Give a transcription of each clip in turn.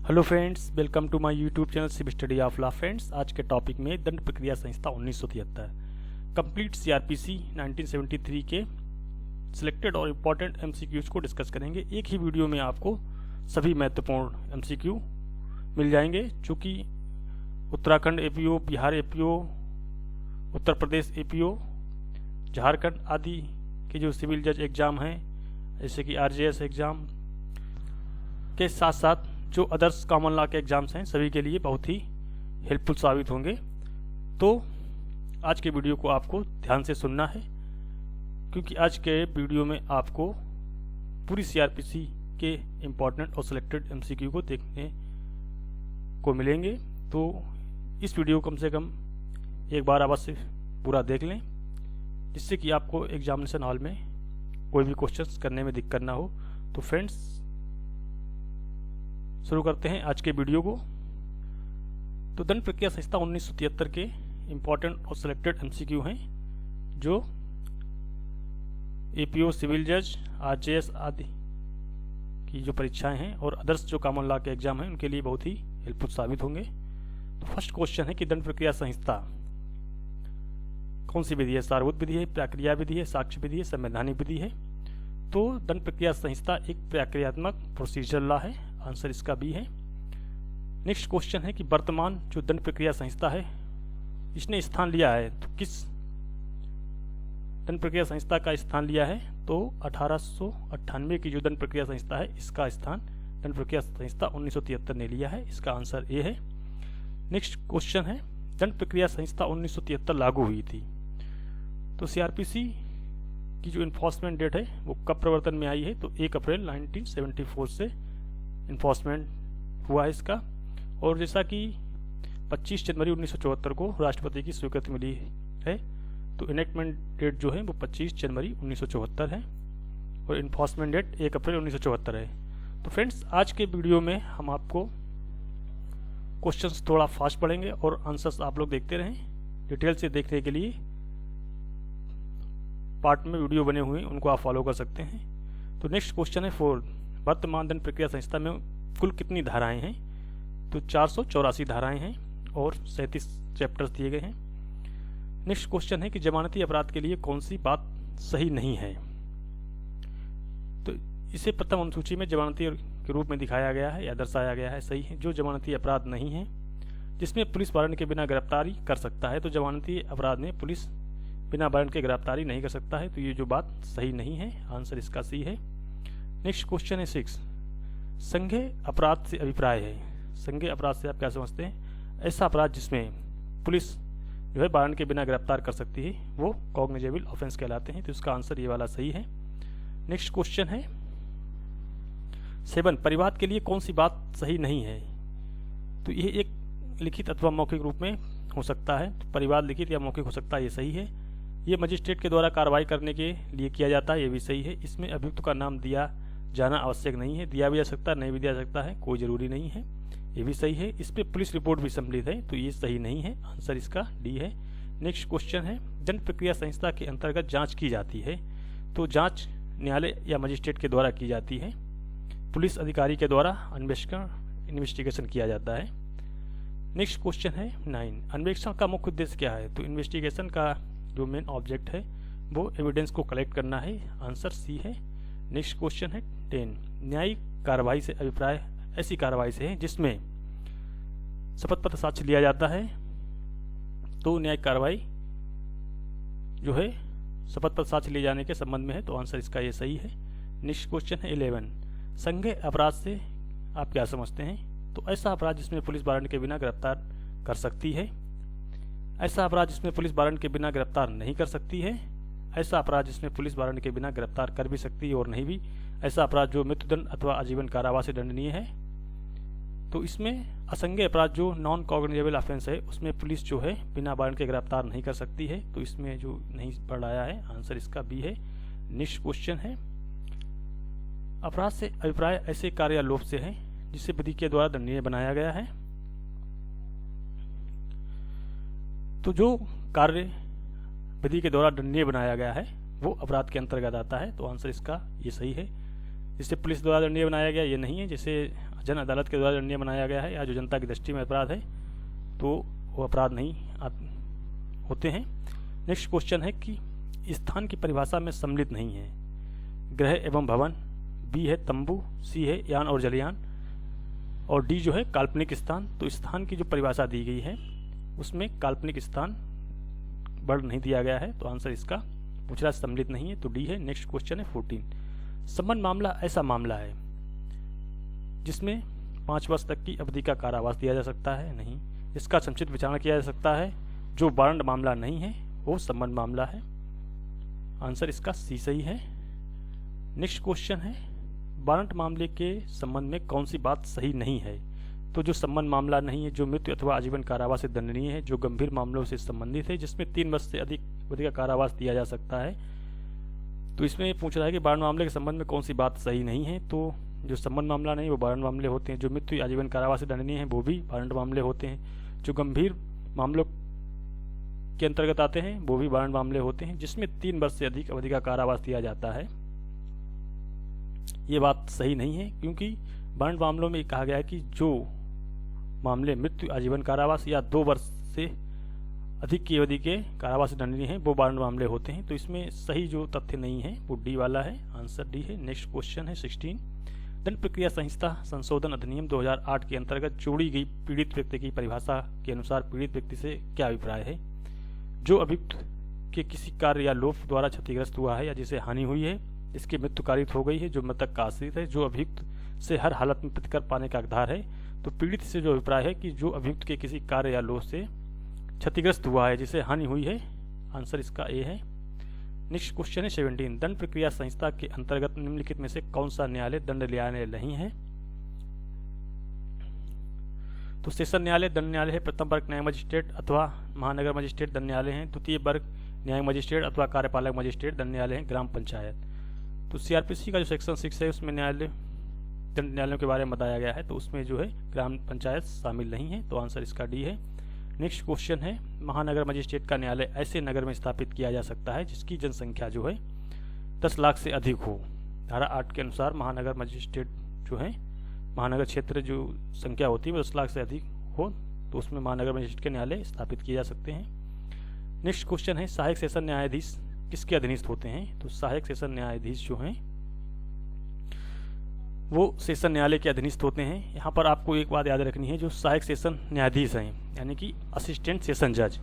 Hello friends, welcome to my YouTube channel civil study of law. Friends, आज के topic में दंड प्रक्रिया संहिता 1973 कंप्लीट सीआरपीसी 1973 के सिलेक्टेड और इम्पोर्टेंट एमसीक्यूज को डिस्कस करेंगे। एक ही वीडियो में आपको सभी महत्वपूर्ण एमसीक्यू मिल जाएंगे, चूँकि Uttarakhand APO, Bihar APO, Uttar Pradesh APO, Jharkhand आदि के जो सिविल जज एग्ज़ाम हैं, जैसे कि आरजेएस एग्ज़ाम के साथ साथ जो अदर्स कॉमन लॉ के एग्जाम्स हैं, सभी के लिए बहुत ही हेल्पफुल साबित होंगे। तो आज के वीडियो को आपको ध्यान से सुनना है, क्योंकि आज के वीडियो में आपको पूरी सीआरपीसी के इम्पोर्टेंट और सिलेक्टेड एमसीक्यू को देखने को मिलेंगे। तो इस वीडियो को कम से कम एक बार अवश्य पूरा देख लें, जिससे कि आपको एग्जामिनेशन हॉल में कोई भी क्वेश्चंस करने में दिक्कत ना हो। तो फ्रेंड्स, शुरू करते हैं आज के वीडियो को। तो दंड प्रक्रिया संहिता 1973 के इम्पोर्टेंट और सिलेक्टेड एमसीक्यू हैं, जो एपीओ, सिविल जज, आरजेएस आदि की जो परीक्षाएं हैं और अदर्स जो कॉमन लॉ के एग्जाम हैं, उनके लिए बहुत ही हेल्पफुल साबित होंगे। तो फर्स्ट क्वेश्चन है कि दंड प्रक्रिया संहिता कौन सी विधि है? सारभूत विधि है, प्रक्रिया विधि है, साक्ष्य विधि है, संवैधानिक विधि है? तो दंड प्रक्रिया संहिता एक प्रक्रियात्मक प्रोसीजर लॉ है, आंसर इसका बी है। नेक्स्ट क्वेश्चन है कि वर्तमान जो दंड प्रक्रिया संहिता है, इसने स्थान लिया है, तो किस दंड प्रक्रिया संहिता का स्थान लिया है? तो 1898 की जो दंड प्रक्रिया संहिता है, इसका स्थान दंड प्रक्रिया संहिता 1973 ने लिया है, इसका आंसर ए है। नेक्स्ट क्वेश्चन है, दंड प्रक्रिया संहिता 1973 लागू हुई थी, तो सीआरपीसी की जो इन्फोर्समेंट डेट है वो कब प्रवर्तन में आई है? तो 1 अप्रैल 1974 से इन्फोर्समेंट हुआ है इसका। और जैसा कि 25 जनवरी 1974 को राष्ट्रपति की स्वीकृति मिली है, तो इनेक्टमेंट डेट जो है वो 25 जनवरी 1974 है और इन्फोर्समेंट डेट 1 अप्रैल 1974 है। तो फ्रेंड्स, आज के वीडियो में हम आपको क्वेश्चंस थोड़ा फास्ट पढ़ेंगे और आंसर्स आप लोग देखते रहें। डिटेल से देखने के लिए पार्ट में वीडियो बने हुए हैं, उनको आप फॉलो कर सकते हैं। तो नेक्स्ट क्वेश्चन है 4, वर्तमान दंड प्रक्रिया संहिता में कुल कितनी धाराएं हैं? तो 484 धाराएं हैं और 37 चैप्टर्स दिए गए हैं। नेक्स्ट क्वेश्चन है कि जमानती अपराध के लिए कौन सी बात सही नहीं है? तो इसे प्रथम अनुसूची में जमानती के रूप में दिखाया गया है या दर्शाया गया है, सही है। जो जमानती अपराध नहीं है, जिसमें पुलिस वारंट के बिना गिरफ्तारी कर सकता है, तो जमानती अपराध में पुलिस बिना वारंट के गिरफ्तारी नहीं कर सकता है, तो ये जो बात सही नहीं है, आंसर इसका सी है। नेक्स्ट क्वेश्चन है 6, संज्ञेय अपराध से अभिप्राय है। संज्ञेय अपराध से आप क्या समझते हैं? ऐसा अपराध जिसमें पुलिस जो है वारंट के बिना गिरफ्तार कर सकती है, वो कॉग्निजेबल ऑफेंस कहलाते हैं, तो इसका आंसर ये वाला सही है। नेक्स्ट क्वेश्चन है 7, परिवाद के लिए कौन सी बात सही नहीं है? तो ये एक लिखित अथवा मौखिक रूप में हो सकता है, तो परिवाद लिखित या मौखिक हो सकता है, ये सही है। ये मजिस्ट्रेट के द्वारा कार्रवाई करने के लिए किया जाता है, ये भी सही है। इसमें अभियुक्त का नाम दिया जाना आवश्यक नहीं है, दिया भी जा सकता है, नहीं भी दिया जा सकता है, कोई जरूरी नहीं है, ये भी सही है। इस पर पुलिस रिपोर्ट भी सम्मिलित है, तो ये सही नहीं है, आंसर इसका डी है। नेक्स्ट क्वेश्चन है, दंड प्रक्रिया संहिता के अंतर्गत जांच की जाती है, तो जांच न्यायालय या मजिस्ट्रेट के द्वारा की जाती है, पुलिस अधिकारी के द्वारा इन्वेस्टिगेशन किया जाता है। नेक्स्ट क्वेश्चन है 9, अन्वेषण का मुख्य उद्देश्य क्या है? तो इन्वेस्टिगेशन का जो मेन ऑब्जेक्ट है वो एविडेंस को कलेक्ट करना है, आंसर सी है। नेक्स्ट क्वेश्चन है 10, न्यायिक कार्रवाई से अभिप्राय ऐसी कार्रवाई से है जिसमें शपथ पत्र साक्ष्य लिया जाता है, तो न्यायिक कार्रवाई जो है शपथ पत्र साक्ष्य लिए जाने के संबंध में है, तो आंसर इसका ये सही है। नेक्स्ट क्वेश्चन है 11, संज्ञेय अपराध से आप क्या समझते हैं? तो ऐसा अपराध जिसमें पुलिस वारंट के बिना गिरफ्तार कर सकती है, ऐसा अपराध जिसमें पुलिस वारंट के बिना गिरफ्तार नहीं कर सकती है, ऐसा अपराध जिसमें पुलिस वारंट के बिना गिरफ्तार कर भी सकती है और नहीं भी, ऐसा अपराध जो मृत्युदंड अथवा आजीवन कारावास से दंडनीय है। तो इसमें असंज्ञेय अपराध जो नॉन कॉग्निजेबल ऑफेंस है, उसमें पुलिस जो है बिना वारंट के गिरफ्तार नहीं कर सकती है, तो इसमें जो नहीं पढ़ाया है, आंसर इसका बी है। नेक्स्ट क्वेश्चन है, अपराध से अभिप्राय ऐसे कार्य या लोभ से है जिसे विधि के द्वारा दंडनीय बनाया गया है। तो जो कार्य विधि के द्वारा दंडनीय बनाया गया है वो अपराध के अंतर्गत आता है, तो आंसर इसका ये सही है। जिसे पुलिस द्वारा दंडनीय बनाया गया ये नहीं है, जिसे जन अदालत के द्वारा दंडनीय बनाया गया है या जो जनता की दृष्टि में अपराध है तो वो अपराध नहीं होते हैं। नेक्स्ट क्वेश्चन है कि स्थान की परिभाषा में सम्मिलित नहीं है। ग्रह एवं भवन, बी है तंबू, सी है यान और जलयान, और डी जो है काल्पनिक स्थान। तो स्थान की जो परिभाषा दी गई है उसमें काल्पनिक स्थान वर्ड नहीं दिया गया है, तो आंसर इसका पूछ रहा सम्मिलित नहीं है, तो डी है। नेक्स्ट क्वेश्चन है 14। संबंध मामला ऐसा मामला है जिसमें 5 वर्ष तक की अवधि का कारावास दिया जा सकता है, नहीं। इसका संक्षिप्त विचारणा किया जा सकता है, जो वारंट मामला नहीं है वो संबंध मामला है, आंसर इसका सी सही है। नेक्स्ट क्वेश्चन है वारंट मामले के संबंध में कौन सी बात सही नहीं है। तो जो संबंध मामला नहीं है, जो मृत्यु अथवा आजीवन कारावास से दंडनीय है, जो गंभीर मामलों से संबंधित है, जिसमें 3 वर्ष से अधिक अवधि का कारावास दिया जा सकता है, तो इसमें पूछ रहा है कि वारंट मामले के संबंध में कौन सी बात सही नहीं है। तो जो संबंध मामला नहीं वो वारंट मामले होते हैं, जो मृत्यु आजीवन कारावास से दंडनीय है वो भी वारंट मामले होते हैं, जो गंभीर मामलों के अंतर्गत आते हैं वो भी वारंट मामले होते हैं, जिसमें 3 वर्ष से अधिक अवधि का कारावास दिया जाता है। ये बात सही नहीं है, क्योंकि वारंट मामलों में कहा गया है कि जो मामले मृत्यु आजीवन कारावास या 2 वर्ष से अधिक की अवधि के कारावास से दंडनीय हैं वो वारंट मामले होते हैं। तो इसमें सही जो तथ्य नहीं है वो डी वाला है, आंसर डी है। नेक्स्ट क्वेश्चन है 16। दंड प्रक्रिया संहिता संशोधन अधिनियम 2008 के अंतर्गत जोड़ी गई पीड़ित व्यक्ति की परिभाषा के अनुसार पीड़ित व्यक्ति से क्या अभिप्राय है। जो अभियुक्त के किसी कार्य या लोभ द्वारा क्षतिग्रस्त हुआ है या जिसे हानि हुई है, जिसकी मृत्यु कारित हो गई है, जो मृतक का आश्रित है, जो अभियुक्त से हर हालत में प्रतिकर पाने का हकदार है। तो पीड़ित से जो अभिप्राय है कि जो अभियुक्त के किसी कार्य या लोभ से क्षतिग्रस्त हुआ है, जिसे हानि हुई है, आंसर इसका ए है। नेक्स्ट क्वेश्चन है 17। दंड प्रक्रिया संहिता के अंतर्गत निम्नलिखित में से कौन सा न्यायालय दंड न्यायालय नहीं है। तो सेशन न्यायालय दंड न्यायालय है, प्रथम वर्ग न्याय मजिस्ट्रेट अथवा महानगर मजिस्ट्रेट दंड न्यायालय है, द्वितीय वर्ग न्याय मजिस्ट्रेट अथवा कार्यपालक मजिस्ट्रेट दंड न्यायालय है, ग्राम पंचायत। तो सीआरपीसी का जो सेक्शन 6 है उसमें न्यायालय दंड न्यायालयों के बारे में बताया गया है, तो उसमें जो है ग्राम पंचायत शामिल नहीं है, तो आंसर इसका डी है। नेक्स्ट क्वेश्चन है महानगर मजिस्ट्रेट का न्यायालय ऐसे नगर में स्थापित किया जा सकता है जिसकी जनसंख्या जो है 10 लाख से अधिक हो। धारा 8 के अनुसार महानगर मजिस्ट्रेट जो है महानगर क्षेत्र जो संख्या होती है वो 10 लाख से अधिक हो, तो उसमें महानगर मजिस्ट्रेट के न्यायालय स्थापित किए जा सकते हैं। नेक्स्ट क्वेश्चन है सहायक सेशन न्यायाधीश किसके अधीनस्थ होते हैं। तो सहायक सेशन न्यायाधीश जो हैं वो सेशन न्यायालय के अधीनस्थ होते हैं। यहाँ पर आपको एक बात याद रखनी है, जो सहायक सेशन न्यायाधीश हैं यानी कि असिस्टेंट सेशन जज,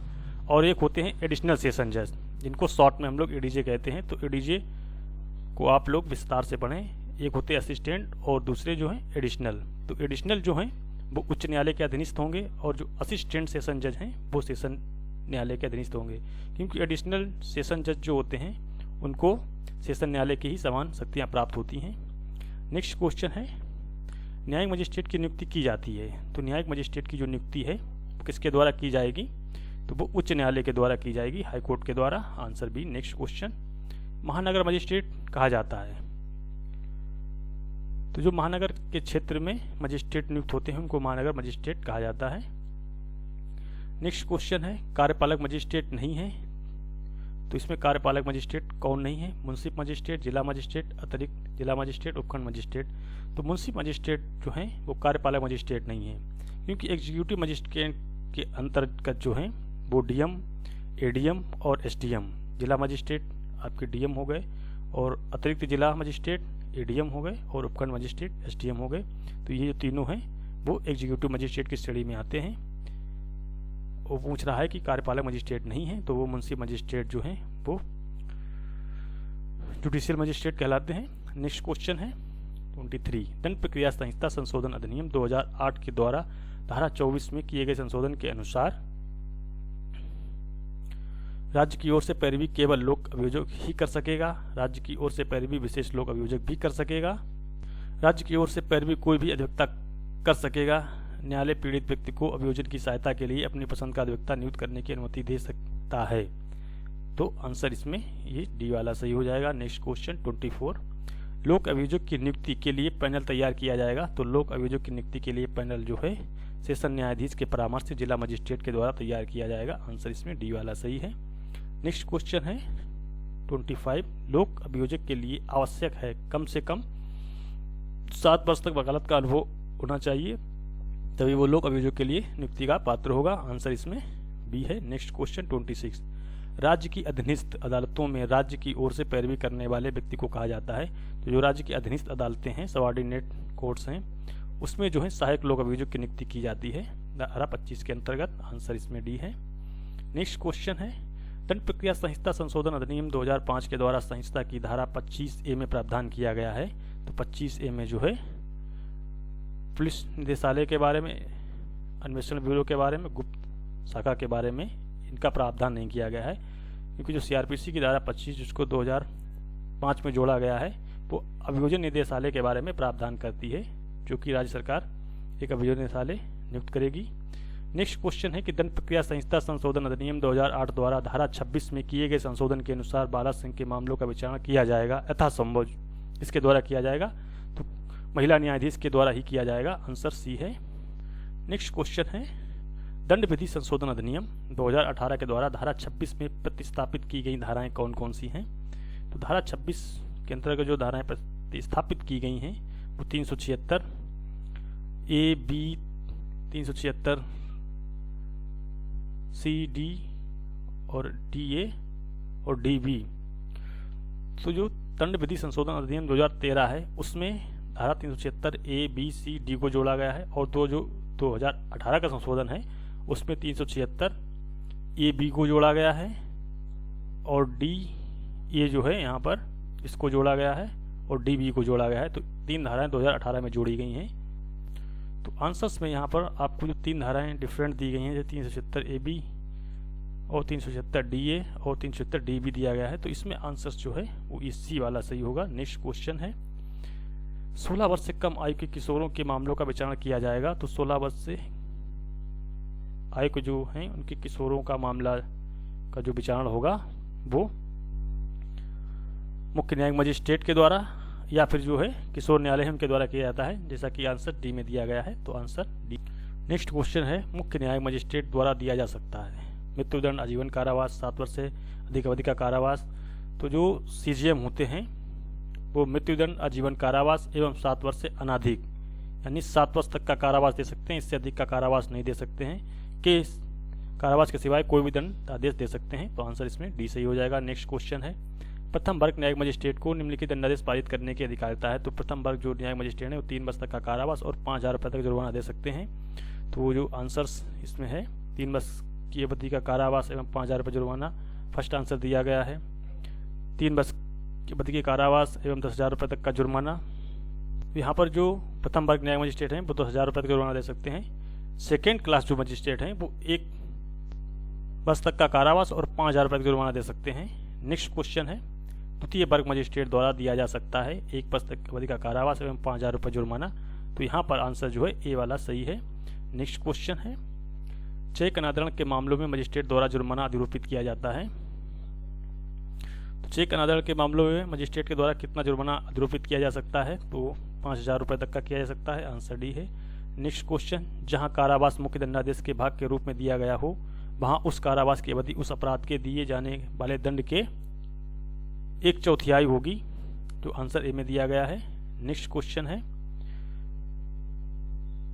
और एक होते हैं एडिशनल सेशन जज, जिनको शॉर्ट में हम लोग एडीजे कहते हैं। तो एडीजे को आप लोग विस्तार से पढ़ें। एक होते हैं असिस्टेंट और दूसरे जो हैं एडिशनल। तो एडिशनल जो हैं वो उच्च न्यायालय के अधीनस्थ होंगे, और जो असिस्टेंट सेशन जज हैं वो सेशन न्यायालय के अधीनस्थ होंगे, क्योंकि एडिशनल सेशन जज जो होते हैं उनको सेशन न्यायालय की ही समान शक्तियाँ प्राप्त होती हैं। नेक्स्ट क्वेश्चन है न्यायिक मजिस्ट्रेट की नियुक्ति की जाती है। तो न्यायिक मजिस्ट्रेट की जो नियुक्ति है वो किसके द्वारा की जाएगी। तो वो उच्च न्यायालय के द्वारा की जाएगी, हाई कोर्ट के द्वारा, आंसर बी। नेक्स्ट क्वेश्चन महानगर मजिस्ट्रेट कहा जाता है। तो जो महानगर के क्षेत्र में मजिस्ट्रेट नियुक्त होते हैं उनको महानगर मजिस्ट्रेट कहा जाता है। नेक्स्ट क्वेश्चन है कार्यपालक मजिस्ट्रेट नहीं है। तो इसमें कार्यपालक मजिस्ट्रेट कौन नहीं है। मुंसिफ मजिस्ट्रेट, जिला मजिस्ट्रेट, अतिरिक्त जिला मजिस्ट्रेट, उपखंड मजिस्ट्रेट। तो मुंसिफ मजिस्ट्रेट जो हैं वो कार्यपालक मजिस्ट्रेट नहीं है, क्योंकि एग्जीक्यूटिव मजिस्ट्रेट के अंतर्गत जो हैं वो डीएम, एडीएम और एसडीएम, जिला मजिस्ट्रेट आपके डीएम हो गए, और अतिरिक्त जिला मजिस्ट्रेट एडीएम हो गए, और उपखंड मजिस्ट्रेट एसडीएम हो गए। तो ये जो तीनों हैं वो एग्जीक्यूटिव मजिस्ट्रेट की श्रेणी में आते हैं। वो पूछ रहा है कि कार्यपालक मजिस्ट्रेट नहीं है, तो वो मुंसिफ मजिस्ट्रेट जो हैं वो जुडिशियल मजिस्ट्रेट कहलाते हैं। नेक्स्ट क्वेश्चन है 23। दंड प्रक्रिया संहिता संशोधन अधिनियम 2008 के द्वारा धारा 24 में किए गए संशोधन के अनुसार राज्य की ओर से पैरवी केवल लोक अभियोजक ही कर सकेगा, राज्य की ओर से पैरवी विशेष लोक अभियोजक भी कर सकेगा, राज्य की ओर से पैरवी कोई भी अधिवक्ता कर सकेगा, न्यायालय पीड़ित व्यक्ति को अभियोजन की सहायता के लिए अपनी पसंद का अधिवक्ता नियुक्त करने की अनुमति दे सकता है। तो आंसर इसमें ये डी वाला सही हो जाएगा। Next question 24। लोक अभियोजक की नियुक्ति के लिए पैनल तैयार किया जाएगा। तो लोक अभियोजक की नियुक्ति के लिए पैनल जो है सेशन न्यायाधीश के परामर्श से जिला मजिस्ट्रेट के द्वारा तैयार किया जाएगा। आंसर इसमें डी वाला सही है। नेक्स्ट क्वेश्चन है 25। लोक अभियोजक के लिए आवश्यक है कम से कम 7 वर्ष तक वकालत का अनुभव होना चाहिए, तभी वो लोग अभियोजक के लिए नियुक्ति का पात्र होगा। आंसर इसमें बी है। नेक्स्ट क्वेश्चन 26, राज्य की अधीनस्थ अदालतों में राज्य की ओर से पैरवी करने वाले व्यक्ति को कहा जाता है। तो जो राज्य की अधीनस्थ अदालतें हैं, सबऑर्डिनेट कोर्ट्स हैं, उसमें जो है सहायक लोक अभियोजक की नियुक्ति की जाती है धारा 25 के अंतर्गत। आंसर इसमें डी है। नेक्स्ट क्वेश्चन है, दंड प्रक्रिया संहिता संशोधन अधिनियम 2005 के द्वारा संहिता की धारा 25A में प्रावधान किया गया है। तो 25A में जो है पुलिस निदेशालय के बारे में, अन्वेषण ब्यूरो के बारे में, गुप्त शाखा के बारे में इनका प्रावधान नहीं किया गया है, क्योंकि जो CRPC की धारा 25 जिसको 2005 में जोड़ा गया है वो अभियोजन निदेशालय के बारे में प्रावधान करती है, जो कि राज्य सरकार एक अभियोजन निदेशालय नियुक्त करेगी। नेक्स्ट क्वेश्चन है कि दंड प्रक्रिया संहिता संशोधन अधिनियम 2008 द्वारा धारा 26 में किए गए संशोधन के अनुसार बाला सिंह के मामलों का विचारण किया जाएगा यथासंभव इसके द्वारा किया जाएगा, तो महिला न्यायाधीश के द्वारा ही किया जाएगा। आंसर सी है। नेक्स्ट क्वेश्चन है, दंड विधि संशोधन अधिनियम 2018 के द्वारा धारा 26 में प्रतिस्थापित की गई धाराएं कौन कौन सी हैं? तो धारा 26 के अंतर्गत जो धाराएं प्रतिस्थापित की गई हैं वो 376 A, B, 376 C, D और DA और DB। तो जो दंड विधि संशोधन अधिनियम 2013 है उसमें धारा 376 A, B, C, D को जोड़ा गया है, और जो 2018 का संशोधन है उसमें 376 A, B को जोड़ा गया है और D A जो है यहाँ पर इसको जोड़ा गया है और DB को जोड़ा गया है। तो 3 धाराएं 2018 में जोड़ी गई हैं। तो आंसर्स में यहाँ पर आपको जो 3 धाराएं डिफरेंट दी गई हैं, जो 376 AB और 376 DA और 376 DB दिया गया है, तो इसमें आंसर्स जो है वो सी वाला सही होगा। नेक्स्ट क्वेश्चन है, 16 वर्ष से कम आयु के किशोरों के मामलों का विचारण किया जाएगा। तो 16 वर्ष से आयु के जो हैं उनके किशोरों का मामला का जो विचारण होगा वो मुख्य न्यायिक मजिस्ट्रेट के द्वारा या फिर जो है किशोर न्यायालय है उनके द्वारा किया जाता है, जैसा कि आंसर डी में दिया गया है। तो आंसर डी। नेक्स्ट क्वेश्चन है, मुख्य न्यायिक मजिस्ट्रेट द्वारा दिया जा सकता है मृत्युदंड, आजीवन कारावास, 7 वर्ष से अधिक अवधि का कारावास। तो जो CJM होते हैं वो मृत्युदंड, आजीवन कारावास एवं 7 वर्ष से अनाधिक यानी 7 वर्ष तक का कारावास दे सकते हैं, इससे अधिक का कारावास नहीं दे सकते हैं, के कारावास के सिवाय कोई भी दंड आदेश दे सकते हैं। तो आंसर इसमें डी सही हो जाएगा। नेक्स्ट क्वेश्चन है, प्रथम वर्ग न्यायिक मजिस्ट्रेट को निम्नलिखित दंडादेश पारित करने की अधिकारिता है। तो प्रथम वर्ग जो न्यायिक मजिस्ट्रेट है वो 3 वर्ष तक का कारावास और 5,000 रुपये तक जुर्माना दे सकते हैं। तो जो आंसर्स इसमें है 3 वर्ष की अवधि का कारावास एवं 5,000 रुपये जुर्माना, फर्स्ट आंसर दिया गया है। 3 वर्ष की अवधि के कारावास एवं 10,000 रुपये तक का जुर्माना। यहाँ पर जो प्रथम वर्ग न्यायिक मजिस्ट्रेट हैं वो 10,000 रुपये तक जुर्माना दे सकते हैं। सेकेंड क्लास जो मजिस्ट्रेट हैं वो 1 वर्ष तक का कारावास और 5,000 रुपये तक जुर्माना दे सकते हैं। नेक्स्ट क्वेश्चन है, द्वितीय वर्ग मजिस्ट्रेट द्वारा दिया जा सकता है 1 वर्ष तक अवधि का कारावास एवं 5,000 रुपये जुर्माना। तो यहाँ पर आंसर जो है ए वाला सही है। नेक्स्ट क्वेश्चन है, चेक अनादरण के मामलों में मजिस्ट्रेट द्वारा जुर्माना अधिरोपित किया जाता है। तो चेक अनादरण के मामलों में मजिस्ट्रेट के द्वारा कितना जुर्माना अधिरोपित किया जा सकता है? तो 5,000 रुपये तक का किया जा सकता है। आंसर डी है। नेक्स्ट क्वेश्चन, जहाँ कारावास मुख्य दंडादेश के भाग के रूप में दिया गया हो वहाँ उस कारावास की अवधि उस अपराध के दिए जाने वाले दंड के 1/4 होगी। तो आंसर ए में दिया गया है। नेक्स्ट क्वेश्चन है,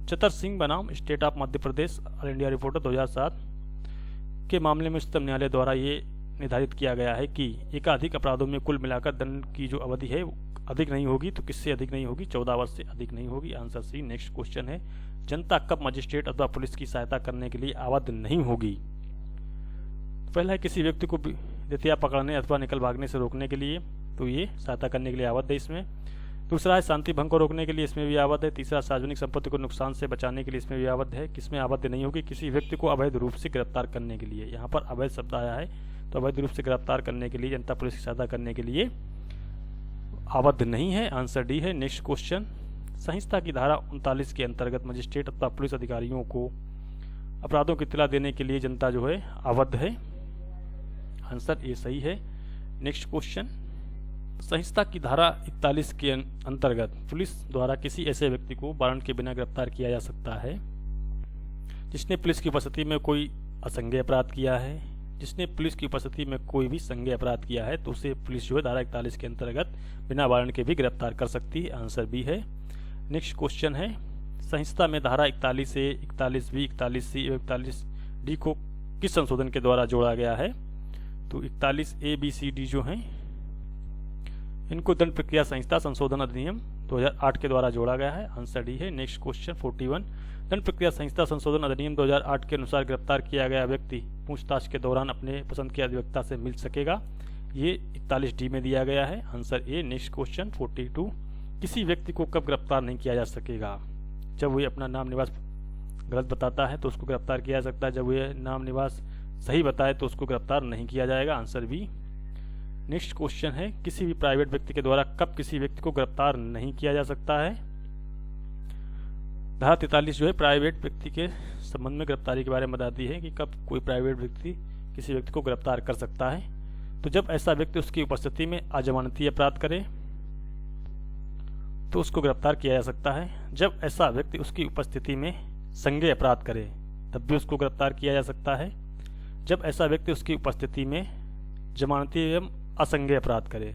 चतर सिंह बनाम state of Madhya Pradesh all India reporter 2007 के मामले में उच्चतम न्यायालय द्वारा ये निर्धारित किया गया है कि एकाधिक अपराधों में कुल मिलाकर दंड की जो अवधि है अधिक नहीं होगी। तो किससे अधिक नहीं होगी? 14 वर्ष से अधिक नहीं होगी। Answer C. नेक्स्ट क्वेश्चन है, जनता कब मजिस्ट्रेट अथवा पुलिस की सहायता करने के लिए आबद्ध नहीं होगी? पहला है किसी व्यक्ति को द्वितीया पकड़ने अथवा निकल भागने से रोकने के लिए, तो ये सहायता करने के लिए आबद्ध है इसमें। दूसरा है शांति भंग को रोकने के लिए, इसमें भी आबद्ध है। तीसरा सार्वजनिक संपत्ति को नुकसान से बचाने के लिए, इसमें भी आबद्ध है। किसमें आबद्ध नहीं होगी? किसी व्यक्ति को अवैध रूप से गिरफ्तार करने के लिए। यहाँ पर अवैध शब्द आया है, तो अवैध रूप से गिरफ्तार करने के लिए, जनता पुलिस की सहायता करने के लिए आबद्ध नहीं है। आंसर डी है। नेक्स्ट क्वेश्चन, संहिता की धारा 39 के अंतर्गत मजिस्ट्रेट अथवा पुलिस अधिकारियों को अपराधों की इत्तला देने के लिए जनता जो है आबद्ध है। आंसर ए सही है। नेक्स्ट क्वेश्चन, संहिता की धारा 41 के अंतर्गत पुलिस द्वारा किसी ऐसे व्यक्ति को वारंट के बिना गिरफ्तार किया जा सकता है जिसने पुलिस की उपस्थिति में कोई असंज्ञेय अपराध किया है। जिसने पुलिस की उपस्थिति में कोई भी संज्ञेय अपराध किया है तो उसे पुलिस जो है धारा 41 के अंतर्गत बिना वारंट के भी गिरफ्तार कर सकती है। आंसर बी है। नेक्स्ट क्वेश्चन है, संहिता में धारा 41A, 41B, 41C और 41D को किस संशोधन के द्वारा जोड़ा गया है? तो 41A, B, C, D जो हैं इनको दंड प्रक्रिया संहिता संशोधन अधिनियम 2008 के द्वारा जोड़ा गया है। आंसर डी है। नेक्स्ट क्वेश्चन 41, दंड प्रक्रिया संहिता संशोधन अधिनियम 2008 के अनुसार गिरफ्तार किया गया व्यक्ति पूछताछ के दौरान अपने पसंद के अधिवक्ता से मिल सकेगा? ये 41D में दिया गया है। Answer A. नेक्स्ट क्वेश्चन 42, किसी व्यक्ति को कब गिरफ्तार नहीं किया जा सकेगा? जब वह अपना नाम निवास गलत बताता है तो उसको गिरफ्तार किया जा सकता है। जब वह नाम निवास सही बताए तो उसको गिरफ्तार नहीं किया जाएगा। Answer B. नेक्स्ट क्वेश्चन है, किसी भी प्राइवेट व्यक्ति के द्वारा कब किसी व्यक्ति को गिरफ्तार नहीं किया जा सकता है? धारा 43 जो है प्राइवेट व्यक्ति के संबंध में गिरफ्तारी के बारे में बताती है कि कब कोई प्राइवेट व्यक्ति किसी व्यक्ति को गिरफ्तार कर सकता है। तो जब ऐसा व्यक्ति उसकी उपस्थिति में अजमानती अपराध करे तो उसको गिरफ्तार किया जा सकता है। जब ऐसा व्यक्ति उसकी उपस्थिति में संज्ञेय अपराध करे तब भी उसको गिरफ्तार किया जा सकता है। जब ऐसा व्यक्ति उसकी उपस्थिति में जमानती एवं असंज्ञेय अपराध करे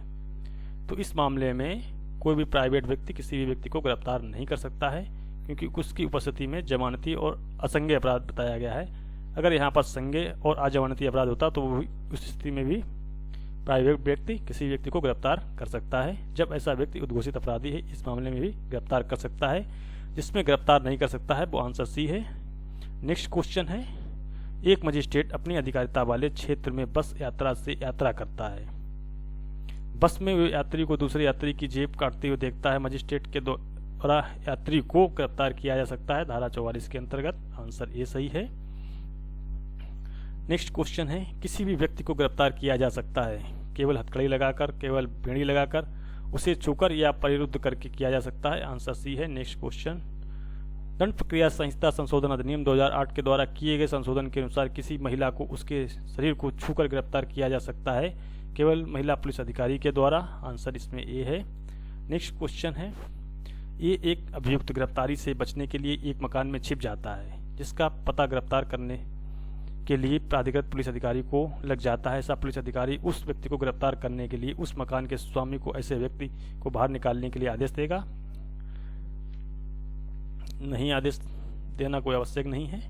तो इस मामले में कोई भी प्राइवेट व्यक्ति किसी भी व्यक्ति को गिरफ्तार नहीं कर सकता है, क्योंकि उसकी उपस्थिति में जमानती और असंज्ञेय अपराध बताया गया है। अगर यहाँ पर संज्ञेय और अजमानती अपराध होता तो उस स्थिति में भी प्राइवेट व्यक्ति किसी व्यक्ति को गिरफ्तार कर सकता है। जब ऐसा व्यक्ति उद्घोषित अपराधी है इस मामले में भी गिरफ्तार कर सकता है। जिसमें गिरफ्तार नहीं कर सकता है वो आंसर सी है। नेक्स्ट क्वेश्चन है, एक मजिस्ट्रेट अपनी अधिकारिता वाले क्षेत्र में बस यात्रा से यात्रा करता है। बस में वे यात्री को दूसरे यात्री की जेब काटते हुए देखता है। मजिस्ट्रेट के द्वारा यात्री को गिरफ्तार किया जा सकता है धारा 44 के अंतर्गत। आंसर ए सही है। नेक्स्ट क्वेश्चन है, किसी भी व्यक्ति को गिरफ्तार किया जा सकता है केवल हथकड़ी लगाकर, केवल बेड़ी लगाकर, उसे छूकर या परिरुद्ध करके किया जा सकता है। आंसर सी है। नेक्स्ट क्वेश्चन, दंड प्रक्रिया संहिता संशोधन अधिनियम 2008 के द्वारा किए गए संशोधन के अनुसार किसी महिला को उसके शरीर को छूकर गिरफ्तार किया जा सकता है केवल महिला पुलिस अधिकारी के द्वारा। आंसर इसमें ए है। नेक्स्ट क्वेश्चन है, ये एक अभियुक्त गिरफ्तारी से बचने के लिए एक मकान में छिप जाता है जिसका पता गिरफ्तार करने के लिए प्राधिकृत पुलिस अधिकारी को लग जाता है। ऐसा पुलिस अधिकारी उस व्यक्ति को गिरफ्तार करने के लिए उस मकान के स्वामी को ऐसे व्यक्ति को बाहर निकालने के लिए आदेश देगा? नहीं, आदेश देना कोई आवश्यक नहीं है।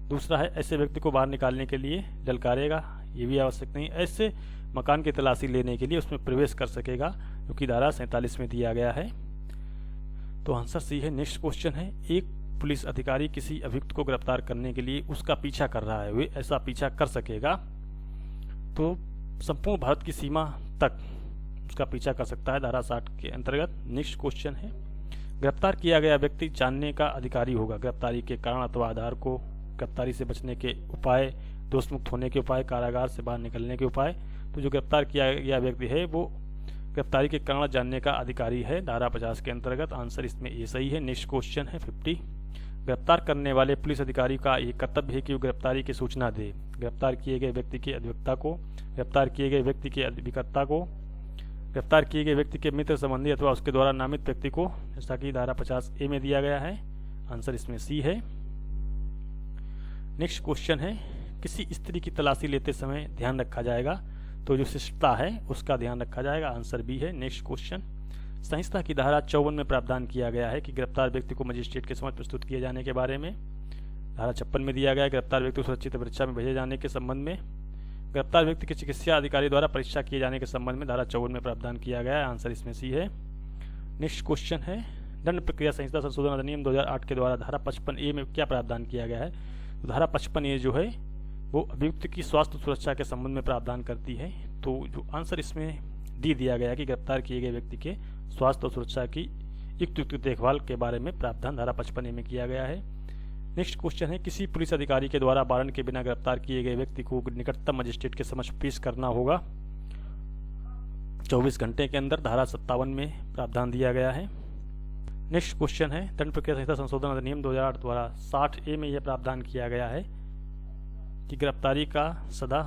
दूसरा है, ऐसे व्यक्ति को बाहर निकालने के लिए ललकारेगा? ये भी आवश्यक नहीं। ऐसे मकान की तलाशी लेने के लिए उसमें प्रवेश कर सकेगा, जो कि धारा 47 में दिया गया है। तो आंसर सी है। नेक्स्ट क्वेश्चन है, एक पुलिस अधिकारी किसी अभियुक्त को गिरफ्तार करने के लिए उसका पीछा कर रहा है, वे ऐसा पीछा कर सकेगा? तो संपूर्ण भारत की सीमा तक उसका पीछा कर सकता है धारा 60 के अंतर्गत। नेक्स्ट क्वेश्चन है, गिरफ्तार किया गया व्यक्ति जानने का अधिकारी होगा गिरफ्तारी के कारण अथवा आधार को, गिरफ्तारी से बचने के उपाय, दोषमुक्त होने के उपाय, कारागार से बाहर निकलने के उपाय। तो जो गिरफ्तार किया गया व्यक्ति है वो गिरफ्तारी के कारण जानने का अधिकारी है धारा 50 के अंतर्गत। आंसर इसमें ये सही है। नेक्स्ट क्वेश्चन है 50, गिरफ्तार करने वाले पुलिस अधिकारी का ये कर्तव्य है कि वो गिरफ्तारी की सूचना दे गिरफ्तार किए गए व्यक्ति के अधिवक्ता को, गिरफ्तार किए गए व्यक्ति के अभिकर्ता को, गिरफ्तार किए गए व्यक्ति के मित्र संबंधी अथवा उसके द्वारा नामित व्यक्ति को, जैसा कि धारा 50A में दिया गया है। आंसर इसमें सी है। नेक्स्ट क्वेश्चन है, किसी स्त्री की तलाशी लेते समय ध्यान रखा जाएगा? तो जो शिष्टता है उसका ध्यान रखा जाएगा। आंसर बी है। नेक्स्ट क्वेश्चन, संहिता की धारा 54 में प्रावधान किया गया है कि गिरफ्तार व्यक्ति को मजिस्ट्रेट के समक्ष प्रस्तुत किए जाने के बारे में। धारा 56 में दिया गया है गिरफ्तार व्यक्ति को सुरक्षित परीक्षा में भेजे जाने के संबंध में। गिरफ्तार व्यक्ति के चिकित्सा अधिकारी द्वारा परीक्षा किए जाने के संबंध में धारा 54 में प्रावधान किया गया है। आंसर इसमें सी है। नेक्स्ट क्वेश्चन है, दंड प्रक्रिया संहिता संशोधन अधिनियम 2008 के द्वारा धारा 55A में क्या प्रावधान किया गया है? तो धारा 55A जो है वो अभियुक्त की स्वास्थ्य सुरक्षा के संबंध में प्रावधान करती है। तो जो आंसर इसमें डी दिया गया है कि गिरफ्तार किए गए व्यक्ति के स्वास्थ्य और सुरक्षा की युक्त देखभाल के बारे में प्रावधान धारा 55A में किया गया है। नेक्स्ट क्वेश्चन है, किसी पुलिस अधिकारी के द्वारा वारंट के बिना गिरफ्तार किए गए व्यक्ति को निकटतम मजिस्ट्रेट के समक्ष पेश करना होगा 24 घंटे के अंदर। धारा 57 में प्रावधान दिया गया है। नेक्स्ट क्वेश्चन है, दंड प्रक्रिया संहिता संशोधन अधिनियम 2008 द्वारा 60A में यह प्रावधान किया गया है कि गिरफ्तारी का सदा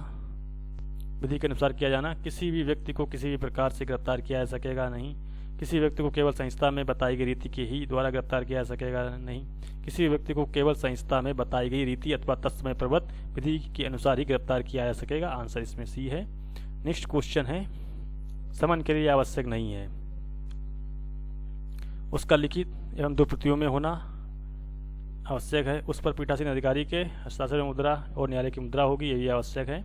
विधि के अनुसार किया जाना। किसी भी व्यक्ति को किसी भी प्रकार से गिरफ्तार किया जा सकेगा नहीं। किसी व्यक्ति को केवल संहिता में बताई गई रीति के ही द्वारा गिरफ्तार किया जा सकेगा नहीं। किसी भी व्यक्ति को केवल संहिता में बताई गई रीति अथवा तत्समय प्रवृत्त विधि के अनुसार ही गिरफ्तार किया जा सकेगा। आंसर इसमें सी है। नेक्स्ट क्वेश्चन है, समन के लिए आवश्यक नहीं है उसका लिखित एवं 2 प्रतियों में होना आवश्यक है, उस पर पीठासीन अधिकारी के हस्ताक्षर मुद्रा और न्यायालय की मुद्रा होगी, ये भी आवश्यक है।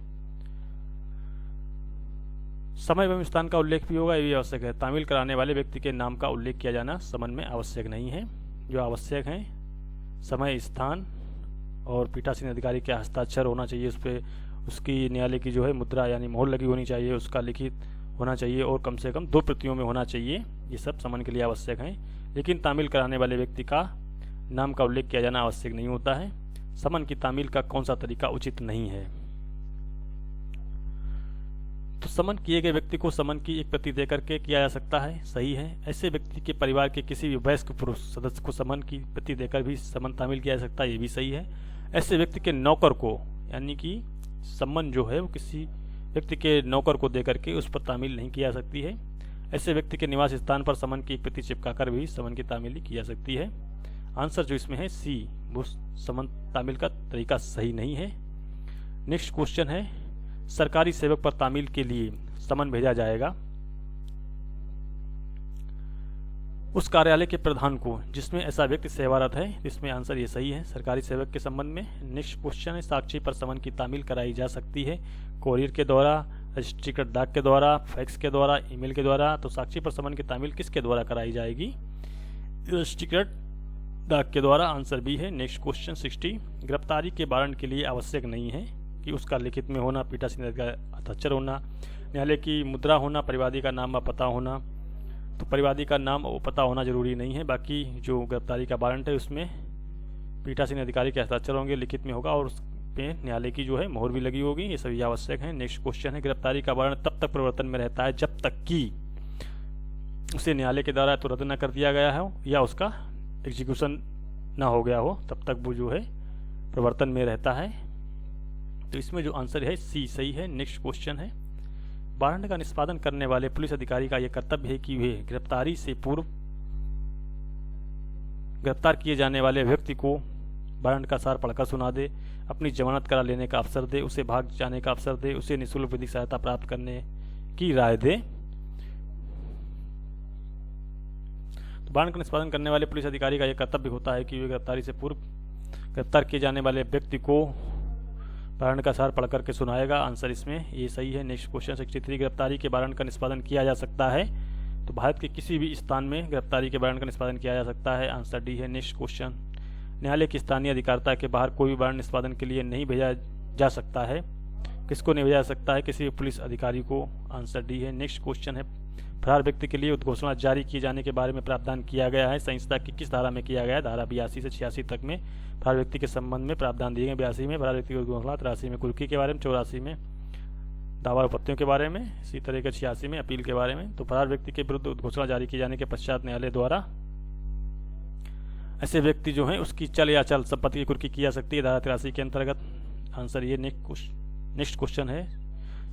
समय एवं स्थान का उल्लेख भी होगा, ये भी आवश्यक है। तामील कराने वाले व्यक्ति के नाम का उल्लेख किया जाना समन में आवश्यक नहीं है। जो आवश्यक है समय, स्थान और पीठासीन अधिकारी का हस्ताक्षर होना चाहिए, उस पर उसकी न्यायालय की जो है मुद्रा यानी मोहर लगी होनी चाहिए, उसका लिखित होना चाहिए और कम से कम 2 प्रतियों में होना चाहिए। ये सब समन के लिए आवश्यक है। लेकिन तामील कराने वाले व्यक्ति का नाम का उल्लेख किया जाना आवश्यक नहीं होता है। समन की तामील का कौन सा तरीका उचित नहीं है? तो समन किए गए व्यक्ति को समन की एक प्रति देकर के किया जा सकता है, सही है। ऐसे व्यक्ति के परिवार के किसी भी वयस्क पुरुष सदस्य को समन की प्रति देकर भी समन तामील किया जा सकता है, ये भी सही है। ऐसे व्यक्ति के नौकर को यानी कि समन जो है वो किसी व्यक्ति के नौकर को देकर के उस पर तामील नहीं की जा सकती है। ऐसे व्यक्ति के निवास स्थान पर समन की एक प्रति चिपकाकर भी समन की तामील की जा सकती है। आंसर जो इसमें है सी, वो समन तामील का तरीका सही नहीं है। नेक्स्ट क्वेश्चन है, सरकारी सेवक पर तामील के लिए समन भेजा जाएगा उस कार्यालय के प्रधान को जिसमें ऐसा व्यक्ति सेवारत है। इसमें आंसर ये सही है, सरकारी सेवक के संबंध में। नेक्स्ट क्वेश्चन है, साक्षी पर समन की तामील कराई जा सकती है कोरियर के द्वारा, रजिस्ट्रीकृत डाक के द्वारा, फैक्स के द्वारा, ईमेल के द्वारा। तो साक्षी पर समन की तामील किसके द्वारा कराई जाएगी? रजिस्ट्रीकृत डाक के द्वारा। आंसर बी है। नेक्स्ट क्वेश्चन 60, गिरफ्तारी के वारंट के लिए आवश्यक नहीं है कि उसका लिखित में होना, पीठासीन का हस्ताक्षर होना, न्यायालय की मुद्रा होना, परिवादी का नाम व पता होना। तो परिवादी का नाम और पता होना जरूरी नहीं है। बाकी जो गिरफ्तारी का वारंट है उसमें पीठासीन अधिकारी के हस्ताक्षर होंगे, लिखित में होगा और उस पे न्यायालय की जो है मोहर भी लगी होगी। ये सभी आवश्यक है। नेक्स्ट क्वेश्चन है, गिरफ्तारी का वारंट तब तक प्रवर्तन में रहता है जब तक कि उसे न्यायालय के द्वारा तो रद्द न कर दिया गया हो या उसका एग्जीक्यूशन ना हो गया हो, तब तक वो जो है प्रवर्तन में रहता है। तो इसमें जो आंसर है सी सही है। नेक्स्ट क्वेश्चन है, वारंट का निष्पादन करने वाले पुलिस अधिकारी का यह कर्तव्य है कि वे गिरफ्तारी से पूर्व गिरफ्तार किए जाने वाले व्यक्ति को वारंट का सार पढ़कर सुना दे, अपनी जमानत करा लेने का अवसर दे, उसे भाग जाने का अवसर दे, उसे निःशुल्क विधिक सहायता प्राप्त करने की राय दे। तो वारंट का निष्पादन करने वाले पुलिस अधिकारी का यह कर्तव्य होता है कि वे गिरफ्तारी से पूर्व गिरफ्तार किए जाने वाले व्यक्ति को वारंट का सार पढ़ करके सुनाएगा। आंसर इसमें ये सही है। नेक्स्ट क्वेश्चन 63, गिरफ्तारी के वारंट का निष्पादन किया जा सकता है तो भारत के किसी भी स्थान में गिरफ्तारी के वारंट का निष्पादन किया जा सकता है। आंसर डी है। नेक्स्ट क्वेश्चन, न्यायालय की स्थानीय अधिकारिता के बाहर कोई भी वारंट निष्पादन के लिए नहीं भेजा जा सकता है। किसको नहीं भेजा जा सकता है? किसी भी पुलिस अधिकारी को। आंसर डी है। नेक्स्ट क्वेश्चन है, फरार व्यक्ति के लिए उद्घोषणा जारी किए जाने के बारे में प्रावधान किया गया है संहिता की किस धारा में किया गया है? धारा 82 से 86 तक में फरार व्यक्ति के संबंध में प्रावधान दिए गए। 82 में फरार व्यक्ति की उद्घोषणा, 83 में कुर्की के बारे में, 84 में दावा आपत्तियों के बारे में, इसी तरह के 86 में अपील के बारे में। तो फरार व्यक्ति के विरुद्ध उद्घोषणा जारी किए जाने के पश्चात न्यायालय द्वारा ऐसे व्यक्ति जो है उसकी चल या चल संपत्ति की कुर्की की जा सकती है धारा 83 के अंतर्गत। आंसर ये। नेक्स्ट क्वेश्चन है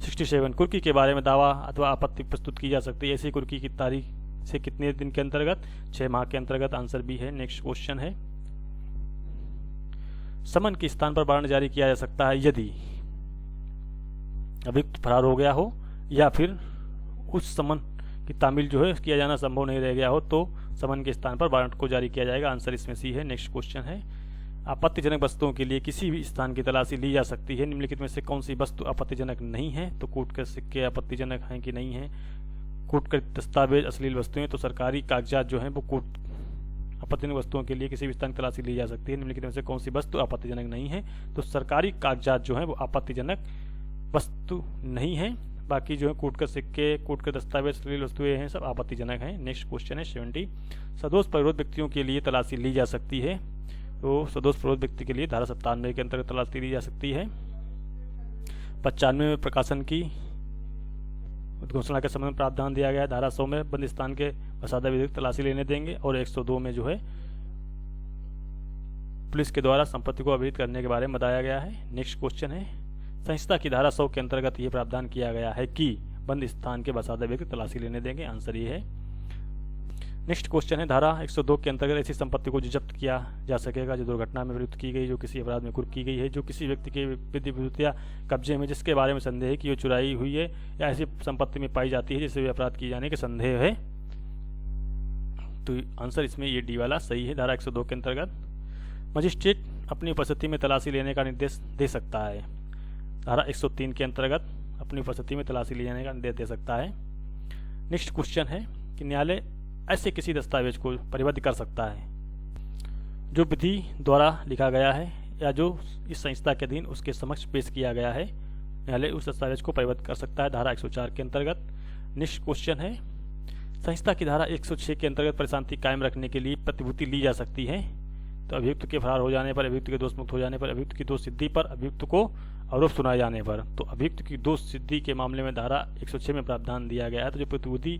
67, कुर्की के बारे में दावा अथवा आपत्ति प्रस्तुत की जा सकती है ऐसी कुर्की की तारीख से कितने दिन के अंतर्गत? 6 माह के अंतर्गत। आंसर बी है। नेक्स्ट क्वेश्चन है, समन के स्थान पर वारंट जारी किया जा सकता है यदि अभियुक्त फरार हो गया हो या फिर उस समन की तामील जो है किया जाना संभव नहीं रह गया हो तो समन के स्थान पर वारंट को जारी किया जाएगा। आंसर इसमें सी है। नेक्स्ट क्वेश्चन है, आपत्तिजनक वस्तुओं के लिए किसी भी स्थान की तलाशी ली जा सकती है, निम्नलिखित में से कौन सी वस्तु आपत्तिजनक नहीं है? तो कोर्ट के सिक्के आपत्तिजनक हैं कि नहीं है? कोर्ट के दस्तावेज अश्लील वस्तुएं। तो सरकारी कागजात जो हैं वो कोर्ट आपत्तिजनक वस्तुओं के लिए किसी भी स्थान की तलाशी ली जा सकती है, निम्नलिखित में से कौन सी वस्तु आपत्तिजनक नहीं है? तो सरकारी कागजात जो हैं वो आपत्तिजनक वस्तु नहीं है। बाकी जो है कोर्ट के सिक्के, कोर्ट के दस्तावेज, अश्लील वस्तुएं हैं, सब आपत्तिजनक हैं। नेक्स्ट क्वेश्चन है 70, सदोष प्रविरोध व्यक्तियों के लिए तलाशी ली जा सकती है। तो सदोष प्रविरोध व्यक्ति के लिए धारा 97 के अंतर्गत तलाशी ली जा सकती है। 95 में प्रकाशन की उद्घोषणा के संबंध में प्रावधान दिया गया है। धारा 100 में बंद स्थान के वसादा विधिक तलाशी लेने देंगे और 102 में जो है पुलिस के द्वारा संपत्ति को अवैध करने के बारे में बताया गया है। नेक्स्ट क्वेश्चन है, संहिता की धारा 100 के अंतर्गत ये प्रावधान किया गया है कि बंद स्थान के वसादा व्यक्ति तलाशी लेने देंगे। आंसर ये है। नेक्स्ट क्वेश्चन है, धारा 102 के अंतर्गत ऐसी संपत्ति को जब्त किया जा सकेगा जो दुर्घटना में प्रयुक्त की गई, जो किसी अपराध में कुर्क की गई है, जो किसी व्यक्ति के विधि विरुद्ध या कब्जे में जिसके बारे में संदेह है कि वो चुराई हुई है या ऐसी संपत्ति में पाई जाती है जिससे वे अपराध किए जाने के संदेह है। तो आंसर इसमें ये डी वाला सही है। धारा 102 के अंतर्गत मजिस्ट्रेट अपनी उपस्थिति में तलाशी लेने का निर्देश दे सकता है। धारा 103 के अंतर्गत अपनी उपस्थिति में तलाशी लेने का निर्देश दे सकता है। नेक्स्ट क्वेश्चन है कि न्यायालय ऐसे किसी दस्तावेज को परिबद्ध कर सकता है जो विधि द्वारा लिखा गया है या जो इस संहिता के अधीन उसके समक्ष पेश किया गया है। न्यायालय उस दस्तावेज को परिबद्ध कर सकता है धारा 104 के अंतर्गत। नेक्स्ट क्वेश्चन है, संहिता की धारा 106 के अंतर्गत परिशांति कायम रखने के लिए प्रतिभूति ली जा सकती है। तो अभियुक्त के फरार हो जाने पर, अभियुक्त के दोष मुक्त हो जाने पर, अभियुक्त की दोष सिद्धि पर, अभियुक्त को आरोप सुनाए जाने पर। तो अभियुक्त की दोष सिद्धि के मामले में धारा 106 में प्रावधान दिया गया है। तो जो प्रतिभूति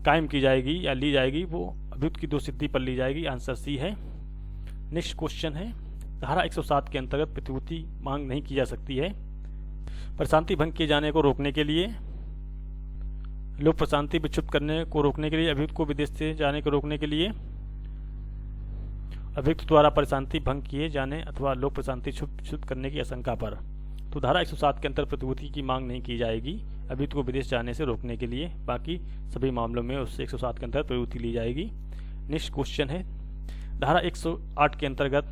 कायम की जाएगी या ली जाएगी वो अभियुक्त की दोष सिद्धि पर ली जाएगी। आंसर सी है। नेक्स्ट क्वेश्चन है, धारा 107 के अंतर्गत प्रतिभूति मांग नहीं की जा सकती है। प्रशांति भंग किए जाने को रोकने के लिए, लोक प्रशांति विक्षुब्ध करने को रोकने के लिए, अभियुक्त को विदेश से जाने को रोकने के लिए, अभियुक्त द्वारा प्रशांति भंग किए जाने अथवा लोक प्रशांति क्षुब्ध करने की आशंका पर। तो धारा 107 के अंतर्गत प्रतिभूति की मांग नहीं की जाएगी अभियुक्त को विदेश जाने से रोकने के लिए। बाकी सभी मामलों में उससे 107 के अंतर्गत प्रतिभूति ली जाएगी। नेक्स्ट क्वेश्चन है, धारा 108 के अंतर्गत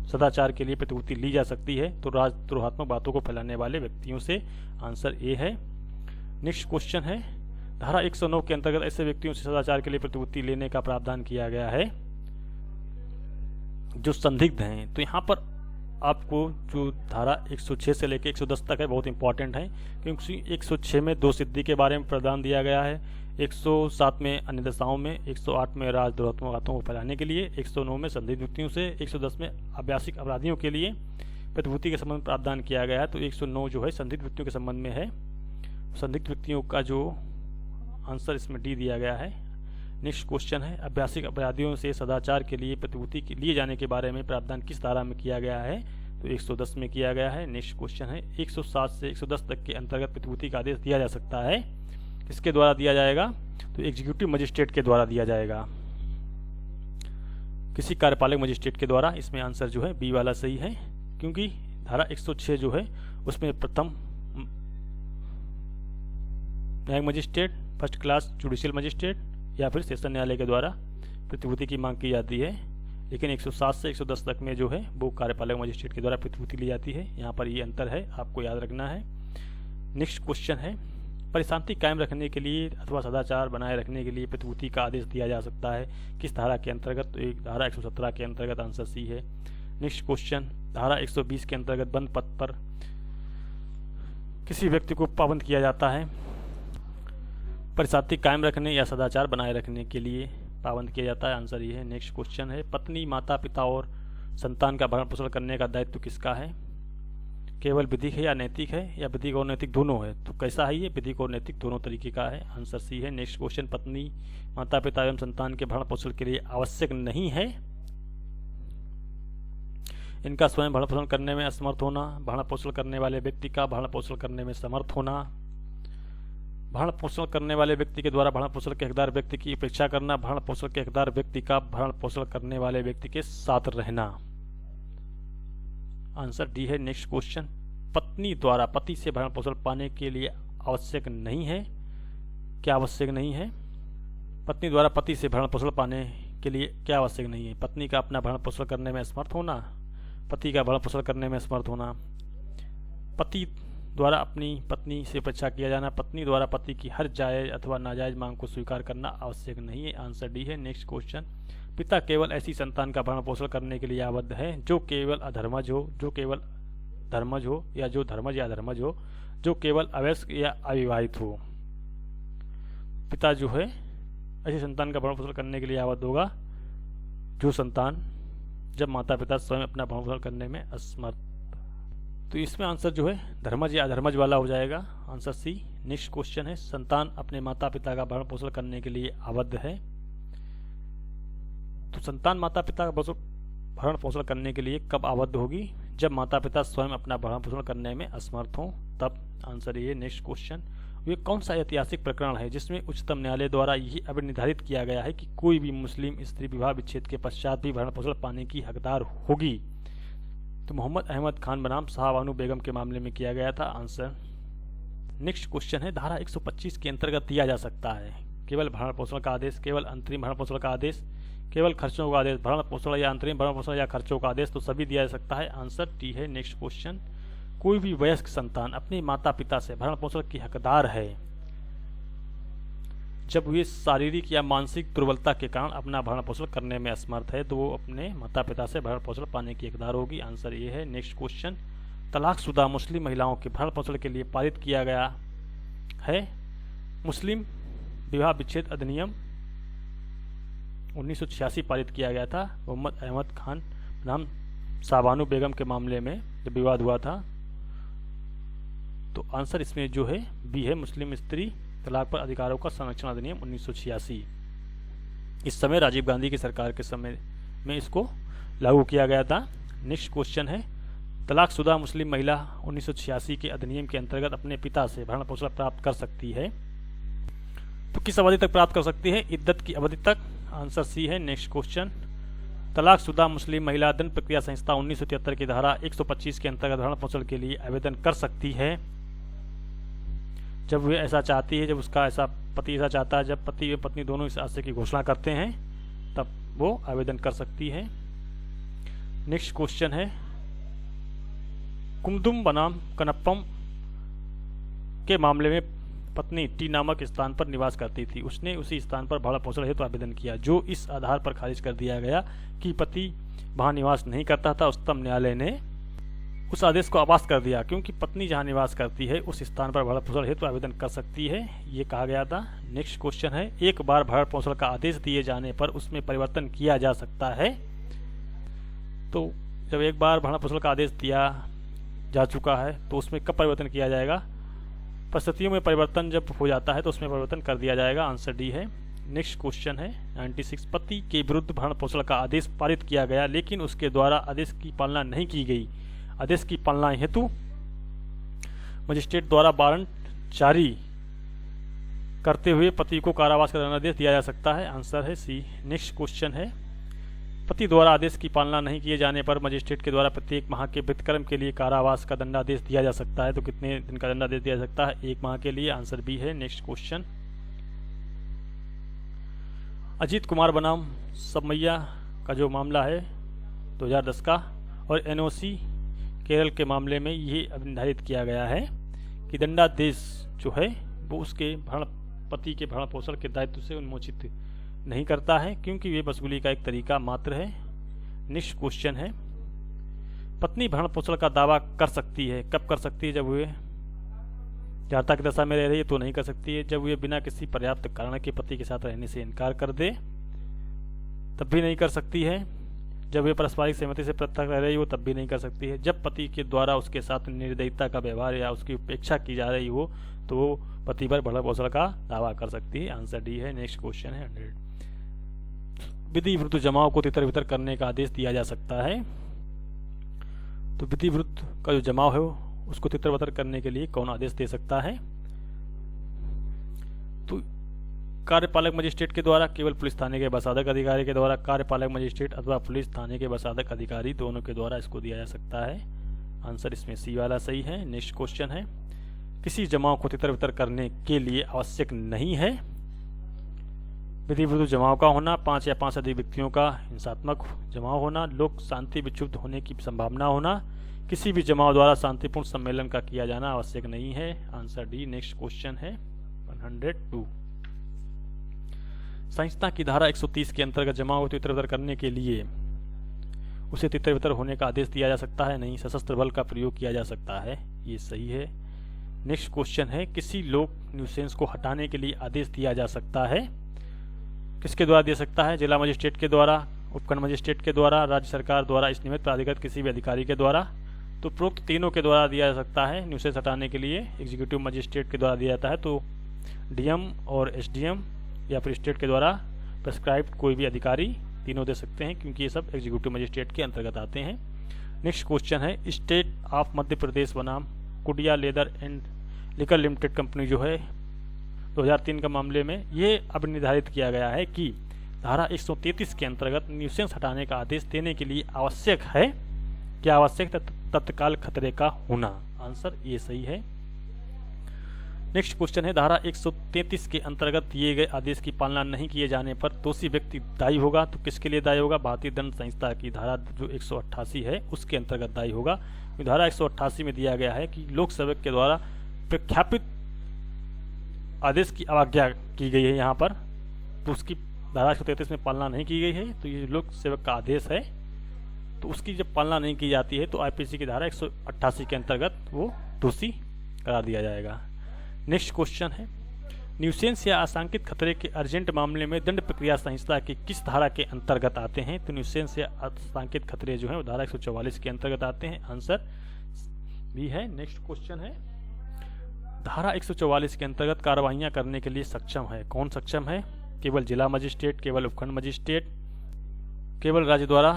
सदाचार के लिए प्रतिभूति ली जा सकती है तो राजद्रोहात्मक बातों को फैलाने वाले व्यक्तियों से। आंसर ए है। नेक्स्ट क्वेश्चन है, धारा 109 के अंतर्गत ऐसे व्यक्तियों से सदाचार के लिए प्रतिभूति लेने का प्रावधान किया गया है जो संदिग्ध हैं। तो यहाँ पर आपको जो धारा 106 से लेकर 110 तक है बहुत इंपॉर्टेंट है, क्योंकि 106 में दो सिद्धि के बारे में प्रावधान दिया गया है, 107 में अन्य दशाओं में, 108 में राजद्रोहात्मक बातों को फैलाने के लिए, 109 में संदिग्ध व्यक्तियों से, 110 में अभ्यासिक अपराधियों के लिए प्रतिभूति के संबंध में प्रावधान किया गया है। तो 109 जो है संदिग्ध व्यक्तियों के संबंध में है। संदिग्ध व्यक्तियों का जो आंसर इसमें डी दिया गया है। नेक्स्ट क्वेश्चन है, अभ्यासिक अपराधियों से सदाचार के लिए प्रतिभूति के लिए जाने के बारे में प्रावधान किस धारा में किया गया है? तो 110 में किया गया है। नेक्स्ट क्वेश्चन है, 107 से 110 तक के अंतर्गत प्रतिभूति का आदेश दिया जा सकता है। किसके द्वारा दिया जाएगा? तो एग्जीक्यूटिव मजिस्ट्रेट के द्वारा दिया जाएगा, किसी कार्यपालक मजिस्ट्रेट के द्वारा। इसमें आंसर जो है बी वाला सही है, क्योंकि धारा 106 जो है उसमें प्रथम न्यायिक magistrate, first class judicial magistrate या फिर सेशन न्यायालय के द्वारा प्रतिभूति की मांग की जाती है। लेकिन 107 से 110 तक में जो है वो कार्यपालक मजिस्ट्रेट के द्वारा प्रतिभूति ली जाती है। यहाँ पर ये अंतर है, आपको याद रखना है। नेक्स्ट क्वेश्चन है, परिशांति कायम रखने के लिए अथवा सदाचार बनाए रखने के लिए प्रतिभूति का आदेश दिया जा सकता है किस धारा के अंतर्गत? तो एक धारा 117 के अंतर्गत। आंसर सी है। नेक्स्ट क्वेश्चन, धारा 120 के अंतर्गत बंद पद पर किसी व्यक्ति को पाबंद किया जाता है परिशांति कायम रखने या सदाचार बनाए रखने के लिए पाबंद किया जाता है। आंसर ये है। नेक्स्ट क्वेश्चन है, पत्नी, माता पिता और संतान का भरण पोषण करने का दायित्व किसका है? केवल विधिक है या नैतिक है, या विधिक और नैतिक दोनों है? तो कैसा है ये? विधिक और नैतिक दोनों तरीके का है। आंसर सी है। नेक्स्ट क्वेश्चन, पत्नी, माता पिता एवं संतान के भरण पोषण के लिए आवश्यक नहीं है इनका स्वयं भरण पोषण करने में असमर्थ होना, भरण पोषण करने वाले व्यक्ति का भरण पोषण करने में समर्थ होना, भरण पोषण करने वाले व्यक्ति के द्वारा भरण पोषण के हकदार व्यक्ति की अपेक्षा करना, भरण पोषण के हकदार व्यक्ति का भरण पोषण करने वाले व्यक्ति के साथ रहना। आंसर डी है। नेक्स्ट क्वेश्चन, पत्नी द्वारा पति से भरण पोषण पाने के लिए आवश्यक नहीं है। क्या आवश्यक नहीं है? पत्नी द्वारा पति से भरण पोषण पाने के लिए क्या आवश्यक नहीं है? पत्नी का अपना भरण पोषण करने में असमर्थ होना, पति का भरण पोषण करने में असमर्थ होना, पति द्वारा अपनी पत्नी से अपेक्षा किया जाना, पत्नी द्वारा पति की हर जायज अथवा नाजायज मांग को स्वीकार करना आवश्यक नहीं है। आंसर डी है। नेक्स्ट क्वेश्चन, पिता केवल ऐसी संतान का भरण पोषण करने के लिए आबद्ध है जो केवल अधर्मज हो, जो केवल धर्मज हो, या जो धर्मज या अधर्मज हो, जो केवल अवयस्क या अविवाहित हो। पिता जो है ऐसी संतान का भरण पोषण करने के लिए आबद्ध होगा जो संतान जब माता पिता स्वयं अपना भरण पोषण करने में असमर्थ। तो इसमें आंसर जो है धर्मज या अधर्मज वाला हो जाएगा। Answer C. नेक्स्ट क्वेश्चन है, संतान अपने माता पिता का भरण पोषण करने के लिए आबद्ध है। तो संतान माता पिता का भरण पोषण करने के लिए कब आबद्ध होगी? जब माता पिता स्वयं अपना भरण पोषण करने में असमर्थ हों, तब। आंसर ये। नेक्स्ट क्वेश्चन, ये कौन सा ऐतिहासिक प्रकरण है जिसमें उच्चतम न्यायालय द्वारा यही अभिनिर्धारित किया गया है कि कोई भी मुस्लिम स्त्री विवाह विच्छेद के पश्चात भी भरण पोषण पाने की हकदार होगी? तो मोहम्मद अहमद खान बनाम शाहबानू बेगम के मामले में किया गया था। आंसर। नेक्स्ट क्वेश्चन है, धारा 125 के अंतर्गत दिया जा सकता है केवल भरण पोषण का आदेश, केवल अंतरिम भरण पोषण का आदेश, केवल खर्चों का आदेश, भरण पोषण या अंतरिम भरण पोषण या खर्चों का आदेश तो सभी दिया जा सकता है। आंसर टी है। नेक्स्ट क्वेश्चन, कोई भी वयस्क संतान अपने माता पिता से भरण पोषण की हकदार है जब वे शारीरिक या मानसिक दुर्बलता के कारण अपना भरण पोषण करने में असमर्थ है, तो वो अपने माता पिता से भरण पोषण पाने की हकदार होगी। आंसर ये है। नेक्स्ट क्वेश्चन, तलाकशुदा मुस्लिम महिलाओं के भरण पोषण के लिए पारित किया गया है मुस्लिम विवाह विच्छेद अधिनियम 1986 पारित किया गया था मोहम्मद अहमद खान नाम साबानू बेगम के मामले में जब विवाद हुआ था। तो आंसर इसमें जो है बी है, मुस्लिम स्त्री तलाक पर अधिकारों का संरक्षण अधिनियम 1986। इस समय राजीव गांधी की सरकार के समय में इसको लागू किया गया था। नेक्स्ट क्वेश्चन है, तलाकशुदा मुस्लिम महिला 1986 के अधिनियम के अंतर्गत अपने पिता से भरण पोषण प्राप्त कर सकती है, तो किस अवधि तक प्राप्त कर सकती है? इद्दत की अवधि तक। आंसर सी है। नेक्स्ट क्वेश्चन, तलाकशुदा मुस्लिम महिला दंड प्रक्रिया संहिता 1973 की धारा 125 के अंतर्गत भरण पोषण के लिए आवेदन कर सकती है जब वे ऐसा चाहती है, जब उसका ऐसा पति ऐसा चाहता है, जब पति व पत्नी दोनों इस आशय की घोषणा करते हैं तब वो आवेदन कर सकती है। नेक्स्ट क्वेश्चन है, कुमदुम बनाम कनप्पम के मामले में पत्नी टी नामक स्थान पर निवास करती थी। उसने उसी स्थान पर भरण पोषण हेतु आवेदन किया, जो इस आधार पर खारिज कर दिया गया कि पति वहां निवास नहीं करता था। उच्चतम न्यायालय ने उस आदेश को अबास कर दिया, क्योंकि पत्नी जहां निवास करती है उस स्थान पर भरण पोषण हेतु आवेदन कर सकती है, ये कहा गया था। नेक्स्ट क्वेश्चन है, एक बार भरण पोषण का आदेश दिए जाने पर उसमें परिवर्तन किया जा सकता है। तो जब एक बार भरण पोषण का आदेश दिया जा चुका है तो उसमें कब परिवर्तन किया जाएगा? परिस्थितियों में परिवर्तन जब हो जाता है तो उसमें परिवर्तन कर दिया जाएगा। आंसर डी है। नेक्स्ट क्वेश्चन है 96, पति के विरुद्ध भरण पोषण का आदेश पारित किया गया लेकिन उसके द्वारा आदेश की पालना नहीं की गई। आदेश की पालना हेतु मजिस्ट्रेट द्वारा वारंट जारी करते हुए पति को कारावास का दंडादेश दिया जा सकता है। आंसर है सी। नेक्स्ट क्वेश्चन है, पति द्वारा आदेश की पालना नहीं किए जाने पर मजिस्ट्रेट के द्वारा प्रत्येक माह के वित्तकर्म के लिए कारावास का दंडादेश दिया जा सकता है, तो कितने दिन का दंडादेश दिया जा सकता है? 1 माह के लिए। आंसर बी है। नेक्स्ट क्वेश्चन, अजीत कुमार बनाम सबमैया का जो मामला है 2010 का, और एनओसी केरल के मामले में ये अब निर्धारित किया गया है कि दंडादेश जो है वो उसके पति के भरण पोषण के दायित्व से उन्मोचित नहीं करता है, क्योंकि वे वसूली का एक तरीका मात्र है। नेक्स्ट क्वेश्चन है, पत्नी भरण पोषण का दावा कर सकती है, कब कर सकती है? जब वे जारता की दशा में रह रही है तो नहीं कर सकती है। जब वे बिना किसी पर्याप्त कारण के पति के साथ रहने से इनकार कर दे तब भी नहीं कर सकती है। जब वे पारस्परिक सहमति से पृथक रह रही हो तब भी नहीं कर सकती है। जब पति के द्वारा उसके साथ निर्दयता का व्यवहार या उसकी उपेक्षा की जा रही हो तो वो पति पर भरण पोषण का दावा कर सकती है। आंसर डी है। नेक्स्ट क्वेश्चन है 100, विधि विरुद्ध जमाव को तितर बितर करने का आदेश दिया जा सकता है, तो विधि विरुद्ध का जो जमाव है उसको तितर बितर करने के लिए कौन आदेश दे सकता है? तो कार्यपालक मजिस्ट्रेट के द्वारा, केवल पुलिस थाने के बसादक अधिकारी के द्वारा, कार्यपालक मजिस्ट्रेट अथवा पुलिस थाने के बसादक अधिकारी दोनों के द्वारा इसको दिया जा सकता है। आंसर इसमें सी वाला सही है। नेक्स्ट क्वेश्चन है, किसी जमाव को तितर बितर करने के लिए आवश्यक नहीं है विधि विरुद्ध जमाव का होना, 5 या 5 से अधिक व्यक्तियों का हिंसात्मक जमाव होना, लोक शांति विक्षुब्ध होने की संभावना होना, किसी भी जमाव द्वारा शांतिपूर्ण सम्मेलन का किया जाना आवश्यक नहीं है। Answer D. नेक्स्ट क्वेश्चन है 102, संहिता की धारा 130 के अंतर्गत जमाव को तितर बितर करने के लिए उसे तितर बितर होने का आदेश दिया जा सकता है? नहीं, सशस्त्र बल का प्रयोग किया जा सकता है, ये सही है। नेक्स्ट क्वेश्चन है, किसी लोक न्यूसेंस को हटाने के लिए आदेश दिया जा सकता है, किसके द्वारा दे सकता है? जिला मजिस्ट्रेट के द्वारा, उपखंड मजिस्ट्रेट के द्वारा, राज्य सरकार द्वारा, इस निमित्त प्राधिकृत किसी भी अधिकारी के द्वारा। तो प्रोक्त तीनों के द्वारा दिया जा सकता है। न्यूसेंस हटाने के लिए एग्जीक्यूटिव मजिस्ट्रेट के द्वारा दिया जाता है, तो डीएम और एसडीएम या फिर स्टेट के द्वारा प्रेस्क्राइब्ड कोई भी अधिकारी तीनों दे सकते हैं, क्योंकि ये सब एग्जीक्यूटिव मजिस्ट्रेट के अंतर्गत आते हैं। नेक्स्ट क्वेश्चन है, स्टेट ऑफ मध्य प्रदेश बनाम Kudiya leather and liquor limited company जो है 2003 का मामले में, ये अब निर्धारित किया गया है कि धारा 133 के अंतर्गत न्यूसेंस हटाने का आदेश देने के लिए आवश्यक है, क्या आवश्यक? तत्काल खतरे का होना। आंसर ये सही है। नेक्स्ट क्वेश्चन है, धारा 133 के अंतर्गत दिए गए आदेश की पालना नहीं किए जाने पर दोषी व्यक्ति दायी होगा। तो किसके लिए दायी होगा? भारतीय दंड संहिता की धारा जो 188 है उसके अंतर्गत दायी होगा। धारा 188 में दिया गया है कि लोक सेवक के द्वारा प्रख्यापित आदेश की अवज्ञा की गई है यहाँ पर, तो उसकी धारा 133 में पालना नहीं की गई है। तो ये लोक सेवक का आदेश है, तो उसकी जब पालना नहीं की जाती है तो आईपीसी की धारा 188 के अंतर्गत वो दोषी करार दिया जाएगा। नेक्स्ट क्वेश्चन है, न्यूसेंस या आशंकित खतरे के अर्जेंट मामले में दंड प्रक्रिया संहिता के किस धारा के अंतर्गत आते हैं? तो न्यूसेंस या आशंकित खतरे जो है वो धारा 144 के अंतर्गत आते हैं। आंसर भी है। नेक्स्ट क्वेश्चन है, धारा 144 के अंतर्गत कार्रवाइयां करने के लिए सक्षम है। कौन सक्षम है? केवल जिला मजिस्ट्रेट, केवल उपखंड मजिस्ट्रेट, केवल राज्य द्वारा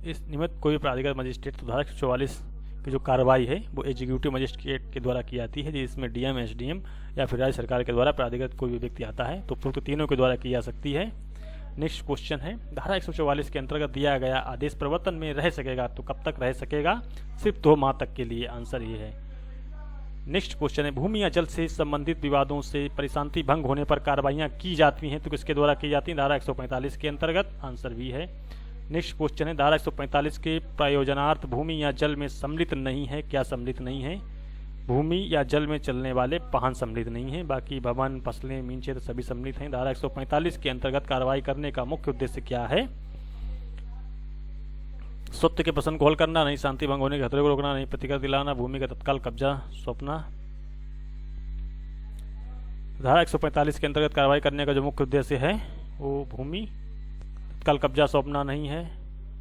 इस निमित्त कोई भी प्राधिकृत मजिस्ट्रेट। तो धारा 144 की जो कार्रवाई है वो एग्जीक्यूटिव मजिस्ट्रेट के द्वारा की जाती है, जिसमें डीएम, एसडीएम या फिर राज्य सरकार के द्वारा प्राधिकृत कोई भी व्यक्ति आता है, तो पूर्व तीनों के द्वारा की जा सकती है। नेक्स्ट क्वेश्चन है, धारा 144 के अंतर्गत दिया गया आदेश प्रवर्तन में रह सकेगा। तो कब तक रह सकेगा? सिर्फ 2 माह तक के लिए। आंसर ये है। नेक्स्ट क्वेश्चन है, भूमि या जल से संबंधित विवादों से परिशांति भंग होने पर कार्रवाइयां की जाती हैं। तो किसके द्वारा की जाती हैं? धारा 145 के अंतर्गत। आंसर भी है। नेक्स्ट क्वेश्चन है, धारा 145 के प्रयोजनार्थ भूमि या जल में सम्मिलित नहीं है। क्या सम्मिलित नहीं है? भूमि या जल में चलने वाले वाहन सम्मिलित नहीं है, बाकी भवन, फसलें, मीन क्षेत्र सभी सम्मिलित हैं। धारा 145 के अंतर्गत कार्रवाई करने का मुख्य उद्देश्य क्या है? स्वत्व के प्रश्न को हल करना, नहीं शांति भंग होने के खतरे को रोकना, नहीं प्रतिकर दिलाना, भूमि का तत्काल कब्जा सौंपना। धारा 145 के अंतर्गत कार्रवाई करने का जो मुख्य उद्देश्य है वो भूमि तत्काल कब्जा सौंपना नहीं है,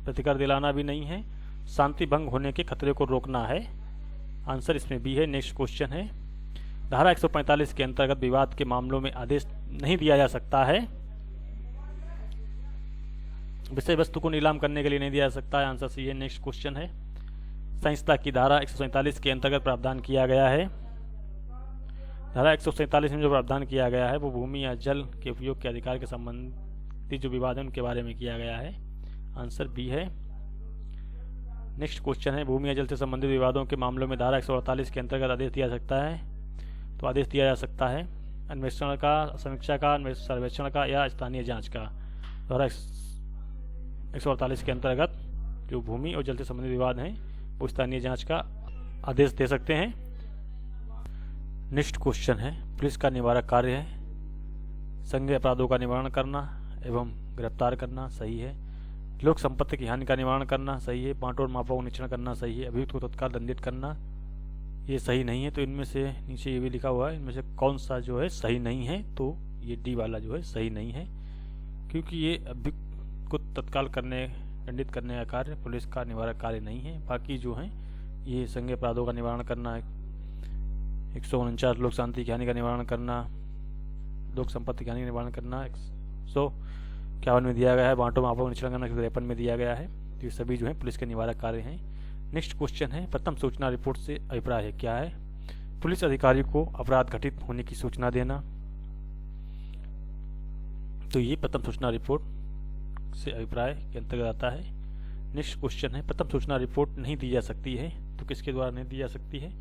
प्रतिकर दिलाना भी नहीं है, शांति भंग होने के खतरे को रोकना है। आंसर इसमें भी है। नेक्स्ट क्वेश्चन है, धारा 145 के अंतर्गत विवाद के मामलों में आदेश नहीं दिया जा सकता है। विषय वस्तु को नीलाम करने के लिए नहीं दिया जा सकता है। आंसर सी है। नेक्स्ट क्वेश्चन है, संहिता की धारा 147 के अंतर्गत प्रावधान किया गया है। धारा 147 में जो प्रावधान किया गया है वो भूमि या जल के उपयोग के अधिकार के संबंधित जो विवाद है उनके बारे में किया गया है। आंसर बी है। नेक्स्ट क्वेश्चन है, भूमि या जल से संबंधित विवादों के मामलों में धारा 148 के अंतर्गत आदेश दिया जा सकता है। तो आदेश दिया जा सकता है अन्वेषण का, समीक्षा का, सर्वेक्षण का या स्थानीय जांच का। धारा 148 के अंतर्गत जो भूमि और जल से संबंधित विवाद हैं वो स्थानीय जांच का आदेश दे सकते हैं। नेक्स्ट क्वेश्चन है, पुलिस का निवारक कार्य है संज्ञेय अपराधों का निवारण करना एवं गिरफ्तार करना। सही है। लोक संपत्ति की हानि का निवारण करना। सही है। बांटों मापों का निरीक्षण करना। सही है। अभियुक्त को तत्काल दंडित करना। ये सही नहीं है। तो इनमें से नीचे ये भी लिखा हुआ है, इनमें से कौन सा जो है सही नहीं है? तो ये डी वाला जो है सही नहीं है, क्योंकि ये अभियुक्त को तत्काल करने, दंडित करने का कार्य पुलिस का निवारक कार्य नहीं है। बाकी जो है ये संज्ञेय अपराधों का निवारण करना, 149 लोक शांति की हानि का निवारण करना, लोक संपत्ति की हानि का निवारण करना 151 में दिया गया है, बांटों मापों का निरीक्षण करना 153 में दिया गया है। तो ये सभी जो है पुलिस के निवारक कार्य हैं। नेक्स्ट क्वेश्चन है, प्रथम सूचना रिपोर्ट से अभिप्राय है। क्या है? पुलिस अधिकारी को अपराध घटित होने की सूचना देना। तो ये प्रथम सूचना रिपोर्ट से अभिप्राय के अंतर्गत आता है। नेक्स्ट क्वेश्चन है, प्रथम सूचना रिपोर्ट नहीं दी जा सकती है। तो किसके द्वारा नहीं दी जा सकती है?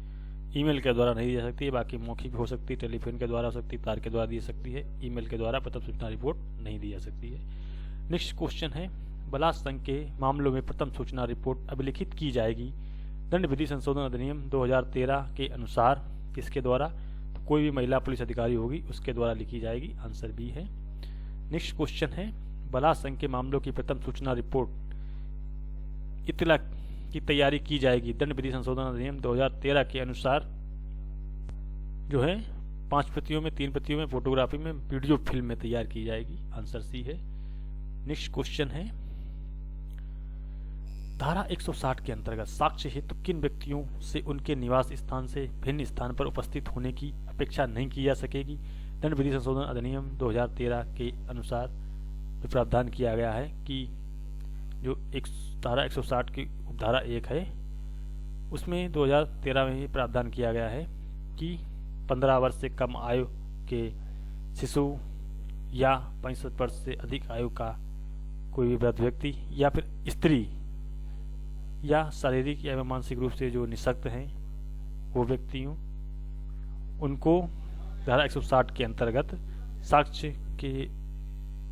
ईमेल के द्वारा नहीं दी जा सकती है। बाकी मौखिक हो सकती है, टेलीफोन के द्वारा हो सकती है, तार के द्वारा दी जा सकती है। ईमेल के द्वारा प्रथम सूचना रिपोर्ट नहीं दी जा सकती है। नेक्स्ट क्वेश्चन है, बलात्संग के मामलों में प्रथम सूचना रिपोर्ट अभिलिखित की जाएगी दंड विधि संशोधन अधिनियम 2013 के अनुसार। किसके द्वारा? तो कोई भी महिला पुलिस अधिकारी होगी उसके द्वारा लिखी जाएगी। आंसर बी है। नेक्स्ट क्वेश्चन है, बलात्संग के मामलों की प्रथम सूचना रिपोर्ट इत्तला की तैयारी की जाएगी दंड विधि संशोधन अधिनियम 2013 के अनुसार। जो है 5 प्रतियों में, 3 प्रतियों में, फोटोग्राफी में, वीडियो फिल्म में तैयार की जाएगी। आंसर सी है। नेक्स्ट क्वेश्चन है, धारा 160 के अंतर्गत साक्ष्य हेतु किन व्यक्तियों से उनके निवास स्थान से भिन्न स्थान पर उपस्थित होने की अपेक्षा नहीं की जा सकेगी? दंड विधि संशोधन अधिनियम 2013 के अनुसार प्रावधान किया गया है कि जो धारा 160 की उपधारा 1 है उसमें 2013 में ही प्रावधान किया गया है कि 15 वर्ष से कम आयु के शिशु या 65 वर्ष से अधिक आयु का कोई भी वृद्ध व्यक्ति या फिर स्त्री या शारीरिक या मानसिक रूप से जो निःशक्त हैं वो व्यक्तियों, उनको धारा 160 के अंतर्गत साक्ष्य के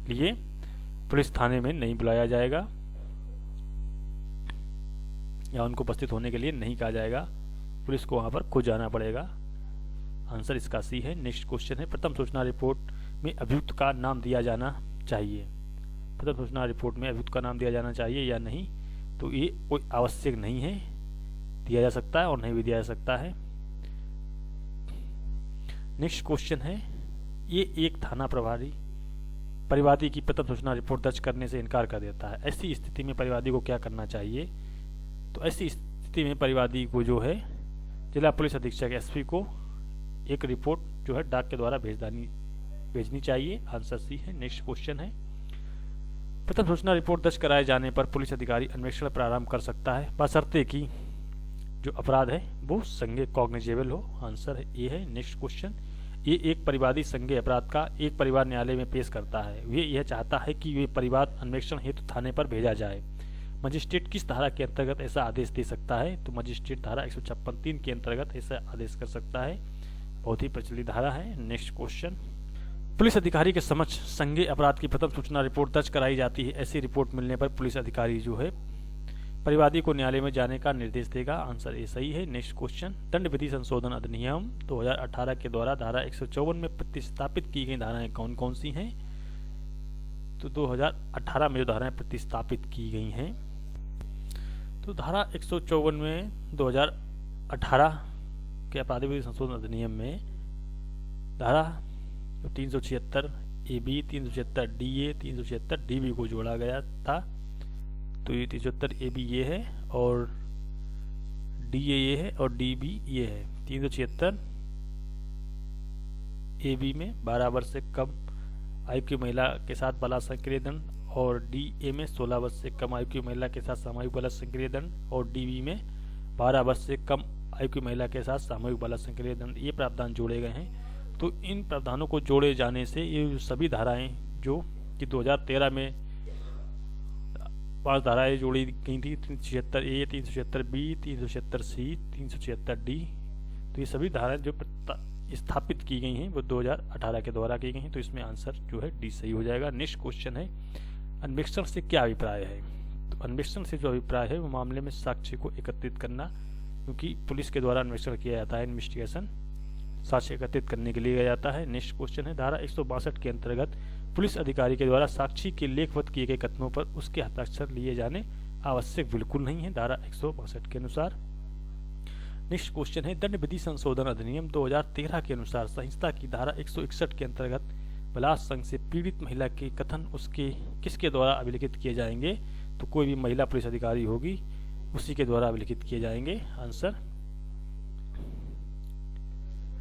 लिए पुलिस थाने में नहीं बुलाया जाएगा या उनको उपस्थित होने के लिए नहीं कहा जाएगा, पुलिस को वहां पर खुद जाना पड़ेगा। आंसर इसका सी है। नेक्स्ट क्वेश्चन है, प्रथम सूचना रिपोर्ट में अभियुक्त का नाम दिया जाना चाहिए। प्रथम सूचना रिपोर्ट में अभियुक्त का नाम दिया जाना चाहिए या नहीं, तो ये कोई आवश्यक नहीं है, दिया जा सकता है और नहीं भी दिया जा सकता है। नेक्स्ट क्वेश्चन है, ये एक थाना प्रभारी परिवादी की प्रथम सूचना रिपोर्ट दर्ज करने से इनकार कर देता है। ऐसी स्थिति में परिवादी को क्या करना चाहिए, तो ऐसी स्थिति में परिवादी को जो है जिला पुलिस अधीक्षक एसपी को एक रिपोर्ट जो है डाक के द्वारा भेजनी चाहिए। आंसर सी है। नेक्स्ट क्वेश्चन है, प्रथम सूचना रिपोर्ट दर्ज कराए जाने पर पुलिस अधिकारी अन्वेषण प्रारंभ कर सकता है बशर्ते कि जो अपराध है वो संज्ञेय कॉग्निजेबल हो। आंसर है ए है। नेक्स्ट क्वेश्चन, ये एक परिवादी संज्ञेय अपराध का एक परिवार न्यायालय में पेश करता है। वे यह चाहता है कि वे परिवार अन्वेषण हेतु थाने पर भेजा जाए। मजिस्ट्रेट किस धारा के अंतर्गत ऐसा आदेश दे सकता है, तो मजिस्ट्रेट धारा 156(3) के अंतर्गत ऐसा आदेश कर सकता है। बहुत ही प्रचलित धारा है। नेक्स्ट क्वेश्चन, पुलिस अधिकारी के समक्ष संज्ञेय अपराध की प्रथम सूचना रिपोर्ट दर्ज कराई जाती है। ऐसी रिपोर्ट मिलने पर पुलिस अधिकारी जो है परिवादी को न्यायालय में जाने का निर्देश देगा। आंसर ए सही है। नेक्स्ट क्वेश्चन, दंड विधि संशोधन अधिनियम 2018 के द्वारा धारा 154 में प्रतिस्थापित की गई धाराएं कौन कौन सी हैं, तो 2018 में जो धाराएं प्रतिस्थापित की गई हैं, तो धारा 154 में 2018 के आपराधिक विधि संशोधन अधिनियम में धारा 376 AB, 376 DA, 376 DB को जोड़ा गया था। तो ये 376 AB ये है और DA ये है और DB ये है। 376 AB में 12 वर्ष से कम आयु की महिला के साथ बाला संक्रिय दंड और DA में 16 वर्ष से कम आयु की महिला के साथ सामूहिक बाला संक्रिय दंड और DB में 12 वर्ष से कम आयु की महिला के साथ सामूहिक बाला संक्रिय दंड, ये प्रावधान जोड़े गए हैं। तो इन प्रावधानों को जोड़े जाने से ये सभी धाराएं जो कि 2013 में 5 धाराएं जोड़ी गई थी, 376A, 376B, 376C, 376D, तो ये सभी धाराएं जो स्थापित की गई हैं वो 2018 के द्वारा की गई हैं। तो इसमें आंसर जो है डी सही हो जाएगा। नेक्स्ट क्वेश्चन है, अन्वेषण से क्या अभिप्राय है, तो अन्वेषण से जो अभिप्राय है वो मामले में साक्ष्य को एकत्रित करना, क्योंकि पुलिस के द्वारा अन्वेषण किया जाता है, इन्वेस्टिगेशन साक्ष्य एकत्रित करने के लिए किया जाता है। नेक्स्ट क्वेश्चन है, धारा 162 के अंतर्गत पुलिस अधिकारी के द्वारा साक्षी के लेखवत किए गए कथनों पर उसके हस्ताक्षर लिए जाने आवश्यक बिल्कुल नहीं है, धारा 162 के अनुसार। नेक्स्ट क्वेश्चन है, दंड विधि संशोधन अधिनियम 2013 के अनुसार संहिता की धारा 161 के अंतर्गत बलात्कार से पीड़ित महिला के कथन उसके किसके द्वारा अभिलिखित किए जाएंगे, तो कोई भी महिला पुलिस अधिकारी होगी उसी के द्वारा अभिलिखित किए जाएंगे। आंसर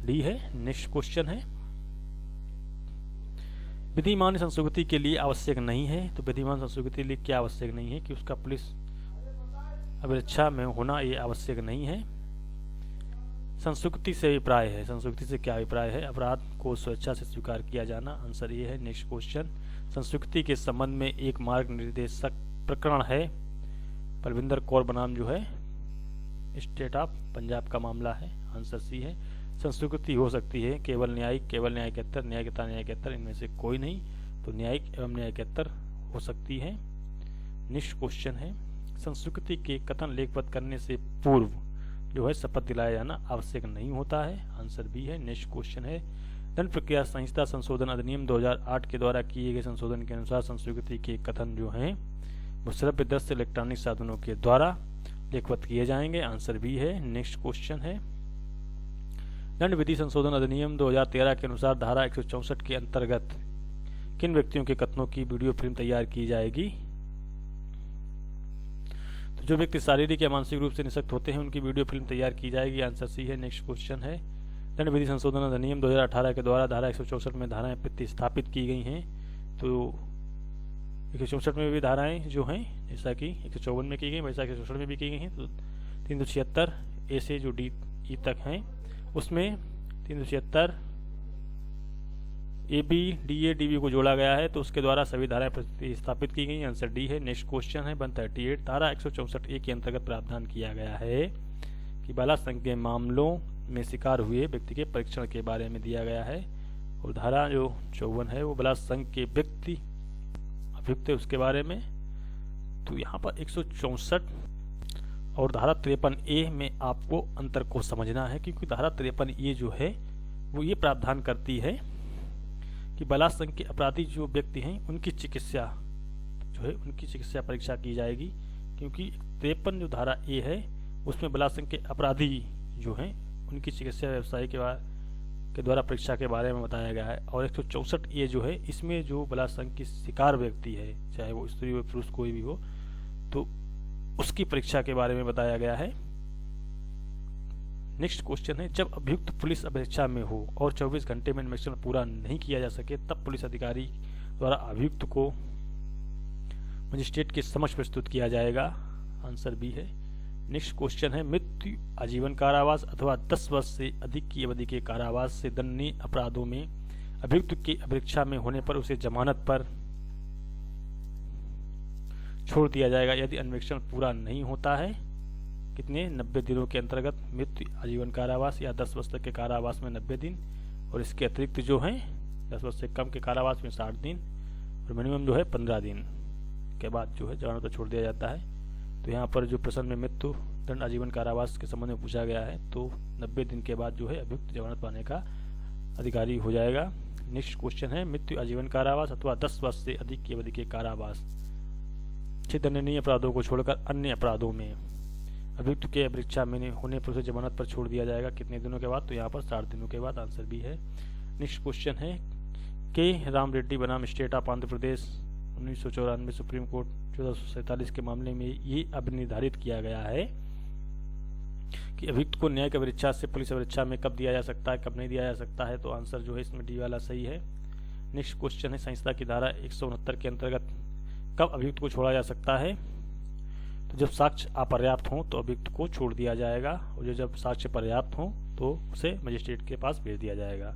डी है। नेक्स्ट क्वेश्चन है, विधिमान संस्कृति के लिए आवश्यक नहीं है, तो विधिमान संस्कृति के लिए क्या आवश्यक नहीं है कि उसका पुलिस अभिरक्षा में होना ये आवश्यक नहीं है। संस्कृति से अभिप्राय है, संस्कृति से क्या अभिप्राय है, अपराध को स्वेच्छा से स्वीकार किया जाना। आंसर ये है। नेक्स्ट क्वेश्चन, संस्कृति के संबंध में एक मार्ग निर्देशक प्रकरण है, परविंदर कौर बनाम जो है स्टेट ऑफ पंजाब का मामला है। आंसर सी है। संस्कृति हो सकती है केवल न्यायिक, केवल न्यायिकेतर, न्यायिकता, न्यायिकेतर, इनमें से कोई नहीं, तो न्यायिक एवं न्यायिकेतर हो सकती है। नेक्स्ट क्वेश्चन है, संस्कृति के कथन लेखपत करने से पूर्व जो है शपथ दिलाया जाना आवश्यक नहीं होता है। आंसर बी है। नेक्स्ट क्वेश्चन है, दंड प्रक्रिया संहिता संशोधन अधिनियम 2008 के द्वारा किए गए संशोधन के अनुसार संस्कृति के कथन जो हैं वो श्रव्य दृश्य इलेक्ट्रॉनिक साधनों के द्वारा लेखपत किए जाएंगे। आंसर बी है। नेक्स्ट क्वेश्चन है, दंड विधि संशोधन अधिनियम 2013 के अनुसार धारा 164 के अंतर्गत किन व्यक्तियों के कथनों की वीडियो फिल्म तैयार की जाएगी, तो जो व्यक्ति शारीरिक या मानसिक रूप से निःशक्त होते हैं उनकी वीडियो फिल्म तैयार की जाएगी। आंसर सी है। नेक्स्ट क्वेश्चन है, दंड विधि संशोधन अधिनियम 2018 के द्वारा धारा 164 में धाराएं प्रतिस्थापित की गई हैं, तो 164 में भी धाराएं जो हैं जैसा कि 154 में की गई वैसा 164 में भी की गई हैं। तो 376 ए से जो डी ई तक हैं उसमें 376 AB, DA, DB को जोड़ा गया है, तो उसके द्वारा सभी धाराएं प्रतिस्थापित की गई। आंसर डी है। नेक्स्ट क्वेश्चन है 138, धारा 164A के अंतर्गत प्रावधान किया गया है कि बाला संज्ञेय मामलों में शिकार हुए व्यक्ति के परीक्षण के बारे में दिया गया है। और धारा जो 54 है वो बलात्संग के व्यक्ति अभियुक्त है उसके बारे में। तो यहाँ पर 164 और धारा 53A में आपको अंतर को समझना है, क्योंकि धारा 53A जो है वो ये प्रावधान करती है कि बलात्संग के अपराधी जो व्यक्ति हैं उनकी चिकित्सा जो है उनकी चिकित्सा परीक्षा की जाएगी, क्योंकि 53 जो धारा A है उसमें बलात्संग के अपराधी जो हैं उनकी चिकित्सा व्यवसाय के द्वारा परीक्षा के बारे में बताया गया है। और 164A जो है इसमें जो बलात्संग की शिकार व्यक्ति है, चाहे वो स्त्री हो पुरुष कोई भी हो, तो उसकी परीक्षा के बारे में बताया गया है। नेक्स्ट क्वेश्चन है, जब अभियुक्त पुलिस अपेक्षा में हो और 24 घंटे में इन्वेस्टिगेशन पूरा नहीं किया जा सके तब पुलिस अधिकारी द्वारा अभियुक्त को मजिस्ट्रेट के समक्ष प्रस्तुत किया जाएगा। आंसर बी है। नेक्स्ट क्वेश्चन है, मृत्यु, आजीवन कारावास अथवा 10 वर्ष से अधिक की अवधि के कारावास से दंडनीय अपराधों में अभियुक्त के अपेक्षा में होने पर उसे जमानत पर छोड़ दिया जाएगा यदि अन्वेषण पूरा नहीं होता है। कितने? 90 दिनों के अंतर्गत मृत्यु, आजीवन कारावास या 10 वर्ष तक के कारावास में 90 दिन, और इसके अतिरिक्त जो है 10 वर्ष से कम के कारावास में 60 दिन, और मिनिमम जो है 15 दिन के बाद जो है जमानत पर छोड़ दिया जाता है। तो यहाँ पर जो प्रश्न में मृत्यु दंड आजीवन कारावास के संबंध में पूछा गया है, तो 90 दिन के बाद जो है अभियुक्त जमानत पाने का अधिकारी हो जाएगा। नेक्स्ट क्वेश्चन है, मृत्यु, आजीवन कारावास अथवा 10 वर्ष से अधिक की अवधि के कारावास से दंडनीय अपराधों को छोड़कर अन्य अपराधों में अभियुक्त के परीक्षा में होने पर उसे जमानत पर छोड़ दिया जाएगा। कितने दिनों के बाद? तो यहाँ पर 60 दिनों के बाद। आंसर भी है। नेक्स्ट क्वेश्चन है, के राम रेड्डी बनाम state of Andhra Pradesh 1994 supreme court 1447 के मामले में ये अब निर्धारित किया गया है कि अभियुक्त को न्यायिक परीक्षा से पुलिस परीक्षा में कब दिया जा सकता है, कब नहीं दिया जा सकता है। तो आंसर जो है इसमें डी वाला सही है। नेक्स्ट क्वेश्चन है, संहिता की धारा 169 के अंतर्गत कब अभियुक्त को छोड़ा जा सकता है? तो जब साक्ष्य अपर्याप्त हों तो अभियुक्त को छोड़ दिया जाएगा, और जब साक्ष्य पर्याप्त हों तो उसे मजिस्ट्रेट के पास भेज दिया जाएगा।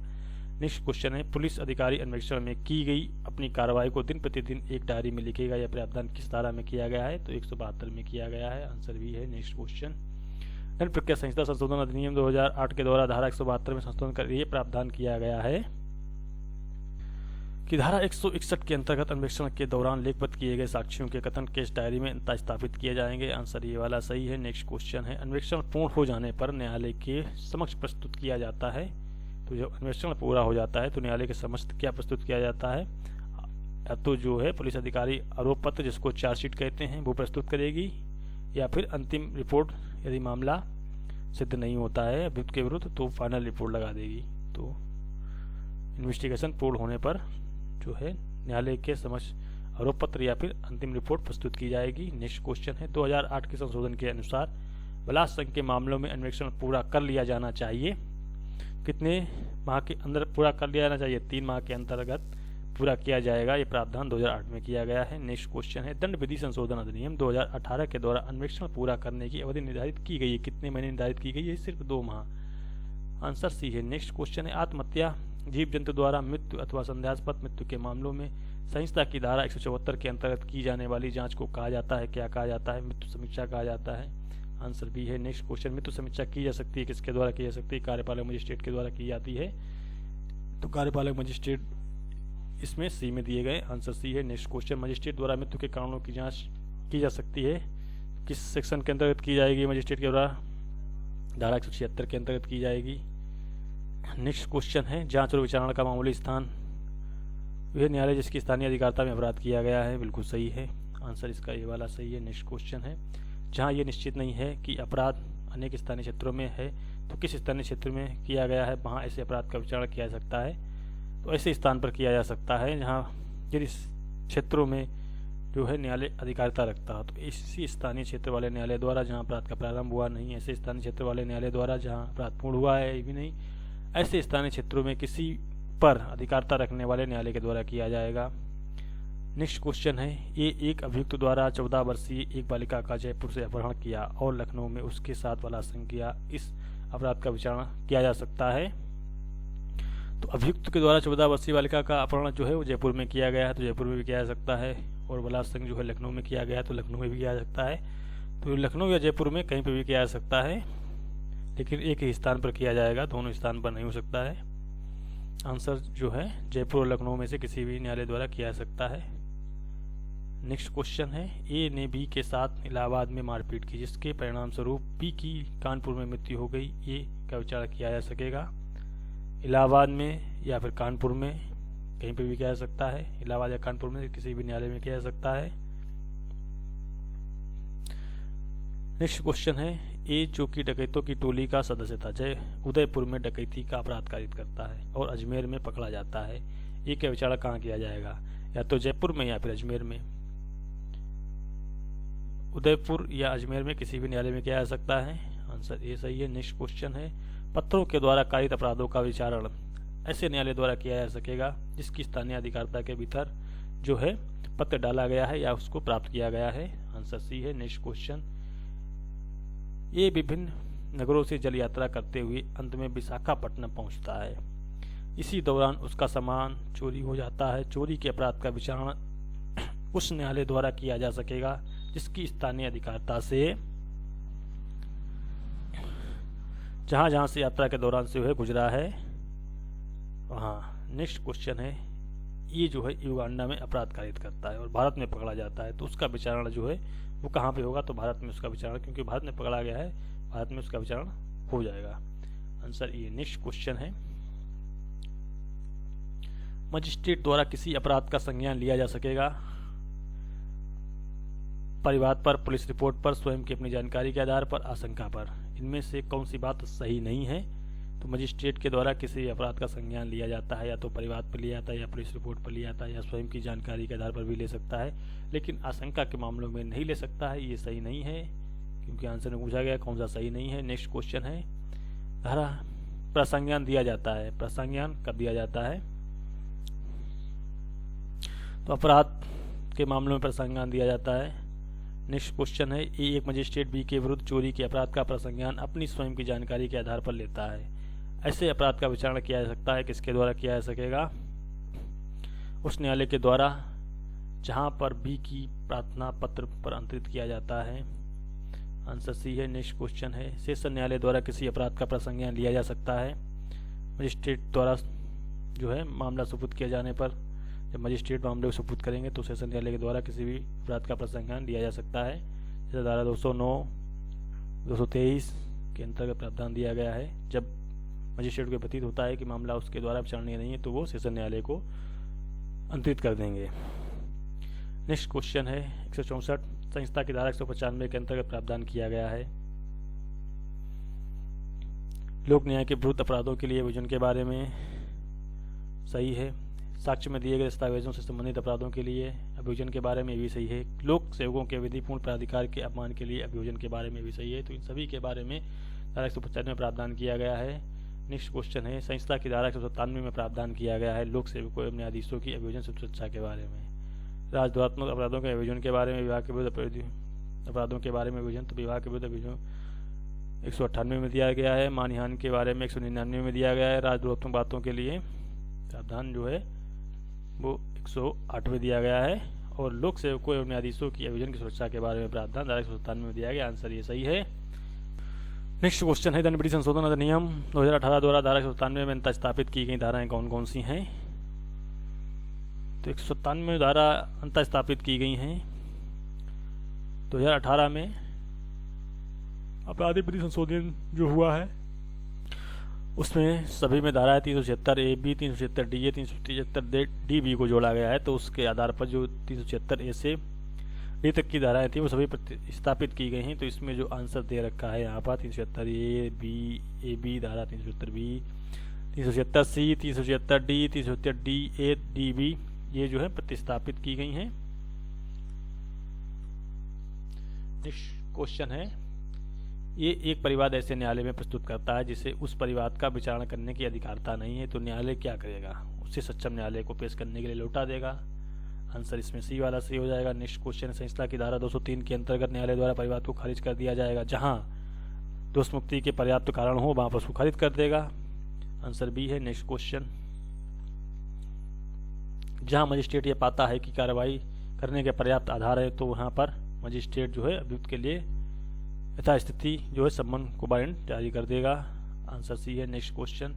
नेक्स्ट क्वेश्चन है, पुलिस अधिकारी अन्वेषण में की गई अपनी कार्रवाई को दिन प्रतिदिन एक डायरी में लिखेगा। यह प्रावधान किस धारा में किया गया है? तो 172 में किया गया है। आंसर भी है। नेक्स्ट क्वेश्चन, दंड प्रक्रिया संहिता संशोधन अधिनियम 2008 के द्वारा धारा 172 में संशोधन कर ये प्रावधान किया गया है कि धारा 161 के अंतर्गत अन्वेषण के दौरान लेखबद्ध किए गए साक्ष्यों के कथन केस डायरी में स्थापित किए जाएंगे। आंसर ये वाला सही है। नेक्स्ट क्वेश्चन है, अन्वेषण पूर्ण हो जाने पर न्यायालय के समक्ष प्रस्तुत किया जाता है। तो जब अन्वेषण पूरा हो जाता है तो न्यायालय के समक्ष क्या प्रस्तुत किया जाता है? या तो जो है पुलिस अधिकारी आरोप पत्र, जिसको चार्जशीट कहते हैं, वो प्रस्तुत करेगी, या फिर अंतिम रिपोर्ट यदि मामला सिद्ध नहीं होता है अभियुक्त के विरुद्ध तो फाइनल रिपोर्ट लगा देगी। तो इन्वेस्टिगेशन पूर्ण होने पर जो है न्यायालय के समक्ष आरोप पत्र या फिर अंतिम रिपोर्ट प्रस्तुत की जाएगी। नेक्स्ट क्वेश्चन है, 2008 के संशोधन के अनुसार बलात्संग के मामलों में अन्वेषण पूरा कर लिया जाना चाहिए। कितने माह के अंदर पूरा कर लिया जाना चाहिए? 3 माह के अंतर्गत पूरा किया जाएगा। ये प्रावधान 2008 में किया गया है। नेक्स्ट क्वेश्चन है, दंड विधि संशोधन अधिनियम 2018 के द्वारा अन्वेषण पूरा करने की अवधि निर्धारित की गई है। कितने महीने निर्धारित की गई है? सिर्फ 2 माह। आंसर सी है। नेक्स्ट क्वेश्चन है, आत्महत्या, जीव जंतु द्वारा मृत्यु अथवा संदेहास्पद मृत्यु के मामलों में संहिता की धारा 174 के अंतर्गत की जाने वाली जांच को कहा जाता है? क्या कहा जाता है? मृत्यु समीक्षा कहा जाता है। आंसर बी है। नेक्स्ट क्वेश्चन, मृत्यु समीक्षा की जा सकती है, किसके द्वारा की जा सकती है? कार्यपालक मजिस्ट्रेट के द्वारा की जाती है। तो कार्यपालक मजिस्ट्रेट इसमें सी में दिए गए। आंसर सी है। नेक्स्ट क्वेश्चन, मजिस्ट्रेट द्वारा मृत्यु के कारणों की जांच की जा सकती है, किस सेक्शन के अंतर्गत की जाएगी? मजिस्ट्रेट के द्वारा धारा 176 के अंतर्गत की जाएगी। नेक्स्ट क्वेश्चन है, जांच और विचारणा का मामूली स्थान वह न्यायालय जिसकी स्थानीय अधिकारिता में अपराध किया गया है। बिल्कुल सही है। आंसर इसका ये वाला सही है। नेक्स्ट क्वेश्चन है, जहां ये निश्चित नहीं है कि अपराध अनेक स्थानीय क्षेत्रों में है तो किस स्थानीय क्षेत्र में किया गया है, वहां ऐसे अपराध का विचारण किया जा सकता है? तो ऐसे स्थान पर किया जा सकता है जहां यदि क्षेत्रों में जो है न्यायालय अधिकारिता रखता है, तो इसी स्थानीय क्षेत्र वाले न्यायालय द्वारा जहां अपराध का प्रारंभ हुआ नहीं, ऐसे स्थानीय क्षेत्र वाले न्यायालय द्वारा जहां अपराध पूर्ण हुआ है ये भी नहीं, ऐसे स्थानीय क्षेत्रों में किसी पर अधिकारिता रखने वाले न्यायालय के द्वारा किया जाएगा। नेक्स्ट क्वेश्चन है, ये एक अभियुक्त द्वारा 14 वर्षीय एक बालिका का जयपुर से अपहरण किया और लखनऊ में उसके साथ बलात्संग किया, इस अपराध का विचारण किया जा सकता है? तो अभियुक्त के द्वारा 14 वर्षीय बालिका का अपहरण जो है वो जयपुर में किया गया है, तो जयपुर में भी किया जा सकता है, और बलात्संग जो है लखनऊ में किया गया है तो लखनऊ में भी किया जा सकता है। तो लखनऊ या जयपुर में कहीं पर भी किया जा सकता है। लेकिन एक ही स्थान पर किया जाएगा, दोनों स्थान पर नहीं हो सकता है। आंसर जो है जयपुर और लखनऊ में से किसी भी न्यायालय द्वारा किया जा सकता है। नेक्स्ट क्वेश्चन है, ए ने बी के साथ इलाहाबाद में मारपीट की जिसके परिणाम स्वरूप बी की कानपुर में मृत्यु हो गई, ये का विचार किया जा सकेगा। इलाहाबाद में या फिर कानपुर में, कहीं पर भी किया जा सकता है। इलाहाबाद या कानपुर में किसी भी न्यायालय में किया जा सकता है। नेक्स्ट क्वेश्चन है, ए जो कि डकैतों की टोली का सदस्य था, उदयपुर में डकैती का अपराध कारित करता है और अजमेर में पकड़ा जाता है, ये का विचार कहाँ किया जाएगा? या तो जयपुर में या फिर अजमेर में। उदयपुर या अजमेर में किसी भी न्यायालय में किया जा सकता है। आंसर ए सही है। नेक्स्ट क्वेश्चन है, पत्रों के द्वारा कारित अपराधों का विचारण ऐसे न्यायालय द्वारा किया जा सकेगा जिसकी स्थानीय अधिकारिता के भीतर जो है पत्र डाला गया है या उसको प्राप्त किया गया है। आंसर सी है। नेक्स्ट क्वेश्चन, ये विभिन्न नगरों से जल यात्रा करते हुए अंत में विशाखापट्टनम पहुंचता है। इसी दौरान उसका सामान चोरी हो जाता है। चोरी के अपराध का विचारण उस न्यायालय द्वारा किया जा सकेगा जिसकी स्थानीय अधिकारिता से जहां जहां से यात्रा के दौरान से वह गुजरा है वहां। नेक्स्ट क्वेश्चन है, ये जो है युगांडा में अपराध कारित करता है और भारत में पकड़ा जाता है, तो उसका विचारण जो है वो कहाँ पे होगा? तो भारत में उसका विचारण, क्योंकि भारत में पकड़ा गया है, भारत में उसका विचारण हो जाएगा। आंसर ये। नेक्स्ट क्वेश्चन है, मजिस्ट्रेट द्वारा किसी अपराध का संज्ञान लिया जा सकेगा परिवाद पर, पुलिस रिपोर्ट पर, स्वयं की अपनी जानकारी के आधार पर, आशंका पर। इनमें से कौन सी बात सही नहीं है? तो मजिस्ट्रेट के द्वारा किसी अपराध का संज्ञान लिया जाता है, या तो परिवाद पर लिया जाता है, या पुलिस रिपोर्ट पर लिया जाता है, या स्वयं की जानकारी के आधार पर भी ले सकता है, लेकिन आशंका के मामलों में नहीं ले सकता है। ये सही नहीं है क्योंकि आंसर में पूछा गया कौन सा सही नहीं है। नेक्स्ट क्वेश्चन है, धारा प्रसंज्ञान दिया जाता है, प्रसंज्ञान कब दिया जाता है? तो अपराध के मामलों में प्रसंज्ञान दिया जाता है। नेक्स्ट क्वेश्चन है, एक मजिस्ट्रेट बी के विरुद्ध चोरी के अपराध का प्रसंज्ञान अपनी स्वयं की जानकारी के आधार पर लेता है। ऐसे अपराध का विचारण किया जा सकता है, किसके द्वारा किया जा सकेगा? उस न्यायालय के द्वारा जहां पर बी की प्रार्थना पत्र पर अंतरित किया जाता है। आंसर सी है। नेक्स्ट क्वेश्चन है, सेशन न्यायालय द्वारा किसी अपराध का प्रसंज्ञान लिया जा सकता है मजिस्ट्रेट द्वारा जो है मामला सुपुर्द किए जाने पर। जब मजिस्ट्रेट मामले को सुपुर्द करेंगे तो सेशन न्यायालय के द्वारा किसी भी अपराध का प्रसंज्ञान लिया जा सकता है। जैसे धारा 209, 223 के अंतर्गत प्रावधान दिया गया है। जब मजिस्ट्रेट को प्रतीत होता है कि मामला उसके द्वारा विचारणीय नहीं है तो वो सेशन न्यायालय को अंतरित कर देंगे। नेक्स्ट क्वेश्चन है 164, संहिता की धारा 195 के अंतर्गत प्रावधान किया गया है लोक न्याय के विरुद्ध अपराधों के लिए अभियोजन के बारे में। सही है। साक्ष्य में दिए गए दस्तावेजों से संबंधित अपराधों के लिए अभियोजन के बारे में भी सही है। लोक सेवकों के विधिपूर्ण प्राधिकार के अपमान के लिए अभियोजन के बारे में भी सही है। तो इन सभी के बारे में धारा 195 में प्रावधान किया गया है। नेक्स्ट क्वेश्चन है, संहिता की धारा 197 में प्रावधान किया गया है लोक सेवकों एवं न्यायाधीशों की अभियोजन सुरक्षा के बारे में। राजद्रोहात्मक अपराधों के अभियोजन के बारे में, विवाह के विरुद्ध अपराधों के बारे में अभियोजन, तो विवाह के विरुद्ध अभियोजन 198 में दिया गया है। मानहानि के बारे में 199 में दिया गया है। राजद्रोहात्मक बातों के लिए प्रावधान जो है वो 108 में दिया गया है। और लोक सेवकों एवं न्यायाधीशों की अभियोजन की सुरक्षा के बारे में प्रावधान धारा 197 में दिया गया। आंसर ये सही है। नेक्स्ट क्वेश्चन है, दंड विधि संशोधन अधिनियम 2018 द्वारा धारा 197 में अंतः स्थापित की गई धाराएं कौन कौन सी हैं? तो 197 में धारा अंतः स्थापित की गई हैं 2018 में। आपराधिक विधि संशोधन जो हुआ है उसमें सभी में धाराएं 376 A B, 376 D A, 376 D B को जोड़ा गया है। तो उसके आधार पर जो 376 ए से डी तक की धाराएं थी वो सभी स्थापित की गई हैं। तो इसमें जो आंसर दे रखा है यहाँ पर 376 ए बी धारा, 376 B, 376 C, 376 D, 376 D A, D B, ये जो है प्रतिस्थापित की गई हैं। नेक्स्ट क्वेश्चन है, ये एक परिवाद ऐसे न्यायालय में प्रस्तुत करता है जिसे उस परिवाद का विचारण करने की अधिकारता नहीं है, तो न्यायालय क्या करेगा? उसे सक्षम न्यायालय को पेश करने के लिए लौटा देगा। आंसर इसमें सी वाला सही हो जाएगा। नेक्स्ट क्वेश्चन, संहिता की धारा 203 के अंतर्गत न्यायालय द्वारा परिवाद को खारिज कर दिया जाएगा जहां दोष मुक्ति के पर्याप्त कारण हो वहां पर उसको खारिज कर देगा। आंसर बी है। नेक्स्ट क्वेश्चन, जहां मजिस्ट्रेट ये पाता है कि कार्रवाई करने के पर्याप्त आधार है तो वहां पर मजिस्ट्रेट जो है अभियुक्त के लिए यथास्थिति जो है सम्मन को वारंट जारी कर देगा। आंसर सी है। नेक्स्ट क्वेश्चन,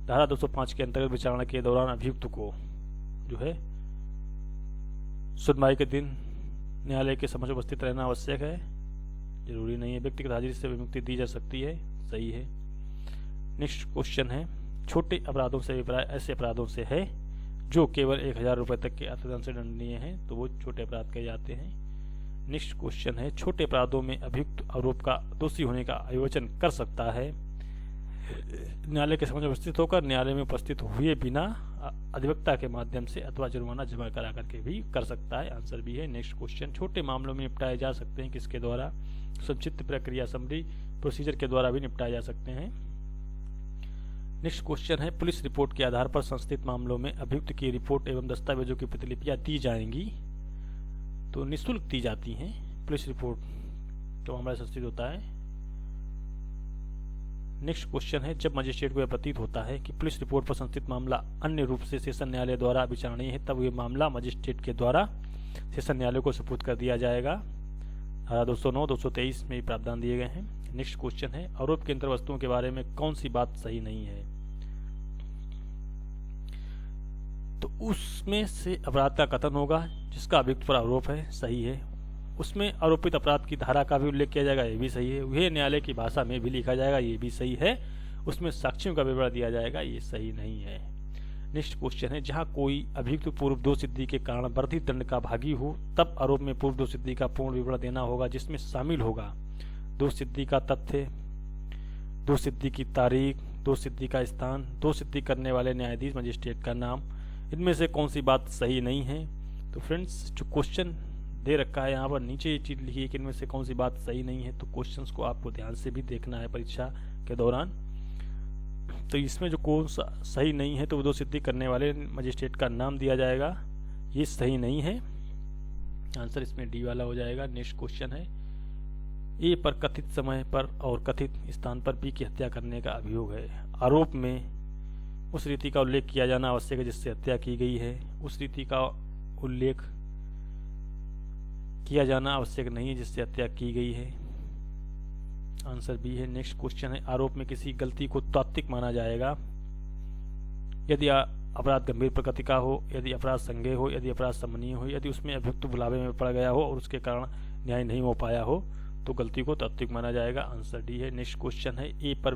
धारा 205 के अंतर्गत विचारणा के दौरान अभियुक्त को जो है सुनवाई के दिन न्यायालय के समक्ष उपस्थित रहना आवश्यक है, जरूरी नहीं है। व्यक्तिगत हाजिरी से विमुक्ति दी जा सकती है, सही है। नेक्स्ट क्वेश्चन है, छोटे अपराधों से अभिप्राय ऐसे अपराधों से है जो केवल 1000 रुपये तक के अर्थदंड से दंडनीय हैं, तो वो छोटे अपराध कहे जाते हैं। नेक्स्ट क्वेश्चन है, छोटे अपराधों में अभियुक्त आरोप का दोषी होने का आयोजन कर सकता है न्यायालय के समक्ष उपस्थित होकर, न्यायालय में उपस्थित हुए बिना अधिवक्ता के माध्यम से अथवा जुर्माना जमा करा करके भी कर सकता है। आंसर भी है। नेक्स्ट क्वेश्चन, छोटे मामलों में निपटाए जा सकते हैं किसके द्वारा? संक्षिप्त प्रक्रिया समरी प्रोसीजर के द्वारा भी निपटाए जा सकते हैं। नेक्स्ट क्वेश्चन है, पुलिस रिपोर्ट के आधार पर संस्थित मामलों में अभियुक्त की रिपोर्ट एवं दस्तावेजों की प्रतिलिपियां दी जाएंगी, तो निःशुल्क दी जाती हैं। पुलिस रिपोर्ट तो मामला संस्थित होता है। नेक्स्ट क्वेश्चन है, जब मजिस्ट्रेट को यह प्रतीत होता है कि पुलिस रिपोर्ट पर संस्थित मामला अन्य रूप से सेशन न्यायालय द्वारा विचारणीय है, तब यह मामला मजिस्ट्रेट के द्वारा सेशन न्यायालय को सुपुर्द कर दिया जाएगा। धारा 209, 223 में प्रावधान दिए गए हैं। नेक्स्ट क्वेश्चन है, आरोप की अंतर्वस्तुओं के बारे में कौन सी बात सही नहीं है? तो उसमें से अपराध का कथन होगा जिसका अभियुक्त पर आरोप है, सही है। उसमें आरोपित अपराध की धारा का भी उल्लेख किया जाएगा, ये भी सही है। वह न्यायालय की भाषा में भी लिखा जाएगा, ये भी सही है। उसमें साक्ष्यों का विवरण दिया जाएगा, ये सही नहीं है। नेक्स्ट क्वेश्चन है, जहां कोई अभियुक्त पूर्व दोष सिद्धि के कारण वर्धित दंड का भागी हो, तब आरोप में पूर्व दोष सिद्धि का पूर्ण विवरण देना होगा, जिसमें शामिल होगा दोष सिद्धि का तथ्य, दोष सिद्धि की तारीख, दोष सिद्धि का स्थान, दोष सिद्धि करने वाले न्यायाधीश मजिस्ट्रेट का नाम। इनमें से कौन सी बात सही नहीं है? तो फ्रेंड्स, जो क्वेश्चन दे रखा है यहाँ पर नीचे ये चीज लिखी है कि इनमें से कौन सी बात सही नहीं है, तो क्वेश्चंस को आपको ध्यान से भी देखना है परीक्षा के दौरान। तो इसमें जो कौन सा सही नहीं है, तो वो दोष सिद्धि करने वाले मजिस्ट्रेट का नाम दिया जाएगा, ये सही नहीं है। आंसर इसमें डी वाला हो जाएगा। नेक्स्ट क्वेश्चन है, ए पर कथित समय पर और कथित स्थान पर बी की हत्या करने का अभियोग है। आरोप में उस रीति का उल्लेख किया जाना आवश्यक है जिससे हत्या की गई है। उस रीति का उल्लेख किया जाना आवश्यक नहीं है जिससे हत्या की गई है। आंसर बी है। नेक्स्ट क्वेश्चन है, आरोप में किसी गलती को तात्विक माना जाएगा यदि अपराध गंभीर प्रकृति का हो, यदि अपराध संज्ञेय हो, यदि अपराध समनीय हो, यदि उसमें अभियुक्त बुलावे में पड़ गया हो और उसके कारण न्याय नहीं हो पाया हो, तो गलती को तात्विक माना जाएगा। आंसर डी है। नेक्स्ट क्वेश्चन है, ए पर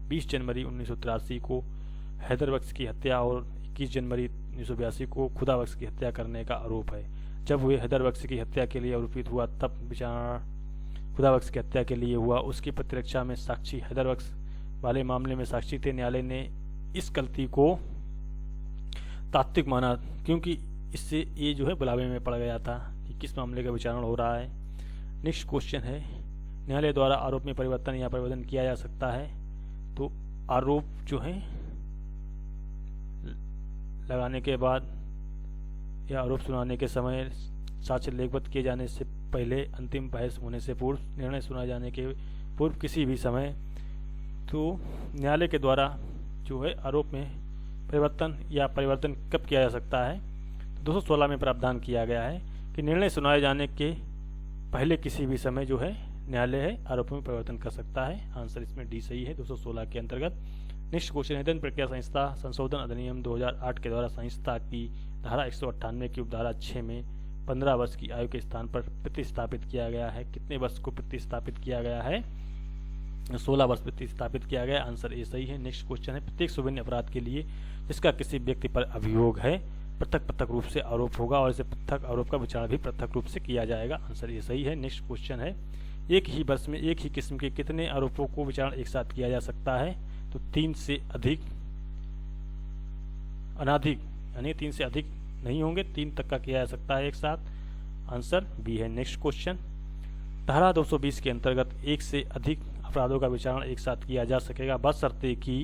20 जनवरी 1983 को हैदर बख्श की हत्या और 21 जनवरी 1982 को खुदा बख्श की हत्या करने का आरोप है। जब वे हैदर बख्श की हत्या के लिए आरोपित हुआ, तब विचारणा खुदा बख्श की हत्या के लिए हुआ। उसकी प्रतिरक्षा में साक्षी हैदर बख्श वाले मामले में साक्षी थे। न्यायालय ने इस गलती को तात्विक माना क्योंकि इससे ये जो है बुलावे में पड़ गया था कि किस मामले का विचारण हो रहा है। नेक्स्ट क्वेश्चन है, न्यायालय द्वारा आरोप में परिवर्तन या परिवर्तन किया जा सकता है। तो आरोप जो है लगाने के बाद या आरोप सुनाने के समय, साक्ष्य लेखबद्ध किए जाने से पहले, अंतिम बहस होने से पूर्व, निर्णय सुनाए जाने के पूर्व, किसी भी समय, तो न्यायालय के द्वारा जो है आरोप में परिवर्तन या परिवर्तन कब किया जा सकता है? 216 में प्रावधान किया गया है कि निर्णय सुनाए जाने के पहले किसी भी समय जो है न्यायालय है आरोप में परिवर्तन कर सकता है। आंसर इसमें डी सही है 216 के अंतर्गत। नेक्स्ट क्वेश्चन है, दंड प्रक्रिया संहिता संशोधन अधिनियम 2008 के द्वारा संहिता की धारा 198 की उपधारा 6 में 15 वर्ष की आयु के स्थान पर प्रतिस्थापित किया गया है। कितने वर्ष को प्रतिस्थापित किया गया है? 16 वर्ष प्रतिस्थापित किया गया। आंसर ए सही है। नेक्स्ट क्वेश्चन है, प्रत्येक सुविन्य अपराध के लिए जिसका किसी व्यक्ति पर अभियोग है, पृथक पृथक रूप से आरोप होगा और इसे पृथक आरोप का विचारण भी पृथक रूप से किया जाएगा। आंसर ये सही है। नेक्स्ट क्वेश्चन है, एक ही वर्ष में एक ही किस्म के कितने आरोपों को विचारण एक साथ किया जा सकता है? तो 3 से अधिक, अनाधिक, यानी 3 से अधिक नहीं होंगे, 3 तक का किया जा सकता है एक साथ। आंसर बी है। नेक्स्ट क्वेश्चन, धारा 220 के अंतर्गत एक से अधिक अपराधों का विचारण एक साथ किया जा सकेगा, बशर्ते कि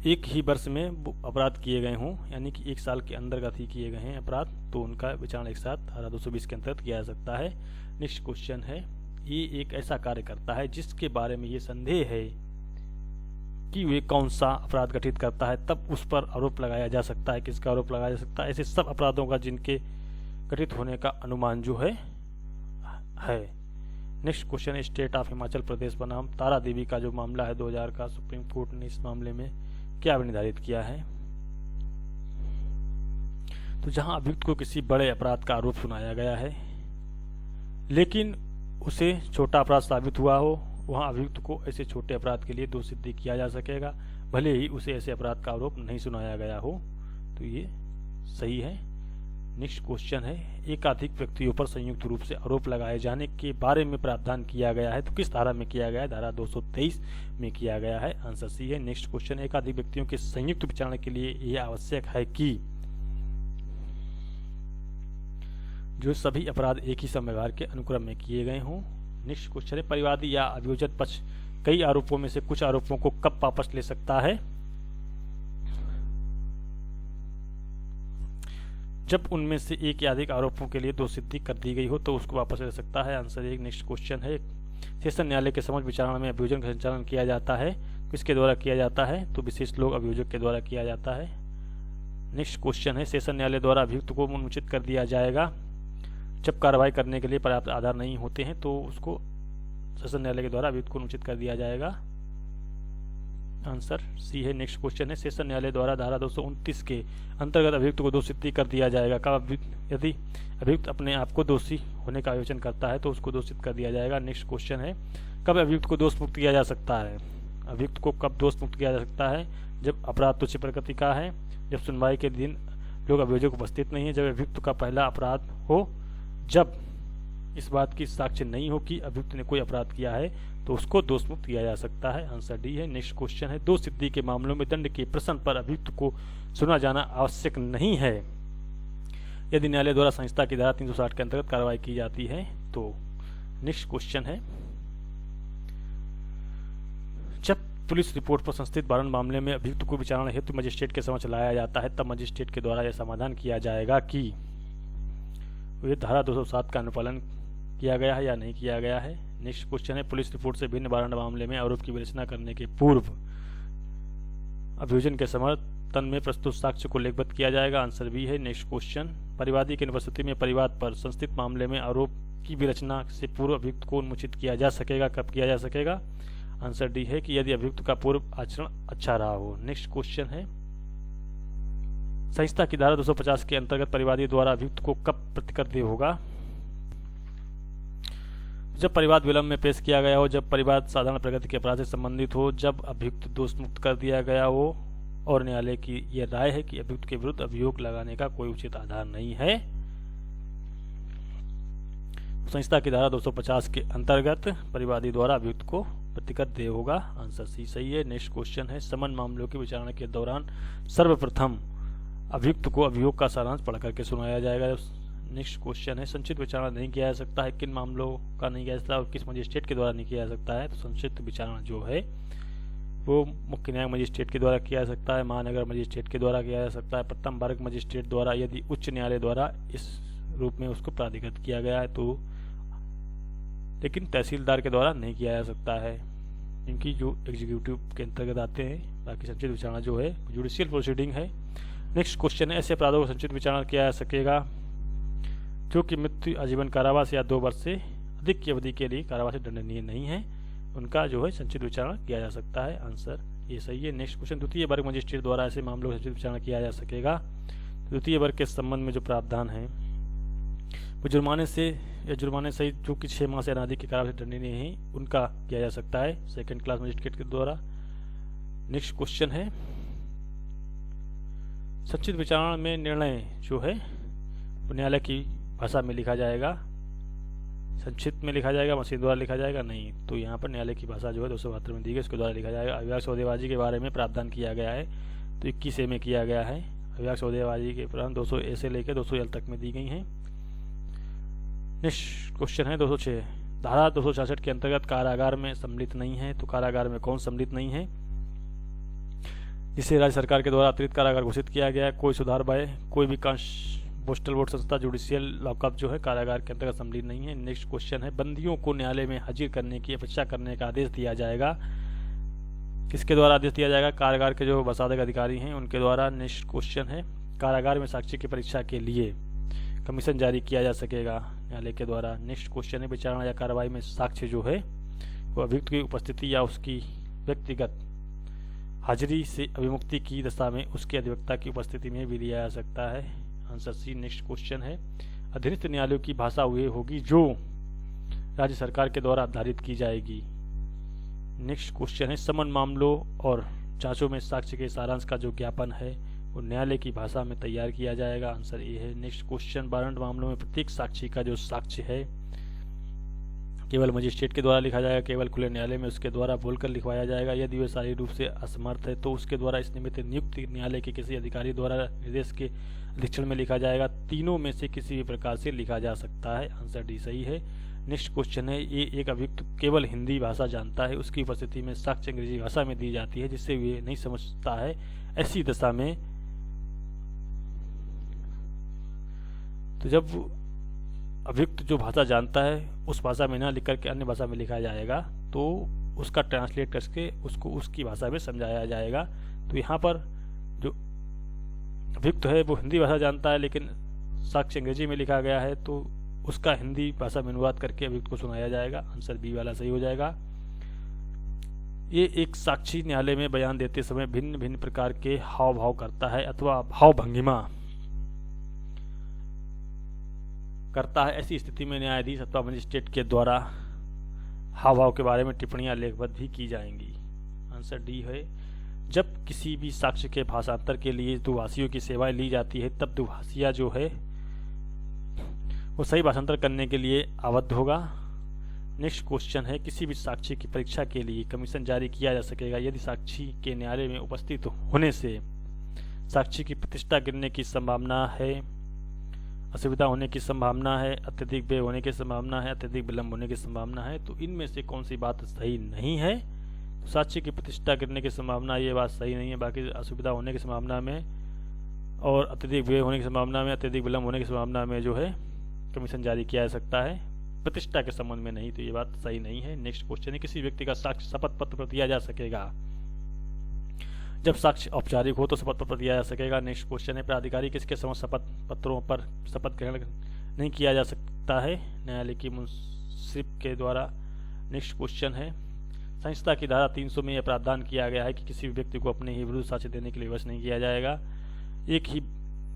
एक ही वर्ष में अपराध किए गए हों, यानी कि 1 साल के अंतर्गत ही किए गए हैं अपराध, तो उनका विचारण एक साथ धारा 220 के अंतर्गत किया जा सकता है। नेक्स्ट क्वेश्चन है, ये एक ऐसा कार्य करता है जिसके बारे में ये संदेह है कि वे कौन सा अपराध गठित करता है, तब उस पर आरोप लगाया जा सकता है। किसका आरोप लगाया जा सकता है? ऐसे सब अपराधों का जिनके गठित होने का अनुमान जो है। नेक्स्ट क्वेश्चन है, स्टेट ऑफ हिमाचल प्रदेश बनाम तारा देवी का जो मामला है 2000 का, सुप्रीम कोर्ट ने इस मामले में क्या निर्धारित किया है। तो जहां अभियुक्त को किसी बड़े अपराध का आरोप सुनाया गया है लेकिन उसे छोटा अपराध साबित हुआ हो, वहां अभियुक्त को ऐसे छोटे अपराध के लिए दोष सिद्ध किया जा सकेगा, भले ही उसे ऐसे अपराध का आरोप नहीं सुनाया गया हो। तो ये सही है। नेक्स्ट क्वेश्चन है, एकाधिक व्यक्तियों पर संयुक्त रूप से आरोप लगाए जाने के बारे में प्रावधान किया गया है, तो किस धारा में किया गया है? धारा 223 में किया गया है। आंसर सी है। नेक्स्ट क्वेश्चन, एकाधिक व्यक्तियों के संयुक्त विचारणा के लिए यह आवश्यक है कि जो सभी अपराध एक ही समयवार के अनुक्रम में किए गए हों। नेक्स्ट क्वेश्चन है, परिवादी या अभियोजन पक्ष कई आरोपों में से कुछ आरोपों को कब वापस ले सकता है? जब उनमें से एक या अधिक आरोपों के लिए दोषसिद्धि कर दी गई हो तो उसको वापस ले सकता है। आंसर एक। नेक्स्ट क्वेश्चन है, सेशन न्यायालय के समक्ष विचारणा में अभियोजन का संचालन किया जाता है, किसके द्वारा किया जाता है? तो विशेष लोक अभियोजक के द्वारा किया जाता है। नेक्स्ट क्वेश्चन है, सेशन न्यायालय द्वारा अभियुक्त को उन्मोचित कर दिया जाएगा जब कार्रवाई करने के लिए पर्याप्त आधार नहीं होते हैं, तो उसको सेशन न्यायालय के द्वारा अभियुक्त को उन्मोचित कर दिया जाएगा। आंसर सी है। नेक्स्ट क्वेश्चन है, सेशन न्यायालय द्वारा धारा 229 के अंतर्गत अभियुक्त को दोषसिद्धि कर दिया जाएगा कब? यदि अभियुक्त अपने आप को दोषी होने का आयोजन करता है तो उसको दोषित कर दिया जाएगा। नेक्स्ट क्वेश्चन है, कब अभियुक्त को दोष मुक्त किया जा सकता है? अभियुक्त को कब दोष मुक्त किया जा सकता है? जब अपराध तुच्छ प्रकृति का है, जब सुनवाई के दिन लोग अभियोजक उपस्थित नहीं है, जब अभियुक्त का पहला अपराध हो, जब इस बात की साक्ष्य नहीं हो कि अभियुक्त ने कोई अपराध किया है, तो उसको दोष मुक्त किया जा सकता है। आंसर डी है। नेक्स्ट क्वेश्चन है, दोष सिद्धि के मामलों में दंड के प्रश्न पर अभियुक्त को सुना जाना आवश्यक नहीं है यदि न्यायालय द्वारा संहिता की धारा 360 के अंतर्गत कार्रवाई की जाती है। तो नेक्स्ट क्वेश्चन है, जब पुलिस रिपोर्ट पर संस्थित वारंट मामले में अभियुक्त को विचारणा हेतु मजिस्ट्रेट के समक्ष लाया जाता है, तब मजिस्ट्रेट के द्वारा यह समाधान किया जाएगा कि ये धारा 207 का अनुपालन किया गया है या नहीं किया गया है। नेक्स्ट क्वेश्चन है, पुलिस रिपोर्ट से भिन्न वारंट मामले में आरोप की विवेचना करने के पूर्व अभियोजन के समर्थन में प्रस्तुत साक्ष्य को लेखबद्ध किया जाएगा। आंसर बी है। नेक्स्ट क्वेश्चन, परिवादी की अनुपस्थिति में परिवाद पर संस्थित मामले में आरोप की विवेचना से पूर्व अभियुक्त को उन्मोचित किया जा सकेगा, कब किया जा सकेगा? आंसर डी है कि यदि अभियुक्त का पूर्व आचरण अच्छा रहा हो। नेक्स्ट क्वेश्चन है, संहिता की धारा 250 के अंतर्गत परिवादी द्वारा अभियुक्त को कब प्रतिकर होगा? जब परिवाद विलंब में पेश किया गया हो, जब परिवाद साधारण प्रगति के अपराध से संबंधित हो, जब अभियुक्त दोष मुक्त कर दिया गया हो और न्यायालय की यह राय है कि अभियुक्त के विरुद्ध अभियोग लगाने का कोई उचित आधार नहीं है। संहिता की धारा 250 के अंतर्गत परिवादी द्वारा अभियुक्त को प्रतिकर देय होगा। आंसर सी सही है। नेक्स्ट क्वेश्चन है, समन मामलों की विचारणा के दौरान सर्वप्रथम अभियुक्त को अभियोग का सारांश पढ़ करके सुनाया जाएगा। नेक्स्ट क्वेश्चन है, संक्षिप्त विचारणा नहीं किया जा सकता है, किन मामलों का नहीं किया जा सकता और किस मजिस्ट्रेट के द्वारा नहीं किया जा सकता है? तो संक्षिप्त विचारणा जो है वो मुख्य न्यायिक मजिस्ट्रेट के द्वारा किया जा सकता है, महानगर मजिस्ट्रेट के द्वारा किया जा सकता है, प्रथम वर्ग मजिस्ट्रेट द्वारा, यदि उच्च न्यायालय द्वारा इस रूप में उसको प्राधिकृत किया गया है तो, लेकिन तहसीलदार के द्वारा नहीं किया जा सकता है, इनकी जो एग्जीक्यूटिव के अंतर्गत आते हैं। बाकी संक्षिप्त विचारणा जो है जुडिशियल प्रोसीडिंग है। नेक्स्ट क्वेश्चन है, ऐसे अपराधों को संक्षिप्त विचारणा किया जा सकेगा जो कि मृत्यु, आजीवन कारावास या 2 वर्ष से अधिक की अवधि के लिए कारावास दंडनीय नहीं है, उनका जो है संक्षिप्त विचारणा किया जा सकता है। आंसर ये सही है। नेक्स्ट क्वेश्चन, द्वितीय वर्ग मजिस्ट्रेट द्वारा ऐसे मामलों का संक्षिप्त विचारणा किया जा सकेगा। द्वितीय वर्ग के संबंध में जो प्रावधान है वो जुर्माने से या जुर्माने सहित जो कि 6 माह से अधिक के कारावास दंडनीय है उनका किया जा सकता है सेकंड क्लास मजिस्ट्रेट के द्वारा। नेक्स्ट क्वेश्चन है, संक्षिप्त विचारणा में निर्णय जो है न्यायालय की भाषा में लिखा जाएगा, संक्षिप्त में लिखा जाएगा, मशीन द्वारा लिखा जाएगा नहीं, तो यहाँ पर न्यायालय की भाषा जो है 272 में दी गई उसके द्वारा लिखा जाएगा। अविभाज्य सौदेबाजी के बारे में प्रावधान किया गया है तो 21A में किया गया है। अविभाज्य सौदेबाजी के प्रावधान 200A से लेकर 200L तक में दी गई हैं। नेक्स्ट क्वेश्चन है 206, धारा 266 के अंतर्गत कारागार में सम्मिलित नहीं है, तो कारागार में कौन सम्मिलित नहीं है? जिसे राज्य सरकार के द्वारा अतिरिक्त कारागार घोषित किया गया है, कोई सुधार बाय कोई भी पोस्टल बोर्ड संस्था, जुडिशियल लॉकअप जो है कारागार के अंतर्गत सम्मिलित नहीं है। नेक्स्ट क्वेश्चन है, बंदियों को न्यायालय में हाजिर करने की अपेक्षा करने का आदेश दिया जाएगा, किसके द्वारा आदेश दिया जाएगा? कारागार के जो प्रशासनिक अधिकारी हैं उनके द्वारा। नेक्स्ट क्वेश्चन है, कारागार में साक्षी की परीक्षा के लिए कमीशन जारी किया जा सकेगा, न्यायालय के द्वारा। नेक्स्ट क्वेश्चन है, विचारणा या कार्रवाई में साक्ष्य जो है वो अभियुक्त की उपस्थिति या उसकी व्यक्तिगत हाजिरी से अभिमुक्ति की दशा में उसके अधिवक्ता की उपस्थिति में भी लिया जा सकता है। Answer C. नेक्स्ट क्वेश्चन है, अधीनस्थ न्यायालयों की भाषा वही होगी जो राज्य सरकार के द्वारा निर्धारित की जाएगी। नेक्स्ट क्वेश्चन है, समन मामलों और जांचों में साक्ष्य के सारांश का जो ज्ञापन है वो न्यायालय की भाषा में तैयार किया जाएगा। आंसर ए है। नेक्स्ट क्वेश्चन, वारंट मामलों में प्रत्येक साक्षी का जो साक्ष्य है केवल मजिस्ट्रेट के द्वारा लिखा जाएगा, केवल खुले न्यायालय में उसके द्वारा बोलकर लिखवाया जाएगा। यदि वह शारीरिक रूप से असमर्थ है तो उसके द्वारा इस निमित्त नियुक्त न्यायालय के किसी अधिकारी द्वारा निर्देश के अधीक्षण में लिखा जाएगा। तीनों में से किसी भी प्रकार से लिखा जा सकता है। आंसर डी सही है। नेक्स्ट क्वेश्चन है, ये एक अभियुक्त केवल हिंदी भाषा जानता है, उसकी उपस्थिति में साक्ष्य अंग्रेजी भाषा में दी जाती है जिससे वे नहीं समझता है। ऐसी दशा में तो जब अभियुक्त जो भाषा जानता है उस भाषा में ना लिख करके अन्य भाषा में लिखा जाएगा तो उसका ट्रांसलेट करके उसको उसकी भाषा में समझाया जाएगा। तो यहाँ पर जो अभियुक्त है वो हिंदी भाषा जानता है लेकिन साक्ष्य अंग्रेजी में लिखा गया है तो उसका हिंदी भाषा में अनुवाद करके अभियुक्त को सुनाया जाएगा। आंसर बी वाला सही हो जाएगा। ये एक साक्षी न्यायालय में बयान देते समय भिन्न भिन्न प्रकार के हाव भाव करता है अथवा भाव भंगिमा करता है। ऐसी स्थिति में न्यायाधीश अथवा मजिस्ट्रेट के द्वारा हाव भाव के बारे में टिप्पणियां लेखबद्ध भी की जाएंगी। आंसर डी है। जब किसी भी साक्ष्य के भाषांतर के लिए दुभाषियों की सेवाएं ली जाती है तब दुभाषिया जो है वो सही भाषांतर करने के लिए आबद्ध होगा। नेक्स्ट क्वेश्चन है, किसी भी साक्षी की परीक्षा के लिए कमीशन जारी किया जा सकेगा यदि साक्षी के न्यायालय में उपस्थित होने से साक्षी की प्रतिष्ठा गिरने की संभावना है, असुविधा होने की संभावना है, अत्यधिक व्यय होने की संभावना है, अत्यधिक विलंब होने की संभावना है। तो इनमें से कौन सी बात सही नहीं है? तो साक्षी की प्रतिष्ठा गिरने की संभावना ये बात सही नहीं है। बाकी असुविधा होने की संभावना में और अत्यधिक व्यय होने की संभावना में, अत्यधिक विलंब होने की संभावना में जो है कमीशन जारी किया जा सकता है, प्रतिष्ठा के संबंध में नहीं। तो ये बात सही नहीं है। नेक्स्ट क्वेश्चन है, किसी व्यक्ति का साक्ष्य शपथ पत्र पर दिया जा सकेगा? जब साक्ष्य औपचारिक हो तो शपथ पत्र दिया जा सकेगा। नेक्स्ट क्वेश्चन है, प्राधिकारी किसके समक्ष शपथ पत्रों पर शपथ ग्रहण नहीं किया जा सकता है? न्यायालय की मुंसिफ के द्वारा। नेक्स्ट क्वेश्चन है, संहिता की धारा 300 में यह प्रावधान किया गया है कि किसी भी व्यक्ति को अपने ही विरुद्ध साक्ष्य देने के लिए विवश नहीं किया जाएगा। एक ही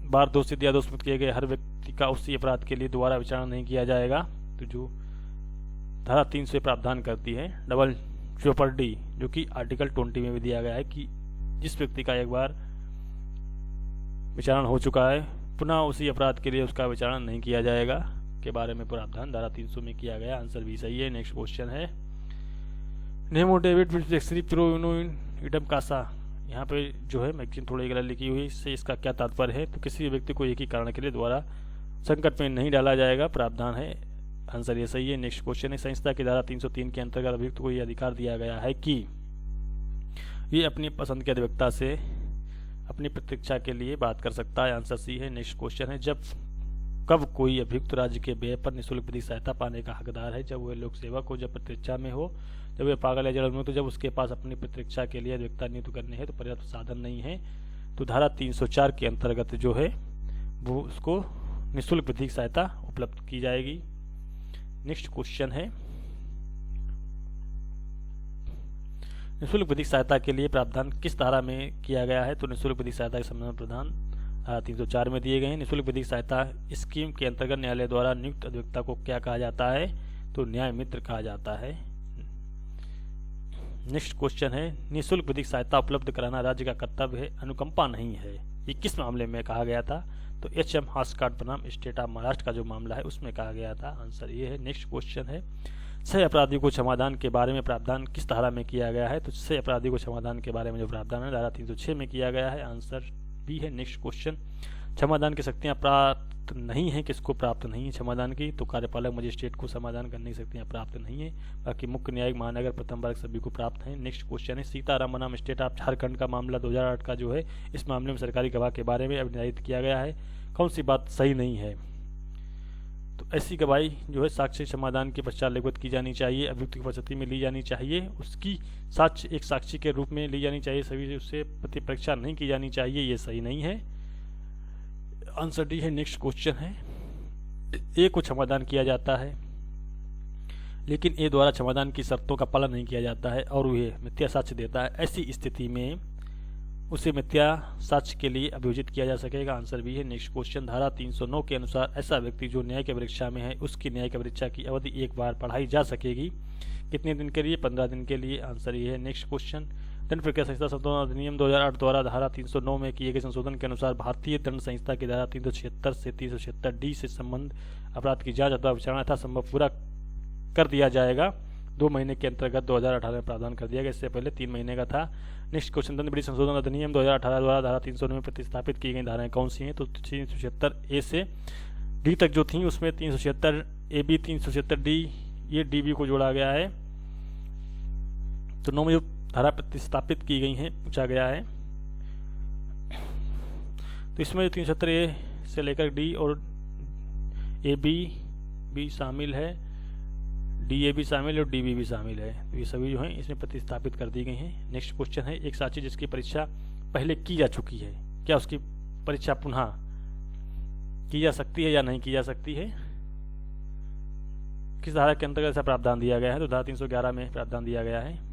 बार दोषित या दोषमुक्त किए गए हर व्यक्ति का उसी अपराध के लिए दोबारा विचारणा नहीं किया जाएगा। तो जो धारा 300 प्रावधान करती है डबल जेओपर्डी, जो कि आर्टिकल 20 में भी दिया गया है कि जिस व्यक्ति का एक बार विचारण हो चुका है पुनः उसी अपराध के लिए उसका विचारण नहीं किया जाएगा के बारे में प्रावधान धारा 300 में किया गया। आंसर भी सही है। नेक्स्ट क्वेश्चन है, नेमो डेविड विट्री प्रो इडम कासा, यहाँ पे जो है मैगजीन थोड़ी गलत लिखी हुई, इससे इसका क्या तात्पर्य है? तो किसी भी व्यक्ति को एक ही कारण के लिए दोबारा संकट में नहीं डाला जाएगा, प्रावधान है। आंसर ये सही है। नेक्स्ट क्वेश्चन है, संहिता की धारा 303 के अंतर्गत अभियुक्त को यह अधिकार दिया गया है कि ये अपनी पसंद के अधिवक्ता से अपनी प्रतीक्षा के लिए बात कर सकता है। आंसर सी है। नेक्स्ट क्वेश्चन है, कब कोई अभियुक्त राज्य के व्यय पर निःशुल्क विधिक सहायता पाने का हकदार है? जब वह लोक सेवक हो, जब प्रतीक्षा में हो, जब वह पागल या जड़ में हो, तो जब उसके पास अपनी प्रतीक्षा के लिए अधिवक्ता नियुक्त करने है तो पर्याप्त साधन नहीं है। तो धारा 304 के अंतर्गत जो है वो उसको निःशुल्क विधिक सहायता उपलब्ध की जाएगी। नेक्स्ट क्वेश्चन है, निःशुल्क विधिक सहायता के लिए प्रावधान किस धारा में किया गया है? तो निःशुल्क विधिक सहायता के संबंध में प्रावधान धारा 304 में दिए गए हैं। निःशुल्क विधिक सहायता स्कीम के अंतर्गत न्यायालय द्वारा नियुक्त अधिवक्ता को क्या कहा जाता है? तो न्याय मित्र कहा जाता है। नेक्स्ट क्वेश्चन है, निःशुल्क विधिक सहायता उपलब्ध कराना राज्य का कर्तव्य है, अनुकंपा नहीं है, ये किस मामले में कहा गया था? तो एच.एम. हास्काट बनाम स्टेट ऑफ महाराष्ट्र का जो मामला है उसमें कहा गया था। आंसर ये है। नेक्स्ट क्वेश्चन है, सह अपराधी को क्षमादान के बारे में प्रावधान किस धारा में किया गया है? तो सह अपराधी को क्षमादान के बारे में जो प्रावधान है धारा 306 में किया गया है। आंसर बी है। नेक्स्ट क्वेश्चन, क्षमादान की शक्तियां प्राप्त नहीं है, किसको प्राप्त नहीं है क्षमादान की? तो कार्यपालक मजिस्ट्रेट को समाधान करने की शक्तियां प्राप्त नहीं है, बाकी मुख्य न्यायिक महानगर प्रथम वर्ग सभी को प्राप्त है। नेक्स्ट क्वेश्चन है, सीताराम बनाम स्टेट ऑफ झारखंड का मामला 2008 का जो है, इस मामले में सरकारी गवाह के बारे में अभिनिर्धारित किया गया है, कौन सी बात सही नहीं है? तो ऐसी गवाही जो है साक्ष्य समाधान के पश्चात लिखित की जानी चाहिए, अभियुक्त की उपस्थिति में ली जानी चाहिए, उसकी साक्ष्य एक साक्षी के रूप में ली जानी चाहिए, सभी उससे प्रति परीक्षा नहीं की जानी चाहिए, ये सही नहीं है। आंसर डी है। नेक्स्ट क्वेश्चन है, ए को क्षमादान किया जाता है, लेकिन ए द्वारा क्षमादान की शर्तों का पालन नहीं किया जाता है और वह मिथ्या साक्ष्य देता है, ऐसी स्थिति में उसे मिथ्या साक्ष्य के लिए अभियोजित किया जा सकेगा। आंसर बी है। नेक्स्ट क्वेश्चन, धारा 309 के अनुसार ऐसा व्यक्ति जो न्यायिक परीक्षा में है उसकी न्यायिक परीक्षा की अवधि एक बार पढ़ाई जा सकेगी। कितने दिन के लिए? 15 दिन के लिए। आंसर ये है। नेक्स्ट क्वेश्चन, दंड प्रक्रिया संहिता संशोधन अधिनियम 2008 द्वारा धारा 309 में किए गए संशोधन के अनुसार भारतीय दंड संहिता की धारा 376 से 376D से संबंध अपराध की जांच अथवा विचारणा यथासंभव पूरा कर दिया जाएगा। 2 महीने के अंतर्गत 2018 में प्रावधान कर दिया गया, इससे पहले 3 महीने का था। नेक्स्ट क्वेश्चन, दंड विधि संशोधन अधिनियम 2018 द्वारा धारा 309 में प्रतिस्थापित की गई धाराएं कौन सी हैं? तो 376A से डी तक जो थी उसमें 376AB 376D ये DB को जोड़ा गया है। तो 9 में जो धारा प्रतिस्थापित की गई हैं पूछा गया है, तो इसमें 376A से लेकर D और AB भी शामिल है, DA भी शामिल है और DB भी शामिल है। तो ये सभी जो हैं इसमें प्रतिस्थापित कर दी गई हैं। नेक्स्ट क्वेश्चन है, एक साक्षी जिसकी परीक्षा पहले की जा चुकी है, क्या उसकी परीक्षा पुनः की जा सकती है या नहीं की जा सकती है? किस धारा के अंतर्गत ऐसा प्रावधान दिया गया है? तो धारा 311 में प्रावधान दिया गया है।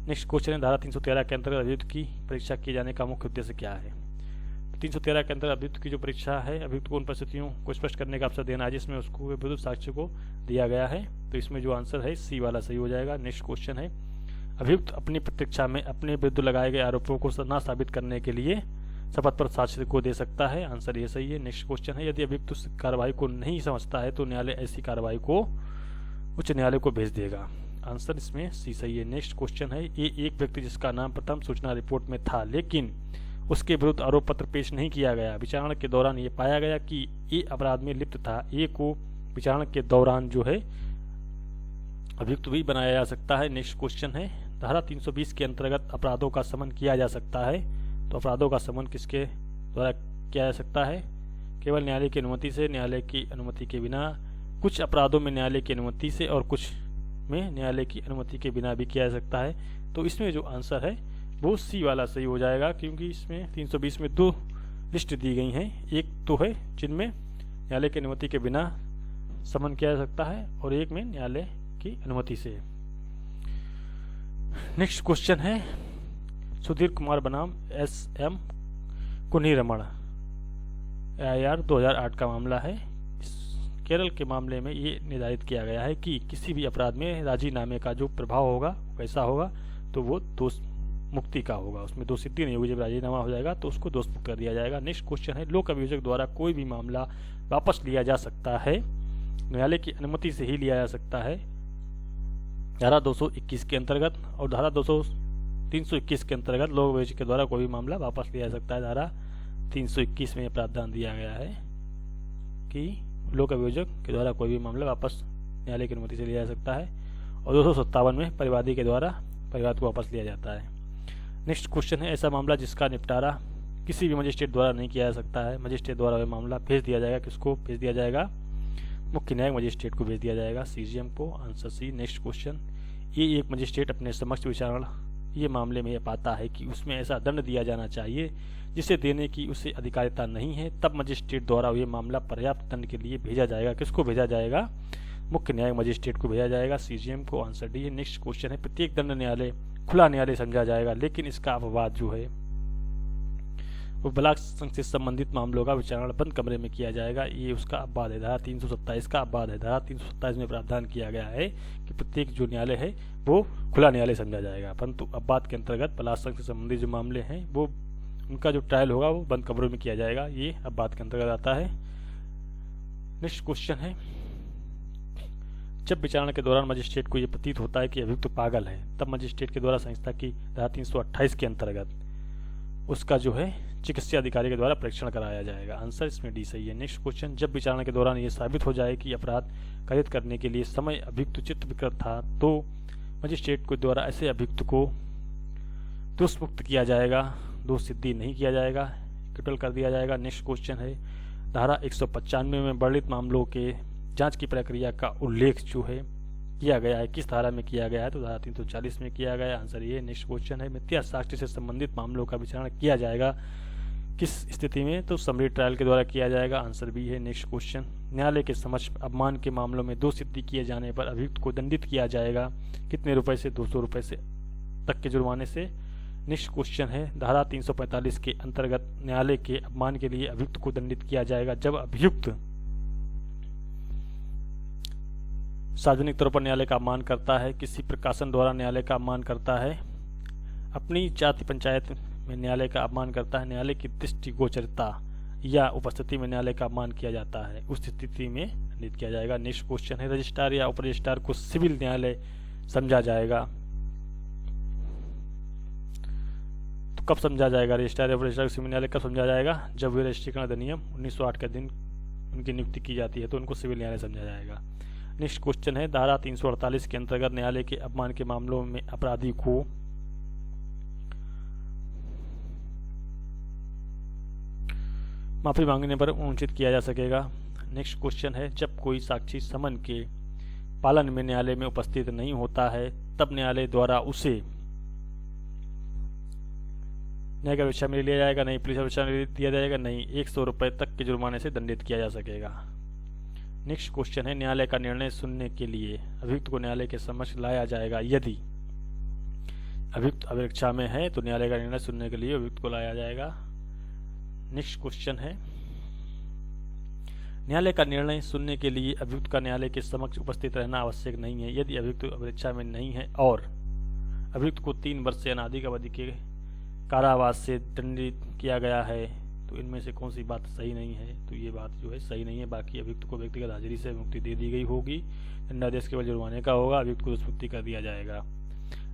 नेक्स्ट क्वेश्चन है, धारा 313 के अंतर्गत अभियुक्त की परीक्षा किए जाने का मुख्य उद्देश्य क्या है? 313 के अंतर्गत अभियुक्त की जो परीक्षा है, अभियुक्त को उन परिस्थितियों को स्पष्ट करने का अवसर देना है जिसमें उसको विरुद्ध साक्ष्य को दिया गया है। तो इसमें जो आंसर है सी वाला सही हो जाएगा। नेक्स्ट क्वेश्चन है, अभियुक्त अपनी प्रतीक्षा में अपने विरुद्ध लगाए गए आरोपों को न साबित करने के लिए शपथ पर साक्ष्य को दे सकता है। आंसर ये सही है। नेक्स्ट क्वेश्चन है, यदि अभियुक्त उस कार्रवाई को नहीं समझता है तो न्यायालय ऐसी कार्रवाई को उच्च न्यायालय को भेज देगा। आंसर इसमें सी सही है। नेक्स्ट क्वेश्चन है, ये एक व्यक्ति जिसका नाम प्रथम सूचना रिपोर्ट में था लेकिन उसके विरुद्ध आरोप पत्र पेश नहीं किया गया, विचारणा के दौरान ये पाया गया कि ए अपराध में लिप्त था, ए को विचारणा के दौरान जो है अभियुक्त भी बनाया जा सकता है। नेक्स्ट क्वेश्चन है, धारा 320 के अंतर्गत अपराधों का समन किया जा सकता है, तो अपराधों का समन किसके द्वारा किया जा सकता है? केवल न्यायालय की अनुमति से, न्यायालय की अनुमति के बिना, कुछ अपराधों में न्यायालय की अनुमति से और कुछ में न्यायालय की अनुमति के बिना भी किया जा सकता है। तो इसमें जो आंसर है वो सी वाला सही हो जाएगा, क्योंकि इसमें 320 में 2 लिस्ट दी गई हैं, एक तो है जिनमें न्यायालय की अनुमति के बिना समन किया जा सकता है और एक में न्यायालय की अनुमति से। नेक्स्ट क्वेश्चन है, सुधीर कुमार बनाम SM कुन्हीरमण AIR 2008 का मामला है। केरल के मामले में ये निर्धारित किया गया है कि किसी भी अपराध में राजीनामे का जो प्रभाव होगा कैसा होगा, तो वो दोष मुक्ति का होगा, उसमें दोष सिद्धि नहीं होगी। जब राजीनामा हो जाएगा तो उसको दोष मुक्त कर दिया जाएगा। नेक्स्ट क्वेश्चन है, लोक अभियोजक द्वारा कोई भी मामला वापस लिया जा सकता है, न्यायालय की अनुमति से ही लिया जा सकता है, धारा 221 के अंतर्गत, और धारा 321 के अंतर्गत लोक अभियोजक के द्वारा कोई भी मामला वापस लिया जा सकता है। धारा 321 में प्रावधान दिया गया है कि लोक अभियोजक के द्वारा कोई भी मामला वापस न्यायालय की अनुमति से लिया जा सकता है, और 257 में परिवादी के द्वारा परिवाद को वापस लिया जाता है। नेक्स्ट क्वेश्चन है, ऐसा मामला जिसका निपटारा किसी भी मजिस्ट्रेट द्वारा नहीं किया जा सकता है, मजिस्ट्रेट द्वारा वह मामला भेज दिया जाएगा, किसको भेज दिया जाएगा? मुख्य न्यायिक मजिस्ट्रेट को भेज दिया जाएगा, CGM को। Answer C. नेक्स्ट क्वेश्चन, ये एक मजिस्ट्रेट अपने समक्ष विचारणा ये मामले में यह पाता है कि उसमें ऐसा दंड दिया जाना चाहिए जिसे देने की उसे अधिकारिता नहीं है, तब मजिस्ट्रेट द्वारा यह मामला पर्याप्त दंड के लिए भेजा जाएगा, किसको भेजा जाएगा? मुख्य न्यायिक मजिस्ट्रेट को भेजा जाएगा, CGM को। आंसर डी है। नेक्स्ट क्वेश्चन है, प्रत्येक दंड न्यायालय खुला न्यायालय समझा जाएगा, लेकिन इसका अपवाद जो है वो बलात्कार संघ से संबंधित मामलों का विचारण बंद कमरे में किया जाएगा, ये उसका अपवाद है। धारा 327 का अपवाद है। धारा 327 में प्रावधान किया गया है कि प्रत्येक जो न्यायालय है वो खुला न्यायालय समझा जाएगा, परंतु अपवाद के अंतर्गत बलात्कार संघ से संबंधित जो मामले हैं वो उनका जो ट्रायल होगा वो बंद कमरों में किया जाएगा, ये अपवाद के अंतर्गत आता है। नेक्स्ट क्वेश्चन है, जब विचारणा के दौरान मजिस्ट्रेट को यह प्रतीत होता है कि अभियुक्त पागल है, तब मजिस्ट्रेट के द्वारा संहिता की धारा 328 के अंतर्गत उसका जो है चिकित्सा अधिकारी के द्वारा परीक्षण कराया जाएगा। आंसर इसमें डी सही है। नेक्स्ट क्वेश्चन, जब विचारणा के दौरान यह साबित हो जाए कि अपराध कारित करने के लिए समय अभियुक्त चित्त विकृत था, तो मजिस्ट्रेट के द्वारा ऐसे अभियुक्त को दोष मुक्त किया जाएगा, दोष सिद्धि नहीं किया जाएगा, एक्विटल कर दिया जाएगा। नेक्स्ट क्वेश्चन है, धारा 195 में वर्णित मामलों के जांच की प्रक्रिया का उल्लेख जो है किया गया है, किस धारा में किया गया है? तो धारा 340 में किया गया है। आंसर ये। नेक्स्ट क्वेश्चन है, मिथ्या साक्ष्य से संबंधित मामलों का विचारण किया जाएगा, किस स्थिति में, तो समरी ट्रायल के द्वारा किया जाएगा। आंसर बी है। नेक्स्ट क्वेश्चन, न्यायालय के समक्ष अपमान के मामलों में दोषसिद्धि किए जाने पर अभियुक्त को दंडित किया जाएगा। कितने रुपए से? 200 रुपए से तक के जुर्माने से। नेक्स्ट क्वेश्चन है, धारा 345 के अंतर्गत न्यायालय के अपमान के लिए अभियुक्त को दंडित किया जाएगा जब अभियुक्त सार्वजनिक तौर पर न्यायालय का अपमान करता है, किसी प्रकाशन द्वारा न्यायालय का अपमान करता है, अपनी जाति पंचायत में न्यायालय का अपमान करता है, न्यायालय की दृष्टिगोचरता या उपस्थिति में न्यायालय का अपमान किया जाता है, उस स्थिति में दंडित किया जाएगा। नेक्स्ट क्वेश्चन है, रजिस्ट्रार या उप रजिस्ट्रार को सिविल न्यायालय समझा जाएगा। तो कब समझा जाएगा? रजिस्ट्रार या उप रजिस्ट्रार को सिविल न्यायालय कब समझा जाएगा? जब वे रजिस्ट्रीकरण अधिनियम 1908 के दिन उनकी नियुक्ति की जाती है तो उनको सिविल न्यायालय समझा जाएगा। नेक्स्ट क्वेश्चन है, धारा 348 के अंतर्गत न्यायालय के अपमान के मामलों में अपराधी को माफी मांगने पर उचित किया जा सकेगा। नेक्स्ट क्वेश्चन है, जब कोई साक्षी समन के पालन में न्यायालय में उपस्थित नहीं होता है तब न्यायालय द्वारा उसे न्यायिक परीक्षा में लिया जाएगा? नहीं। पुलिस परीक्षा में दिया जाएगा? नहीं। 100 रुपए तक के जुर्माने से दंडित किया जा सकेगा। नेक्स्ट क्वेश्चन है, न्यायालय का निर्णय सुनने के लिए अभियुक्त को न्यायालय के समक्ष लाया जाएगा। यदि अभियुक्त अभिरक्षा में है तो न्यायालय का निर्णय सुनने के लिए अभियुक्त को लाया जाएगा। नेक्स्ट क्वेश्चन है, न्यायालय का निर्णय सुनने के लिए अभियुक्त का न्यायालय के समक्ष उपस्थित रहना आवश्यक नहीं है। यदि अभियुक्त अभिरक्षा में नहीं है और अभियुक्त को 3 वर्ष से अनाधिक अवधि के कारावास से दंडित किया गया है तो इनमें से कौन सी बात सही नहीं है? तो ये बात जो है सही नहीं है। बाकी अभियुक्त को व्यक्तिगत हाजिरी से मुक्ति दे दी गई होगी। दंडादेश केवल जुर्माने का होगा, अभियुक्त को दुष्मुक्ति कर दिया जाएगा।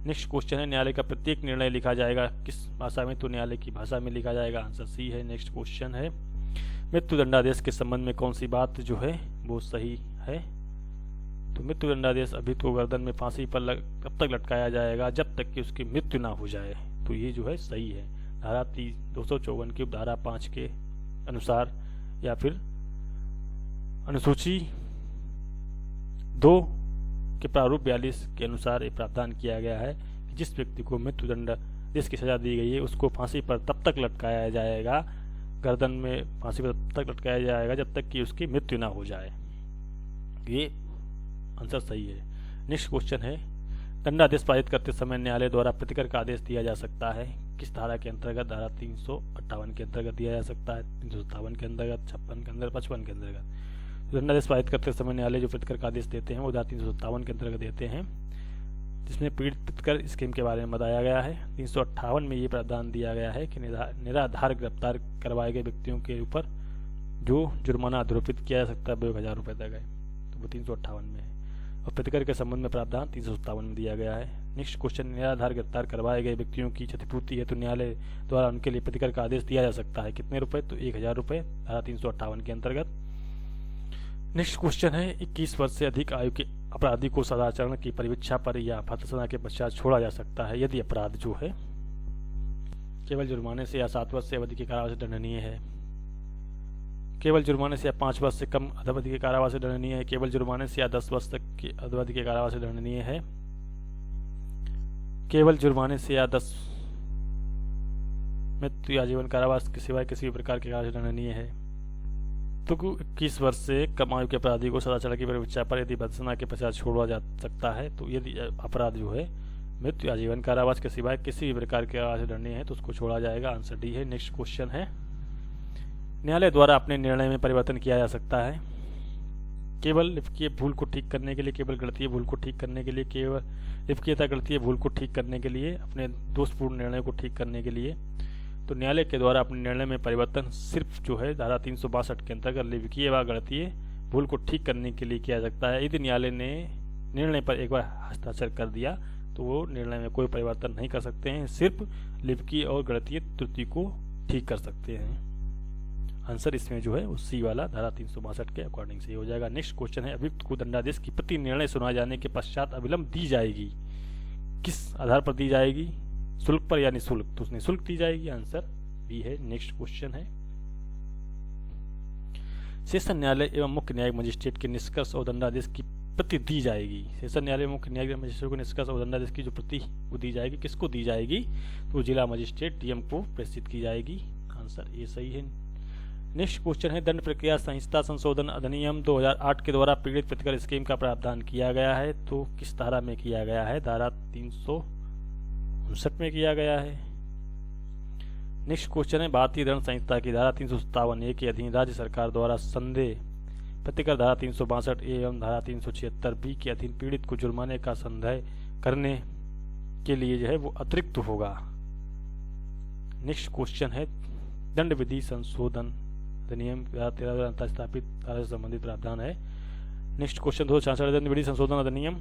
नेक्स्ट क्वेश्चन है, न्यायालय का प्रत्येक निर्णय लिखा जाएगा किस भाषा में? तो न्यायालय की भाषा में लिखा जाएगा। आंसर सी है। नेक्स्ट क्वेश्चन है, मृत्यु दंडादेश के संबंध में कौन सी बात जो है वो सही है? तो मृत्यु दंडादेश अभियुक्त को गर्दन में फांसी पर तब तक लटकाया जाएगा जब तक कि उसकी मृत्यु ना हो जाए। तो ये जो है सही है। धारा 254 की धारा 5 के अनुसार या फिर अनुसूची 2 के प्रारूप 42 के अनुसार ये प्रावधान किया गया है कि जिस व्यक्ति को मृत्यु दंडादेश की सजा दी गई है उसको फांसी पर तब तक लटकाया जाएगा, गर्दन में फांसी पर तब तक लटकाया जाएगा जब तक कि उसकी मृत्यु ना हो जाए। ये आंसर सही है। नेक्स्ट क्वेश्चन है, दंडादेश पारित करते समय न्यायालय द्वारा प्रतिकर का आदेश दिया जा सकता है किस धारा के अंतर्गत? धारा 358 के अंतर्गत दिया जा सकता है, 357 के अंतर्गत, 56 के अंतर्गत, 55 के अंतर्गत। दंडादेश पारित करते समय न्यायालय जो प्रतिकर का आदेश देते हैं वो धारा 357 के अंतर्गत देते हैं, जिसमें पीड़ित प्रतिकर स्कीम के बारे में बताया गया है। 358 में ये प्रावधान दिया गया है कि निराधार गिरफ्तार करवाए गए व्यक्तियों के ऊपर जो जुर्माना आरोपित किया जा सकता है वो 1000 रुपये तक है, तो वो 358 में है। और प्रतिकर के संबंध में प्रावधान 357 में दिया गया है। नेक्स्ट क्वेश्चन, निराधार गिरफ्तार करवाए गए व्यक्तियों की क्षतिपूर्ति है तो न्यायालय द्वारा उनके लिए प्रतिकर का आदेश दिया जा सकता है। कितने रुपए? तो 1000 रुपये, धारा 358 के अंतर्गत। नेक्स्ट क्वेश्चन है, 21 वर्ष से अधिक आयु के अपराधी को सदाचरण की परिवीक्षा पर या फांसी के पश्चात छोड़ा जा सकता है यदि अपराध जो है केवल जुर्माने से या 7 वर्ष से अवधि के कारावास से दंडनीय है, केवल जुर्माने से या 5 वर्ष से कम अवधि के कारावास से दंडनीय है, केवल जुर्माने से या 10 वर्ष तक की अवधि के कारावास से दंडनीय है, केवल जुर्माने से या 10 मृत्यु या जीवन कारावास के सिवाय किसी भी प्रकार के कारावास से दंडनीय है। तो 21 वर्ष से कम आयु के अपराधी को सदाचार की परिवीक्षा पर यदि भर्त्सना के पश्चात छोड़ा जा सकता है, तो यदि अपराध जो है मृत्यु या जीवन कारावास के सिवाय किसी भी प्रकार के कारावास से दंडनीय है तो उसको छोड़ा जाएगा। आंसर डी है। नेक्स्ट क्वेश्चन है, न्यायालय द्वारा अपने निर्णय में परिवर्तन किया जा सकता है केवल लिप्कीय भूल को ठीक करने के लिए, केवल गणितीय भूल को ठीक करने के लिए, केवल लिप्कीयता गणितीय भूल को ठीक करने के लिए, अपने दोषपूर्ण निर्णय को ठीक करने के लिए। तो न्यायालय के द्वारा अपने निर्णय में परिवर्तन सिर्फ जो है धारा 362 के अंतर्गत लिप्कीय व गणितीय भूल को ठीक करने के लिए किया जा सकता है। यदि न्यायालय ने निर्णय पर एक बार हस्ताक्षर कर दिया तो वो निर्णय में कोई परिवर्तन नहीं कर सकते हैं, सिर्फ लिप्कीय और गणितीय त्रुटि को ठीक कर सकते हैं। आंसर इसमें जो है वो सी वाला धारा 362 के अकॉर्डिंग से हो जाएगा। नेक्स्ट क्वेश्चन है, अभियुक्त को दंडादेश की प्रति निर्णय सुनाए जाने के पश्चात अविलंब दी जाएगी, किस आधार पर दी जाएगी? शुल्क पर या निःशुल्क? तो निःशुल्क दी जाएगी। आंसर बी है। नेक्स्ट क्वेश्चन है, सेशन न्यायालय एवं मुख्य न्यायिक मजिस्ट्रेट के निष्कर्ष और दंडादेश की प्रति दी जाएगी। सेशन न्यायालय मुख्य न्यायिक मजिस्ट्रेट को निष्कर्ष और दंडादेश की जो प्रति वो दी जाएगी, किसको दी जाएगी? तो जिला मजिस्ट्रेट डीएम को प्रेषित की जाएगी। आंसर ए सही है। नेक्स्ट क्वेश्चन है, दंड प्रक्रिया संहिता संशोधन अधिनियम 2008 के द्वारा पीड़ित प्रतिकर स्कीम का प्रावधान किया गया है, तो किस धारा में किया गया है? धारा 359 में किया गया है। नेक्स्ट क्वेश्चन है, भारतीय दंड संहिता की धारा 357A के अधीन राज्य सरकार द्वारा संदेह प्रतिकर धारा 362 एवं धारा 376B के अधीन पीड़ित को जुर्माने का संदेह करने के लिए जो है वो अतिरिक्त होगा। नेक्स्ट क्वेश्चन है, दंड विधि संशोधन अधिनियम 13 स्थापित धारा से संबंधित प्रावधान है। नेक्स्ट क्वेश्चन 266, दंड विधि संशोधन अधिनियम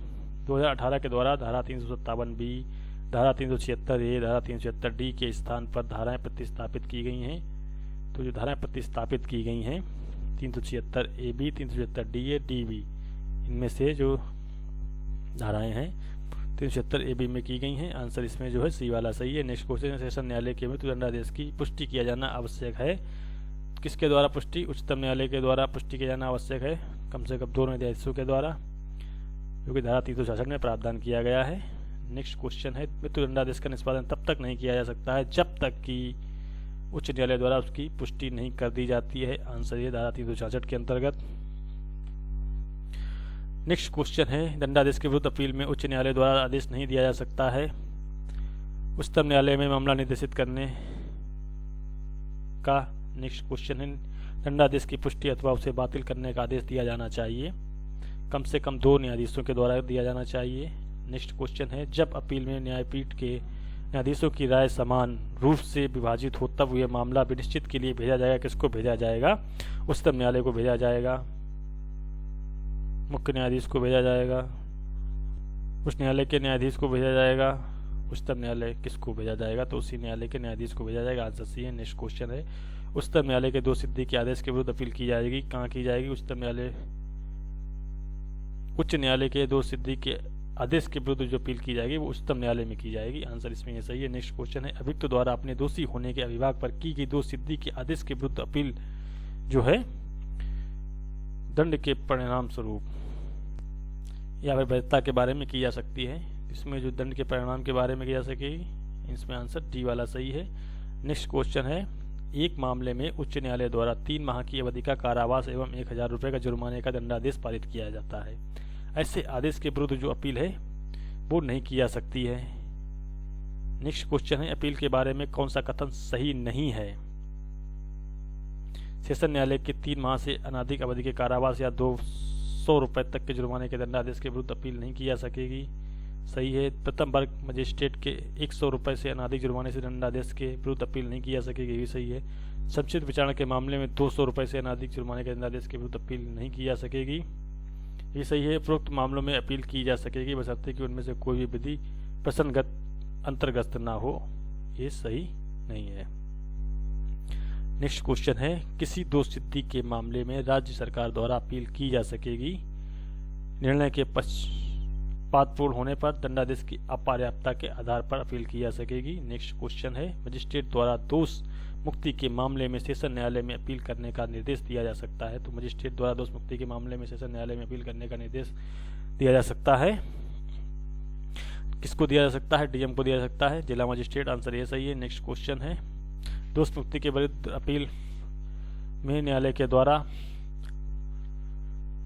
2018 के द्वारा धारा 357B, धारा 376A, धारा 376D के स्थान पर धाराएं प्रतिस्थापित की गई हैं। तो जो धाराएं प्रतिस्थापित की गई हैं 376AB, 376DA, DB, इनमें से जो धाराएं हैं 376AB में की गई हैं। आंसर इसमें जो है सी वाला सही है। नेक्स्ट क्वेश्चन, सेशन न्यायालय के मृत्युदंडादेश की पुष्टि किया जाना आवश्यक है। किसके द्वारा पुष्टि? उच्चतम न्यायालय के द्वारा पुष्टि किया जाना आवश्यक है, कम से कम 2 न्यायाधीशों के द्वारा, जो कि धारा 366 में प्रावधान किया गया है। नेक्स्ट क्वेश्चन है, मृत्युदंडादेश का निष्पादन तब तक नहीं किया जा सकता है जब तक कि उच्च न्यायालय द्वारा उसकी पुष्टि नहीं कर दी जाती है। आंसर ये धारा 366 के अंतर्गत। नेक्स्ट क्वेश्चन है, दंडादेश के विरुद्ध अपील में उच्च न्यायालय द्वारा आदेश नहीं दिया जा सकता है। उच्चतम न्यायालय में मामला निर्देशित करने का। नेक्स्ट क्वेश्चन है, दंडादेश की पुष्टि अथवा उसे बातिल करने का आदेश दिया जाना चाहिए, कम से कम 2 न्यायाधीशों के द्वारा दिया जाना चाहिए। नेक्स्ट क्वेश्चन है, जब अपील में न्यायपीठ के न्यायाधीशों की राय समान रूप से विभाजित हो तब यह मामला विनिश्चित के लिए भेजा जाएगा। किसको भेजा जाएगा? उच्चतम न्यायालय को भेजा जाएगा, मुख्य न्यायाधीश को भेजा जाएगा, उच्च न्यायालय के न्यायाधीश को भेजा जाएगा। उच्चतम न्यायालय किसको भेजा जाएगा? तो उसी न्यायालय के न्यायाधीश को भेजा जाएगा। आंसर सी है। नेक्स्ट क्वेश्चन है, उच्चतम न्यायालय के 2 सिद्धि के आदेश के विरुद्ध अपील की जाएगी, कहाँ की जाएगी? उच्च न्यायालय के 2 सिद्धि के आदेश के विरुद्ध जो अपील की जाएगी वो उच्चतम न्यायालय में की जाएगी। आंसर इसमें ये सही है। नेक्स्ट क्वेश्चन है, अभियुक्त द्वारा अपने दोषी होने के अभिभाग पर की गई 2 सिद्धि के आदेश के विरुद्ध अपील जो है दंड के परिणाम स्वरूप या फिर वैधता के बारे में की जा सकती है। इसमें जो दंड के परिणाम के बारे में की जा सकेगी, इसमें आंसर डी वाला सही है। नेक्स्ट क्वेश्चन है, एक मामले में उच्च न्यायालय द्वारा 3 माह की अवधि का कारावास एवं 1000 रुपये का जुर्माने का दंडादेश पारित किया जाता है। ऐसे आदेश के विरुद्ध जो अपील है वो नहीं की जा सकती है। नेक्स्ट क्वेश्चन है, अपील के बारे में कौन सा कथन सही नहीं है? सेशन न्यायालय के 3 माह से अनाधिक अवधि के कारावास या 200 रुपये तक के जुर्माने के दंडादेश के विरुद्ध अपील नहीं की जा सकेगी। सही है। प्रथम वर्ग मजिस्ट्रेट के 100 रुपये से अनाधिक जुर्माने से दंडादेश के विरुद्ध अपील नहीं की जा सकेगी, ये सही है। संक्षिप्त विचारणा के मामले में 200 रुपये से अनाधिक जुर्माने के दंडादेश के विरुद्ध अपील नहीं की जा सकेगी, ये सही है। उपरोक्त मामलों में अपील की जा सकेगी बशर्ते कि उनमें से कोई भी विधि प्रसंगत अंतर्गत ना हो, ये सही नहीं है। नेक्स्ट क्वेश्चन है, किसी 2 सिद्धि के मामले में राज्य सरकार द्वारा अपील की जा सकेगी। निर्णय के पक्षपातपूर्ण होने पर दंडादेश की अपर्याप्तता के आधार पर अपील की जा सकेगी। नेक्स्ट क्वेश्चन है, मजिस्ट्रेट द्वारा दोष मुक्ति के मामले में सेशन न्यायालय में अपील करने का निर्देश दिया जा सकता है। तो मजिस्ट्रेट द्वारा दोष मुक्ति के मामले में सेशन न्यायालय में अपील करने का निर्देश दिया जा सकता है। किसको दिया जा सकता है? डीएम को दिया जा सकता है, जिला मजिस्ट्रेट। आंसर ये सही है। नेक्स्ट क्वेश्चन है, दोष मुक्ति के विरुद्ध अपील में न्यायालय के द्वारा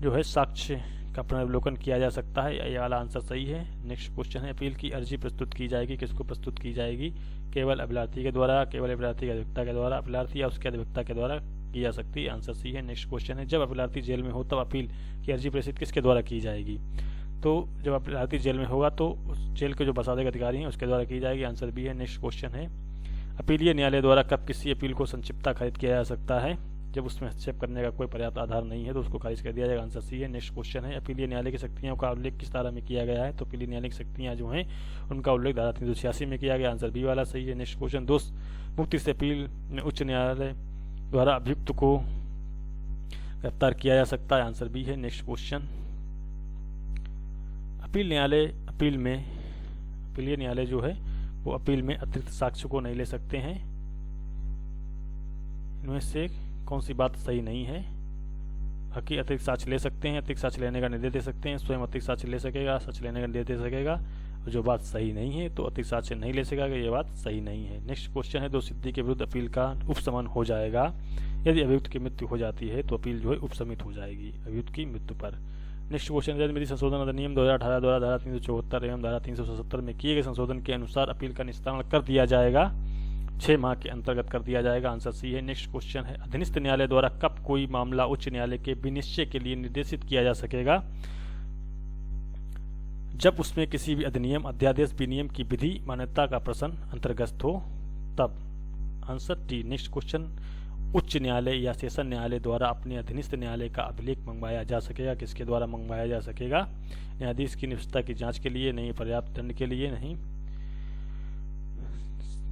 जो है साक्ष्य का पुनर्विलोकन किया जा सकता है, यह वाला आंसर सही है। नेक्स्ट क्वेश्चन है, अपील की अर्जी प्रस्तुत की जाएगी, किसको प्रस्तुत की जाएगी? केवल अभिलाषी के द्वारा, केवल अभिलाषी के अधिवक्ता के द्वारा, अभिलाषी या उसके अधिवक्ता के द्वारा की जा सकती है। आंसर सी है। नेक्स्ट क्वेश्चन है, जब अभिलाषी जेल में हो तब अपील की अर्जी प्रेषित किसके द्वारा की जाएगी? तो जब अभिलाषी जेल में होगा तो जेल के जो बसादक अधिकारी हैं उसके द्वारा की जाएगी। आंसर बी है। नेक्स्ट क्वेश्चन है, अपीलीय न्यायालय द्वारा कब किसी अपील को संक्षिप्तता खारिज किया जा सकता है? जब उसमें हस्तक्षेप करने का कोई पर्याप्त आधार नहीं है तो उसको खारिज कर दिया जाएगा। आंसर सी है। नेक्स्ट क्वेश्चन है, अपीलीय न्यायालय की शक्तियों का उल्लेख किस धारा में किया गया है? तो अपीलीय न्यायालय की शक्तियां जो हैं उनका उल्लेख धारा 386 में किया गया। आंसर बी वाला सही है। नेक्स्ट क्वेश्चन, दोष मुक्ति से अपील में उच्च न्यायालय द्वारा अभियुक्त को गिरफ्तार किया जा सकता है। आंसर बी है। नेक्स्ट क्वेश्चन, अपीलीय न्यायालय जो है वो अपील में अतिरिक्त साक्ष्य को नहीं ले सकते हैं। इनमें से कौन सी बात सही नहीं है? बाकी अतिरिक्त साक्ष्य ले सकते हैं, अतिरिक्त साक्ष्य लेने का निर्देश दे सकते हैं, स्वयं अतिरिक्त साक्ष्य ले सकेगा, साक्ष्य लेने का निर्देश दे सकेगा जो बात सही नहीं है तो अतिरिक्त साक्ष्य नहीं ले सकेगा कि यह बात सही नहीं है। नेक्स्ट क्वेश्चन है, दोषसिद्धि के विरुद्ध अपील का उपशमन हो जाएगा यदि अभियुक्त की मृत्यु हो जाती है तो अपील जो है उपशमित हो जाएगी अभियुक्त की मृत्यु पर। नेक्स्ट क्वेश्चन, जनविधि संशोधन अधिनियम 2018 द्वारा धारा 374 एवं धारा 377 में किए गए संशोधन के अनुसार अपील का निस्तारण कर दिया जाएगा, 6 माह के अंतर्गत कर दिया जाएगा। आंसर सी है। नेक्स्ट क्वेश्चन है, अधीनस्थ न्यायालय द्वारा कब कोई मामला उच्च न्यायालय के विनिश्चय के लिए निर्देशित किया जा सकेगा? जब उसमें किसी भी अधिनियम, अध्यादेश, विनियम की विधि मान्यता का प्रश्न अंतर्गत हो तब। Answer T. नेक्स्ट क्वेश्चन, उच्च न्यायालय या सेशन न्यायालय द्वारा अपने अधीनस्थ न्यायालय का अभिलेख मंगवाया जा सकेगा। किसके द्वारा मंगवाया जा सकेगा? न्यायाधीश की निष्पक्षता की जांच के लिए नहीं, पर्याप्त दंड के लिए नहीं।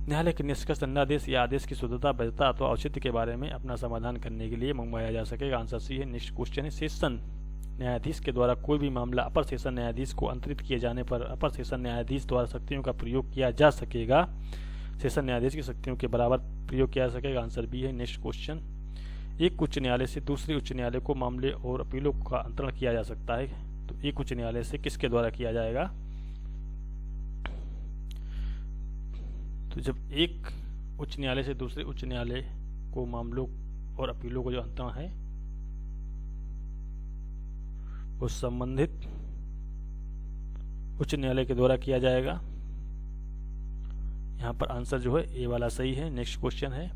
न्यायालय के निष्कर्ष दंडादेश या आदेश की शुद्धता, वैधता अथवा औचित्य के बारे में अपना समाधान करने के लिए मंगवाया जा सकेगा। आंसर सी है। नेक्स्ट क्वेश्चन है, सेशन न्यायाधीश के द्वारा कोई भी मामला अपर सेशन न्यायाधीश को अंतरित किए जाने पर अपर सेशन न्यायाधीश द्वारा शक्तियों का प्रयोग किया जा सकेगा। सेशन न्यायाधीश की शक्तियों के बराबर प्रयोग किया जा सकेगा। आंसर बी है। नेक्स्ट क्वेश्चन, एक उच्च न्यायालय से दूसरे उच्च न्यायालय को मामले और अपीलों का अंतरण किया जा सकता है। तो एक उच्च न्यायालय से किसके द्वारा किया जाएगा? तो जब एक उच्च न्यायालय से दूसरे उच्च न्यायालय को मामलों और अपीलों को जो अंतरण है वो संबंधित उच्च न्यायालय के द्वारा किया जाएगा। यहाँ पर आंसर जो है ए वाला सही है। नेक्स्ट क्वेश्चन है,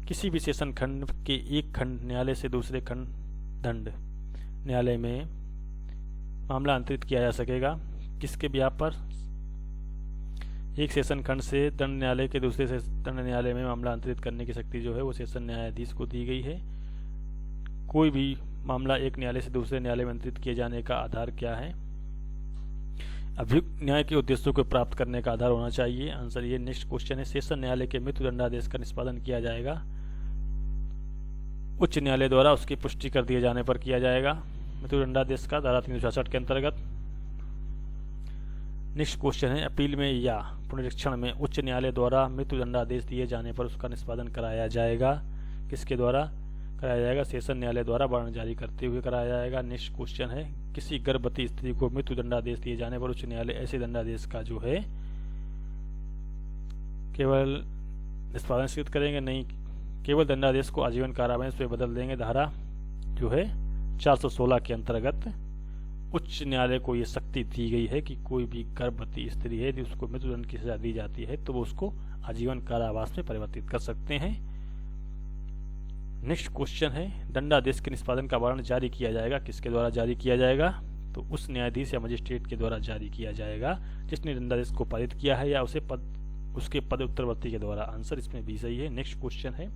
किसी भी सेशन खंड के एक खंड न्यायालय से दूसरे खंड दंड न्यायालय में मामला अंतरित किया जा सकेगा। किसके ब्याह पर? एक सेशन खंड से दंड न्यायालय के दूसरे से दंड न्यायालय में मामला अंतरित करने की शक्ति जो है वो सेशन न्यायाधीश को दी गई है। कोई भी मामला एक न्यायालय से दूसरे न्यायालय में अंतरित किए जाने का आधार क्या है? अभियुक्त न्याय के उद्देश्यों को प्राप्त करने का आधार होना चाहिए। आंसर ये। नेक्स्ट क्वेश्चन है, सेशन न्यायालय के मृत्यु दंडादेश का निष्पादन किया जाएगा उच्च न्यायालय द्वारा उसकी पुष्टि कर दिए जाने पर किया जाएगा मृत्यु दंडादेश का धारा 366 के अंतर्गत। नेक्स्ट क्वेश्चन है, अपील में या पुनरीक्षण में उच्च न्यायालय द्वारा मृत्यु दंडादेश दिए जाने पर उसका निष्पादन कराया जाएगा। किसके द्वारा कराया जाएगा? सेशन न्यायालय द्वारा वारंट जारी करते हुए कराया जाएगा। नेक्स्ट क्वेश्चन है, किसी गर्भवती स्त्री को मृत्यु दंडादेश दिए जाने पर उच्च न्यायालय ऐसे दंडादेश का जो है केवल निष्पादन स्वीकृत करेंगे? नहीं, केवल दंडादेश को आजीवन कारावास पे बदल देंगे। धारा जो है 416 के अंतर्गत उच्च न्यायालय को ये शक्ति दी गई है कि कोई भी गर्भवती स्त्री है जिसको मृत्युदंड की सजा दी जाती है तो वो उसको आजीवन कारावास में परिवर्तित कर सकते हैं। नेक्स्ट क्वेश्चन है, दंडादेश के निष्पादन का वारंट जारी किया जाएगा। किसके द्वारा जारी किया जाएगा? तो उस न्यायाधीश या मजिस्ट्रेट के द्वारा जारी किया जाएगा जिसने दंडादेश को पारित किया है या उसके पद उत्तरवर्ती के द्वारा। आंसर इसमें भी सही है। नेक्स्ट क्वेश्चन है,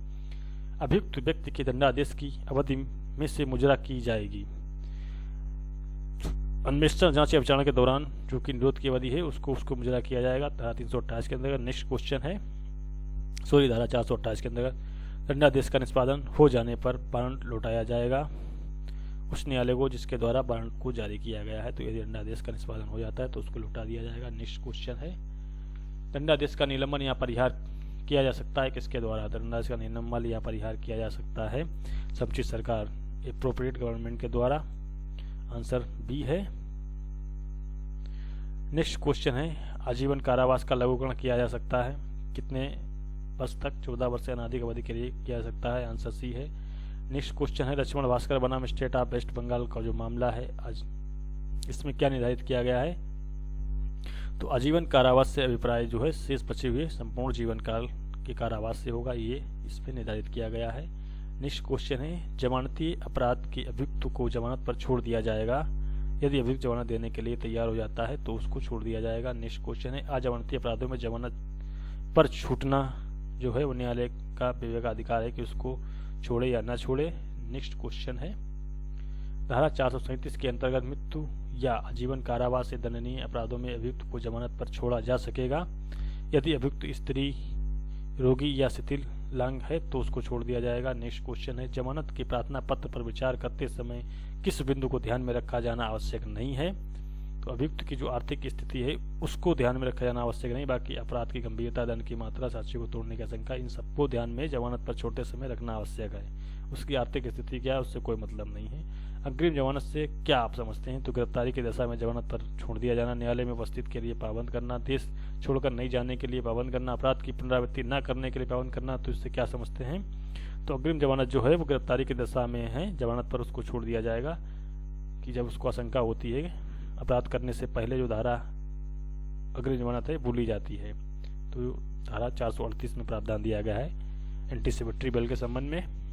अभियुक्त व्यक्ति के दंडादेश की अवधि में से मुजरा की जाएगी। अन्वेषण, जांच या विचारणा के दौरान जो कि निरोध की अवधि है उसको मुजरा किया जाएगा धारा 328 के अंतर्गत। नेक्स्ट क्वेश्चन है, धारा 428 के अंतर्गत दंडादेश का निष्पादन हो जाने पर वारंट लौटाया जाएगा उस न्यायालय को जिसके द्वारा वारंट को जारी किया गया है। तो यदि दंडादेश का निष्पादन हो जाता है तो उसको लौटा दिया जाएगा। नेक्स्ट क्वेश्चन है, दंडादेश का निलंबन या परिहार किया जा सकता है। किसके द्वारा? दंडादेश का निलंबन या परिहार किया जा सकता है समुचित सरकार, एप्रोप्रिएट गवर्नमेंट के द्वारा। आंसर बी है। नेक्स्ट क्वेश्चन है, आजीवन कारावास का लघुकरण किया जा सकता है। कितने वर्ष तक? 14 वर्ष से अनाधिक अवधि के लिए किया जा सकता है। आंसर सी है। नेक्स्ट क्वेश्चन है, लक्ष्मण भास्कर बनाम स्टेट ऑफ वेस्ट बंगाल का जो मामला है आज इसमें क्या निर्धारित किया गया है? तो आजीवन कारावास से अभिप्राय जो है शेष बचे हुए संपूर्ण जीवन काल के कारावास से होगा, ये इसमें निर्धारित किया गया है। नेक्स्ट क्वेश्चन है, जमानती अपराध के अभियुक्त को जमानत पर छोड़ दिया जाएगा। यदि अभियुक्त जमानत देने के लिए तैयार हो जाता है तो उसको छोड़ दिया जाएगा। नेक्स्ट क्वेश्चन है, अजमानती अपराधों में जमानत पर छूटना जो है वो न्यायालय का विवेकाधिकार है कि उसको छोड़े या न छोड़े। नेक्स्ट क्वेश्चन है, धारा 437 के अंतर्गत मृत्यु या आजीवन कारावास से दंडनीय अपराधों में अभियुक्त को जमानत पर छोड़ा जा सकेगा। यदि अभियुक्त स्त्री, रोगी या शिथिल लांग है तो उसको छोड़ दिया जाएगा। नेक्स्ट क्वेश्चन है, जमानत के प्रार्थना पत्र पर विचार करते समय किस बिंदु को ध्यान में रखा जाना आवश्यक नहीं है? तो अभियुक्त की जो आर्थिक स्थिति है उसको ध्यान में रखा जाना आवश्यक नहीं, बाकी अपराध की गंभीरता, दंड की मात्रा, साक्ष्य को तोड़ने की आशंका, इन सबको ध्यान में जमानत पर छोड़ते समय रखना आवश्यक है। उसकी आर्थिक स्थिति क्या है उससे कोई मतलब नहीं है। अग्रिम जमानत से क्या आप समझते हैं? तो गिरफ्तारी की दशा में जमानत पर छोड़ दिया जाना, न्यायालय में उपस्थित के लिए पाबंद करना, देश छोड़कर नहीं जाने के लिए पाबंद करना, अपराध की पुनरावृत्ति न करने के लिए पाबंद करना। तो इससे क्या समझते हैं? तो अग्रिम जमानत जो है वो गिरफ्तारी की दशा में है, जमानत पर उसको छोड़ दिया जाएगा कि जब उसको आशंका होती है अपराध करने से पहले जो धारा अग्रिम जमानत है भूली जाती है। तो धारा 438 में प्रावधान दिया गया है एंटीसिपेटरी बेल के संबंध में।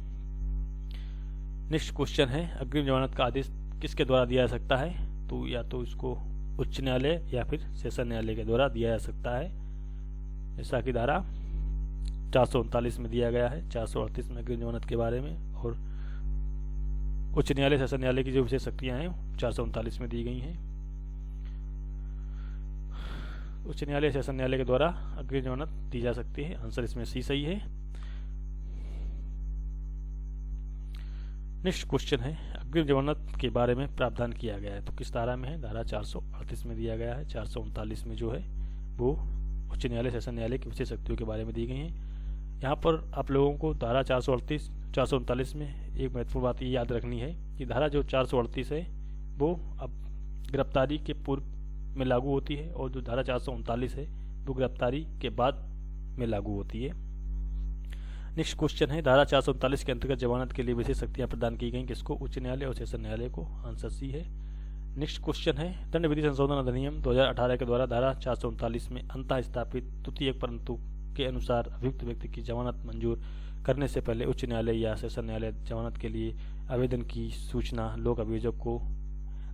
नेक्स्ट क्वेश्चन है, अग्रिम जमानत का आदेश किसके द्वारा दिया जा सकता है? तो या तो इसको उच्च न्यायालय या फिर सेशन न्यायालय के द्वारा दिया जा सकता है, जैसा कि धारा 439 में दिया गया है 438 में अग्रिम जमानत के बारे में। और उच्च न्यायालय सेशन न्यायालय की जो विशेष शक्तियां हैं 439 में दी गई हैं। उच्च न्यायालय सेशन न्यायालय के द्वारा अग्रिम जमानत दी जा सकती है। आंसर इसमें सी सही है। नेक्स्ट क्वेश्चन है, अग्रिम जमानत के बारे में प्रावधान किया गया है तो किस धारा में है? धारा 438 में दिया गया है। 439 में जो है वो उच्च न्यायालय सेशन न्यायालय की विशेष शक्तियों के बारे में दी गई हैं। यहाँ पर आप लोगों को धारा 439 में एक महत्वपूर्ण बात ये याद रखनी है कि धारा जो 438 है वो अब गिरफ्तारी के पूर्व में लागू होती है और जो धारा 439 है वो गिरफ्तारी के बाद में लागू होती है। नेक्स्ट क्वेश्चन है, धारा 439 के अंतर्गत जमानत के लिए विशेष शक्तियां प्रदान की गई किसको? उच्च न्यायालय और सेशन न्यायालय को। आंसर सी है। नेक्स्ट क्वेश्चन है, दंड विधि संशोधन अधिनियम 2018 के द्वारा धारा 439 में अंतः स्थापित तृतीय परंतु के अनुसार अभियुक्त व्यक्ति की जमानत मंजूर करने से पहले उच्च न्यायालय या सेशन न्यायालय जमानत के लिए आवेदन की सूचना लोक अभियोजक को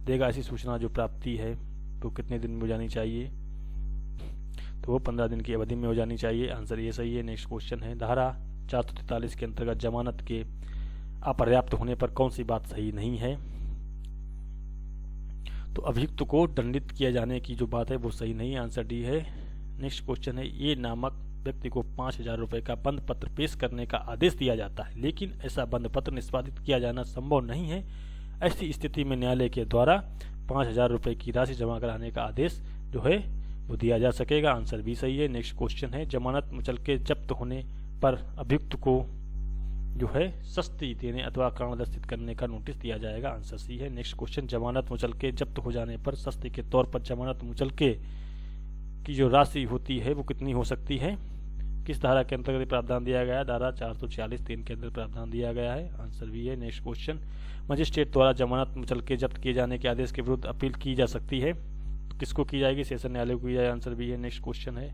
देगा। ऐसी सूचना जो प्राप्ति है तो कितने दिन में हो जानी चाहिए? तो वो 15 दिन की अवधि में हो जानी चाहिए। आंसर ये सही है। नेक्स्ट क्वेश्चन है, धारा 443 के अंतर्गत जमानत के अपर्याप्त होने पर कौन सी बात सही नहीं है? तो अभियुक्त को दंडित किया जाने की जो बात है वो सही नहीं है। आंसर डी है। नेक्स्ट क्वेश्चन है, ये नामक व्यक्ति को 5,000 रुपए का बंद पत्र पेश करने का आदेश दिया जाता है लेकिन ऐसा बंद पत्र निष्पादित किया जाना संभव नहीं है। ऐसी स्थिति में न्यायालय के द्वारा 5,000 रुपए की राशि जमा कराने का आदेश जो है वो दिया जा सकेगा। आंसर भी सही है। नेक्स्ट क्वेश्चन है, जमानत मुचलके जब्त होने पर अभियुक्त को जो है सस्ती देने अथवा कारण दर्शित करने का नोटिस दिया जाएगा। आंसर सी है। नेक्स्ट क्वेश्चन, जमानत मुचलके जब्त हो जाने पर सस्ती के तौर पर जमानत मुचलके की जो राशि होती है वो कितनी हो सकती है? किस धारा के अंतर्गत प्रावधान दिया गया है? धारा 446(3) के अंदर प्रावधान दिया गया है। आंसर भी है। नेक्स्ट क्वेश्चन, मजिस्ट्रेट द्वारा जमानत मुचलके जब्त किए जाने के आदेश के विरुद्ध अपील की जा सकती है तो किसको की जाएगी? सेशन न्यायालय को की जाएगी। आंसर भी है। नेक्स्ट क्वेश्चन है,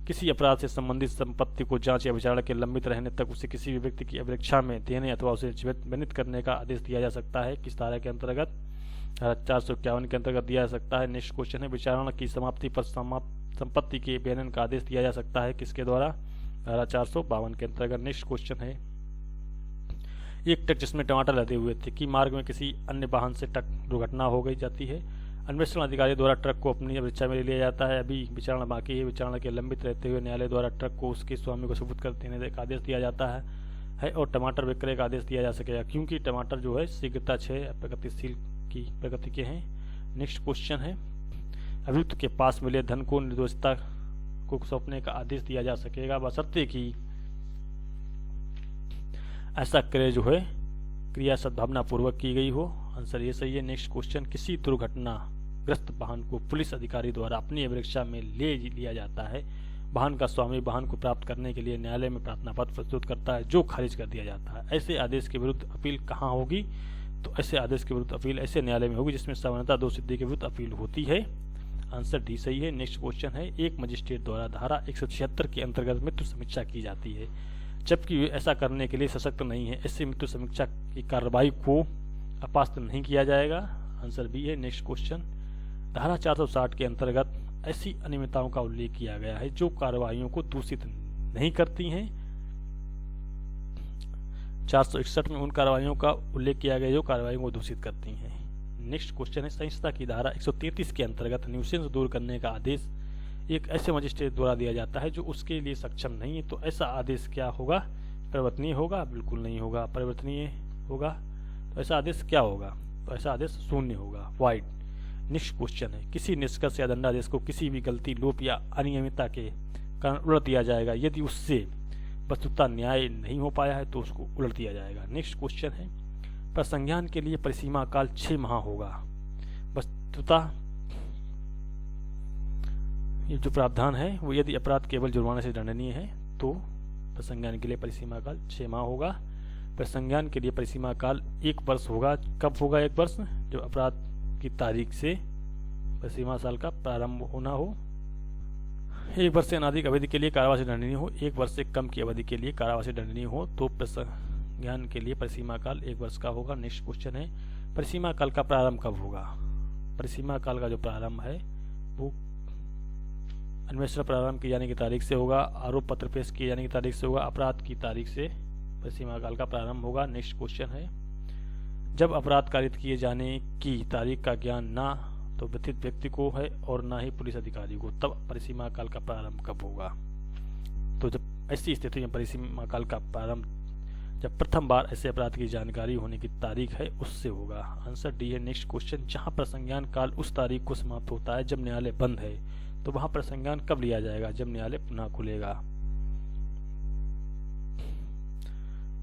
किसी अपराध से संबंधित संपत्ति को जांच या विचारणा के लंबित रहने तक उसे किसी भी व्यक्ति की अभिरक्षा में देने अथवा उसे जीवित करने का आदेश दिया जा सकता है किस धारा के अंतर्गत? धारा 451 के अंतर्गत दिया जा सकता है। नेक्स्ट क्वेश्चन है, विचारणा की समाप्ति पर संपत्ति के बेनन का आदेश दिया जा सकता है किसके द्वारा? धारा 452 के अंतर्गत। नेक्स्ट क्वेश्चन है, एक ट्रक जिसमें टमाटर लदे हुए थे कि मार्ग में किसी अन्य वाहन से ट्रक दुर्घटना हो गई जाती है। अन्वेषण अधिकारी द्वारा ट्रक को अपनी अभिरक्षा में ले लिया जाता है। अभी विचारणा बाकी है। विचारणा के लंबित रहते हुए न्यायालय द्वारा ट्रक को उसके स्वामी को सुपुर्द कर देने का आदेश दिया जाता है और टमाटर विक्रय का आदेश दिया जा सकेगा क्योंकि टमाटर जो है शीघ्रता 6 प्रगतिशील की प्रगति के हैं। नेक्स्ट क्वेश्चन है, अभियुक्त के पास मिले धन को निर्दोषता को सौंपने का आदेश दिया जा सकेगा बशर्ते कि ऐसा क्रय जो है क्रिया सद्भावना पूर्वक की गई हो। आंसर ये सही है। नेक्स्ट क्वेश्चन, किसी दुर्घटनाग्रस्त वाहन को पुलिस अधिकारी द्वारा अपनी अभिरक्षा में ले लिया जाता है। वाहन का स्वामी वाहन को प्राप्त करने के लिए न्यायालय में प्रार्थना पत्र प्रस्तुत करता है जो खारिज कर दिया जाता है। ऐसे आदेश के विरुद्ध अपील कहाँ होगी? तो ऐसे आदेश के विरुद्ध अपील ऐसे न्यायालय में होगी जिसमें सामान्यतः दो सिद्धि के विरुद्ध अपील होती है। आंसर डी सही है। नेक्स्ट क्वेश्चन है, एक मजिस्ट्रेट द्वारा धारा 176 के अंतर्गत मृत्यु समीक्षा की जाती है जबकि ऐसा करने के लिए सशक्त नहीं है। ऐसे मृत्यु समीक्षा की कार्रवाई को अपास्त नहीं किया जाएगा। आंसर बी है। नेक्स्ट क्वेश्चन, धारा 460 के अंतर्गत ऐसी अनियमितताओं का उल्लेख किया गया है जो कार्रवाइयों को दूषित नहीं करती हैं। 461 में उन कार्रवाइयों का उल्लेख किया गया जो कार्रवाइयों को दूषित करती हैं। नेक्स्ट क्वेश्चन है, संहिता की धारा 133 के अंतर्गत न्यूसेंस दूर करने का आदेश एक ऐसे मजिस्ट्रेट द्वारा दिया जाता है जो उसके लिए सक्षम नहीं है तो ऐसा आदेश क्या होगा? परिवर्तनीय होगा? बिल्कुल नहीं होगा। परिवर्तनीय होगा। तो ऐसा आदेश क्या होगा? तो ऐसा आदेश शून्य होगा, वाइड। नेक्स्ट क्वेश्चन है, किसी निष्कर्ष या दंडादेश को किसी भी गलती, लोप या अनियमितता के कारण उलट दिया जाएगा। यदि उससे वस्तुतः न्याय नहीं हो पाया है तो उसको उलट दिया जाएगा। नेक्स्ट क्वेश्चन है, प्रसंज्ञान के लिए परिसीमा काल 6 माह होगा। वस्तुतः ये जो प्रावधान है वो यदि अपराध केवल जुर्माने से दंडनीय है तो प्रसंज्ञान के लिए परिसीमा काल 6 माह होगा। प्रसंज्ञान के लिए परिसीमा काल 1 वर्ष होगा। कब होगा 1 वर्ष? जब अपराध की तारीख से परिसीमा साल का प्रारंभ होना हो। 1 वर्ष से अनाधिक अवधि के लिए कारावास से दंडनीय हो, 1 वर्ष से कम की अवधि के लिए कारावास से दंडनीय हो तो प्रसंज्ञान के लिए परिसीमा काल 1 वर्ष का होगा। नेक्स्ट क्वेश्चन है, परिसीमा काल का प्रारंभ कब होगा? परिसीमा काल का जो प्रारंभ है वो अन्वेषण प्रारंभ किए जाने की तारीख से होगा, आरोप पत्र पेश किए जाने की तारीख से होगा, अपराध की तारीख से परिसीमा काल का प्रारंभ होगा। नेक्स्ट क्वेश्चन है, जब अपराध कारित किए जाने की तारीख का ज्ञान ना तो व्यथित व्यक्ति को है और ना ही पुलिस अधिकारी को, तब परिसीमा काल का प्रारंभ कब होगा? तो जब ऐसी स्थिति में परिसीमा काल का प्रारंभ जब प्रथम बार ऐसे अपराध की जानकारी होने की तारीख है उससे होगा। आंसर डी है। नेक्स्ट क्वेश्चन, जहां प्रसंज्ञान काल उस तारीख को समाप्त होता है जब न्यायालय बंद है तो वहां प्रसंज्ञान कब लिया जाएगा? जब न्यायालय पुनः खुलेगा।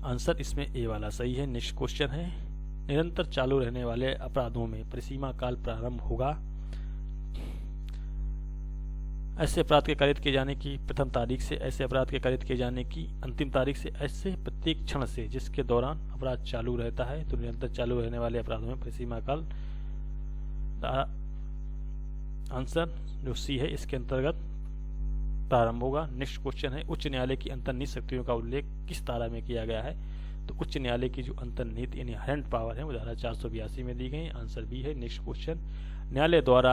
आंसर इसमें ए वाला सही है। नेक्स्ट क्वेश्चन है, निरंतर चालू रहने वाले अपराधों में परिसीमा काल प्रारंभ होगा। ऐसे अपराध के कारित किए जाने की प्रथम तारीख से, ऐसे अपराध के कारित किए जाने की अंतिम तारीख से, ऐसे प्रत्येक क्षण से जिसके दौरान अपराध चालू रहता है तो निरंतर चालू रहने वाले अपराधों में परिसीमा काल। आंसर जो सी है इसके अंतर्गत प्रारंभ होगा। नेक्स्ट क्वेश्चन है, उच्च न्यायालय की अंतर्निहित शक्तियों का उल्लेख किस धारा में किया गया है? तो उच्च न्यायालय की जो अंतर्निहित इनहेरेंट पावर है वो धारा 482 में दी गई। आंसर बी है। नेक्स्ट क्वेश्चन, न्यायालय द्वारा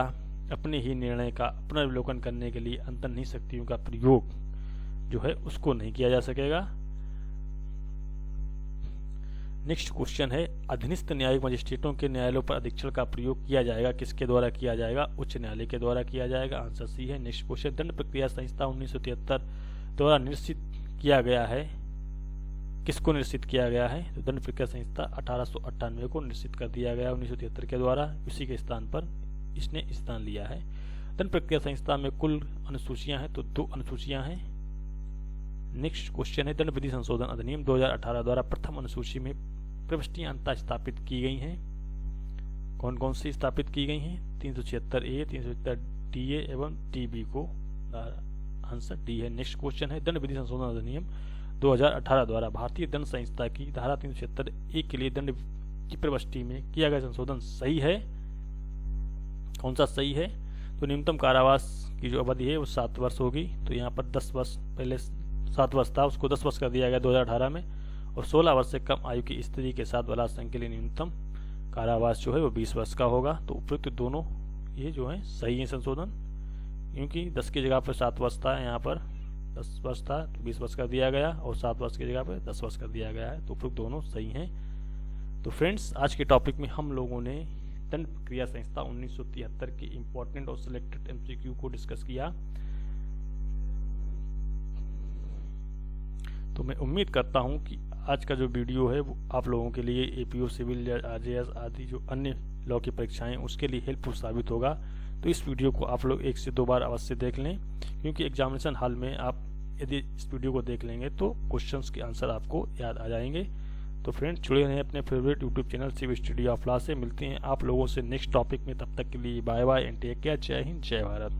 अपने ही निर्णय का पुनर्विलोकन करने के लिए अंतर्निहित शक्तियों का प्रयोग जो है उसको नहीं किया जा सकेगा। नेक्स्ट क्वेश्चन है, अधीनस्थ न्यायिक मजिस्ट्रेटों के न्यायालयों पर अधीक्षण का प्रयोग किया जाएगा, किसके द्वारा किया जाएगा? उच्च न्यायालय के द्वारा किया जाएगा। आंसर सी है। नेक्स्ट क्वेश्चन, दंड प्रक्रिया संहिता 1973 द्वारा निश्चित किया गया है, किसको निश्चित किया गया है? तो दंड प्रक्रिया संहिता 1898 को निश्चित कर दिया गया 1973 के द्वारा, उसी के स्थान पर इसने स्थान लिया है। दंड प्रक्रिया संहिता में कुल अनुसूचियां हैं तो 2 अनुसूचियां हैं। नेक्स्ट क्वेश्चन है, दंड विधि संशोधन अधिनियम 2018 द्वारा प्रथम अनुसूची में प्रविष्टियां अंतः स्थापित की गई हैं। कौन कौन सी स्थापित की गई हैं? 376A, 376DA एवं DB को। आंसर डी है। नेक्स्ट क्वेश्चन है, दंड विधि संशोधन अधिनियम 2018 द्वारा भारतीय दंड संहिता की धारा 376A के लिए दंड की प्रविष्टि में किया गया संशोधन सही है? कौन सा सही है? तो न्यूनतम कारावास की जो अवधि है वो 7 वर्ष होगी। तो यहाँ पर 10 वर्ष, पहले 7 वर्ष था उसको 10 वर्ष कर दिया गया 2018 में, और 16 वर्ष से कम आयु की स्त्री के साथ बलात्कार के लिए न्यूनतम कारावास जो है वो 20 वर्ष का होगा। तो उपयुक्त दोनों ये जो है सही है संशोधन, क्योंकि 10 की जगह पर 7 वर्ष था, यहाँ पर 10 वर्ष था तो 20 वर्ष कर दिया गया, और 7 वर्ष की जगह पर 10 वर्ष कर दिया गया है। तो उपयुक्त दोनों सही हैं। तो फ्रेंड्स, आज के टॉपिक में हम लोगों ने दंड प्रक्रिया संहिता 1973 के इम्पोर्टेंट और सिलेक्टेड MCQ को डिस्कस किया। तो मैं उम्मीद करता हूं कि आज का जो वीडियो है वो आप लोगों के लिए APO सिविल या RJS आदि जो अन्य लॉ की परीक्षाएं उसके लिए हेल्पफुल साबित होगा। तो इस वीडियो को आप लोग 1 से 2 बार अवश्य देख लें, क्योंकि एग्जामिनेशन हॉल में आप यदि इस वीडियो को देख लेंगे तो क्वेश्चंस के आंसर आपको याद आ जाएंगे। तो फ्रेंड्स, जुड़े रहें अपने favourite YouTube channel civil study of law से। मिलते हैं आप लोगों से नेक्स्ट टॉपिक में, तब तक के लिए bye bye and take care. जय हिंद, जय भारत।